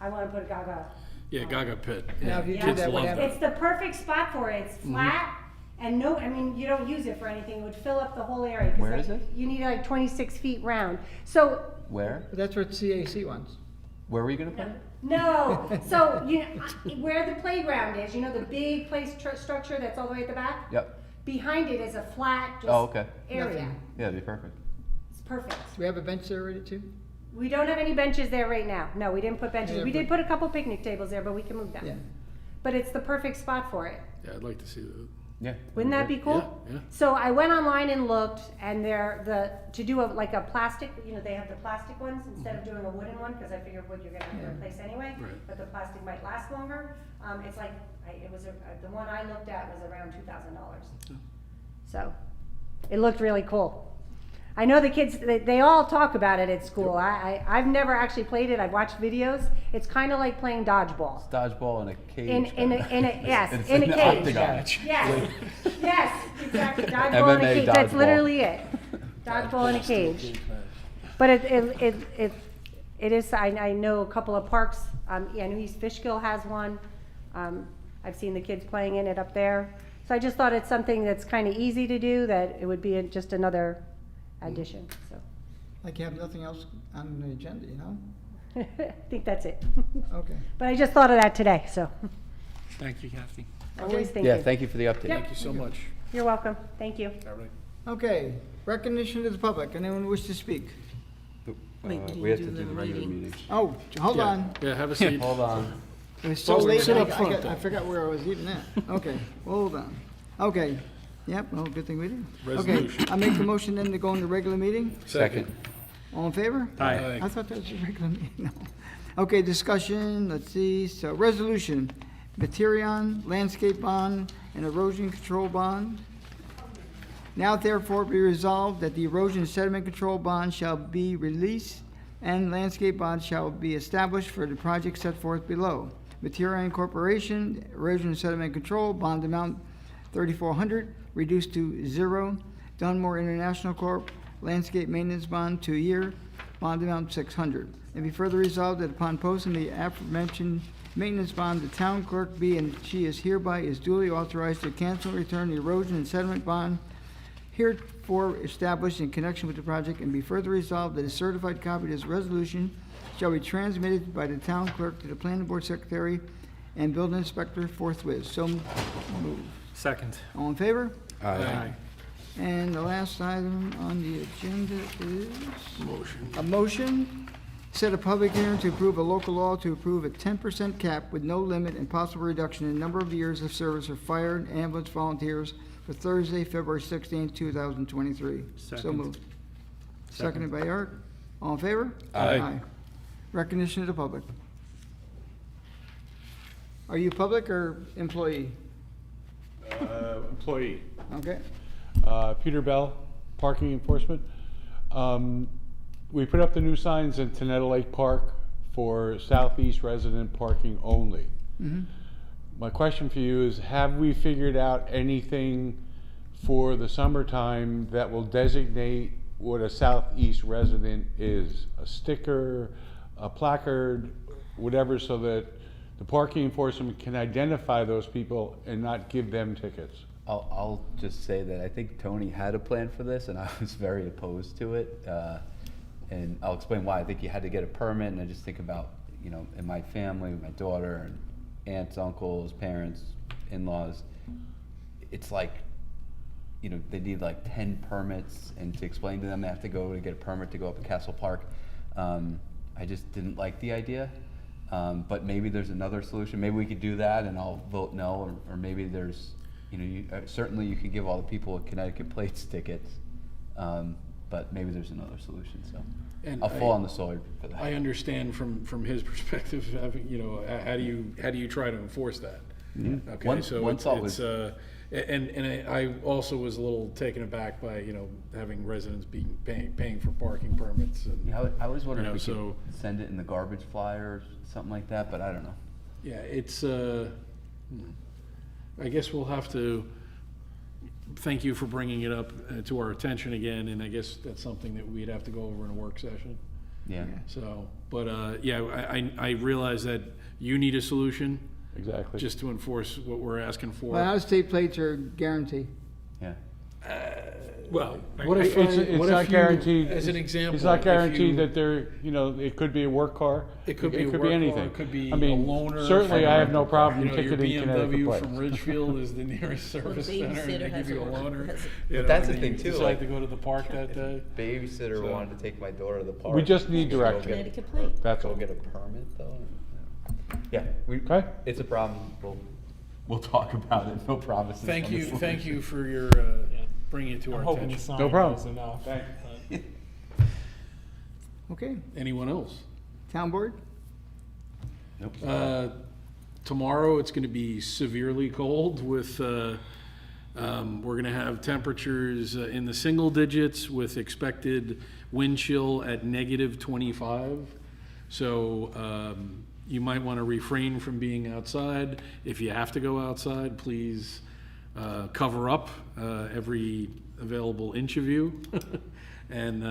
S17: I want to put a Gaga.
S16: Yeah, Gaga Pit.
S2: Now, if you do
S16: Kids
S2: that, what
S16: love
S2: happens?
S17: It's the perfect spot for it. It's flat and you don't use it for anything. It would fill up the whole area. 'Cause
S5: Where is it?
S17: You need like 26 feet round. So,
S5: Where?
S2: That's what CAC wants.
S5: Where were you gonna put it?
S17: no. So, where the playground is, the big structure that's all the way at the back?
S5: Yep.
S17: Behind it is a flat
S5: Oh, okay.
S17: area.
S2: Nothing.
S5: Yeah, it'd be perfect.
S17: It's perfect.
S2: Do we have a bench there already too?
S17: We don't have any benches there right now. No, we didn't put benches.
S2: Yeah,
S17: We did
S2: but-
S17: put a couple picnic tables there, but we can move them.
S2: Yeah.
S17: But it's the perfect spot for it.
S16: Yeah, I'd like to see that.
S5: Yeah.
S17: Wouldn't that be cool?
S16: Yeah, yeah.
S17: So I went online and looked, and to do a plastic, they have the plastic ones instead of doing a wooden one, because I figured wood you're gonna have to replace anyway,
S16: Right.
S17: but the plastic might last longer. It's like, the one I looked at was around $2,000. So, it looked really cool. I know the kids, they all talk about it at school. I've never actually played it. I've watched videos. It's kind of like playing dodgeball.
S5: It's dodgeball in a cage.
S17: Yes,
S5: It's
S17: in a
S5: an
S17: cage.
S5: octagon.
S17: Yes, exactly. Dodgeball in a
S5: MMA
S17: cage. That's
S5: dodgeball.
S17: literally it. Dodgeball in a cage. But it is. I know a couple of parks. I know East Fishkill has one. I've seen the kids playing in it up there. So I just thought it's something that's kind of easy to do. That it would be just another addition. So
S2: Like you have nothing else on the agenda,
S17: I think that's it.
S2: Okay.
S17: But I just thought of that today. So
S8: Thank you, Kathy.
S17: always thinking.
S5: Yeah, thank you for the update.
S17: Yep.
S16: Thank you so much.
S17: You're welcome. Thank you.
S16: All right.
S2: Okay, recognition of the public. Anyone wish to speak?
S5: We have to do the regular meeting.
S2: Oh, hold on.
S16: Yeah, have a seat.
S5: Hold on.
S2: It was so
S16: Sit
S2: late,
S16: up front,
S2: I forgot where I was even at. Okay, hold on. Okay, yep, well, good thing we did. Okay,
S16: Resolution.
S2: I make the motion then to go into regular meeting.
S5: Second.
S2: All in favor?
S16: Aye.
S2: I thought that was a regular meeting, no. Okay, discussion, let's see, so resolution, Materion Landscape Bond and Erosion Control Bond. Now therefore be resolved that the erosion sediment control bond shall be released and landscape bond shall be established for the project set forth below. Materion Corporation, erosion sediment control, bond amount $3,400, reduced to 0. Dunmore International Corp., landscape maintenance bond, 2 year, bond amount $600. And be further resolved that upon posting the aforementioned maintenance bond, the town clerk be and she is duly authorized to cancel and return the erosion and sediment bond heretofore established in connection with the project, and be further resolved that a certified copy of this resolution shall be transmitted by the town clerk to the planning board secretary and building inspector forthwith. So moved.
S8: Second.
S2: All in favor?
S16: Aye.
S2: And the last item on the agenda is a motion, set a public hearing to approve a local law to approve a 10% cap with no limit and possible reduction in number of years of service for fire and ambulance volunteers for Thursday, February 16, 2023. So
S8: Second.
S2: moved. Seconded by Eric. All in favor?
S16: Aye.
S2: Recognition of the public. Are you public or employee?
S18: Employee.
S2: Okay.
S18: Peter Bell, parking enforcement. We put up the new signs in Tenetta Lake Park for southeast resident parking only. My question for you is, have we figured out anything for the summertime that will designate what a southeast resident is? A sticker, a placard, whatever, so that the parking enforcement can identify those people and not give them tickets?
S5: I'll just say that I think Tony had a plan for this, and I was very opposed to it. And I'll explain why. I think you had to get a permit, and I just think about, you know, in my family, my daughter, and aunts, uncles, parents, in-laws, it's like, you know, they need like 10 permits, and to explain to them they have to go to get a permit to go up to Castle Park. I just didn't like the idea. But maybe there's another solution. Maybe we could do that, and I'll vote no, or maybe there's, you know, certainly you can give all the people with Connecticut plates tickets, but maybe there's another solution, so.
S16: And
S5: I'll fall on the sword for that.
S16: I understand from his perspective, having, you know, how do you try to enforce that?
S5: Mhm.
S16: Okay,
S5: One
S16: so
S5: thought
S16: it's, and I also was a little taken aback by, you know, having residents paying for parking permits and.
S5: Yeah, I was wondering
S16: you know,
S5: if we
S16: so,
S5: could send it in the garbage flyer or something like that, but I don't know.
S16: yeah, it's, I guess we'll have to, thank you for bringing it up to our attention again, and I guess that's something that we'd have to go over in a work session.
S5: Yeah.
S16: So, but, yeah, I realize that you need a solution.
S18: Exactly.
S16: Just to enforce what we're asking for.
S2: Well, out-of-state plates are guaranteed.
S5: Yeah.
S16: Well,
S18: What if it's not guaranteed?
S16: As an example.
S18: It's not
S16: if
S18: guaranteed
S16: you-
S18: that they're, you know, it could be a work car.
S16: It could be a work car,
S18: anything.
S16: it could be
S18: I mean,
S16: a loaner.
S18: certainly
S16: from-
S18: I have no problem
S16: you know,
S18: ticketing
S16: your
S18: Connecticut
S16: BMW
S18: plates.
S16: from Ridgefield is the nearest service center, and
S3: babysitter
S16: they
S3: has
S16: give you a
S3: a-
S16: loaner.
S3: has a-
S16: you
S5: But
S16: know,
S5: that's
S16: and
S5: the
S16: then
S5: thing
S16: you
S5: too,
S16: decide
S5: like,
S16: to go to the park that day.
S5: Babysitter
S16: So-
S5: wanted to take my daughter to the park.
S18: We just need
S5: Should we go
S18: direction.
S5: get-
S3: Connecticut plate.
S18: That's
S5: Go
S18: all.
S5: get a permit though? Yeah,
S18: Okay.
S5: it's a problem. We'll talk about it. No promises.
S16: Thank
S5: on the
S16: you,
S5: solution.
S16: thank you for your, bringing it to our
S8: I'm hoping the
S16: attention.
S8: sign
S18: No problem.
S8: is enough.
S2: Okay,
S16: Anyone else?
S2: town board?
S16: Nope. Tomorrow, it's gonna be severely cold with, we're gonna have temperatures in the single digits with expected wind chill at -25. So, you might wanna refrain from being outside. If you have to go outside, please, cover up, every available inch of you. And,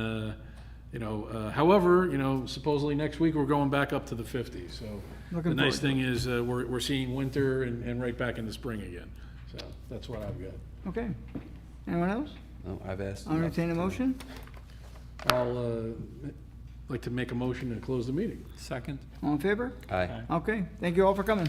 S16: you know, however, you know, supposedly next week, we're going back up to the 50s, so.
S2: Looking
S16: The nice
S2: forward
S16: thing is, we're seeing winter and right back in the spring again, so that's what I've got.
S2: Okay. Anyone else?
S5: No, I've asked.
S2: I'll entertain a motion.
S16: I'll, like to make a motion to close the meeting.
S8: Second?
S2: All in favor?
S5: Aye.
S2: Okay, thank you all for coming.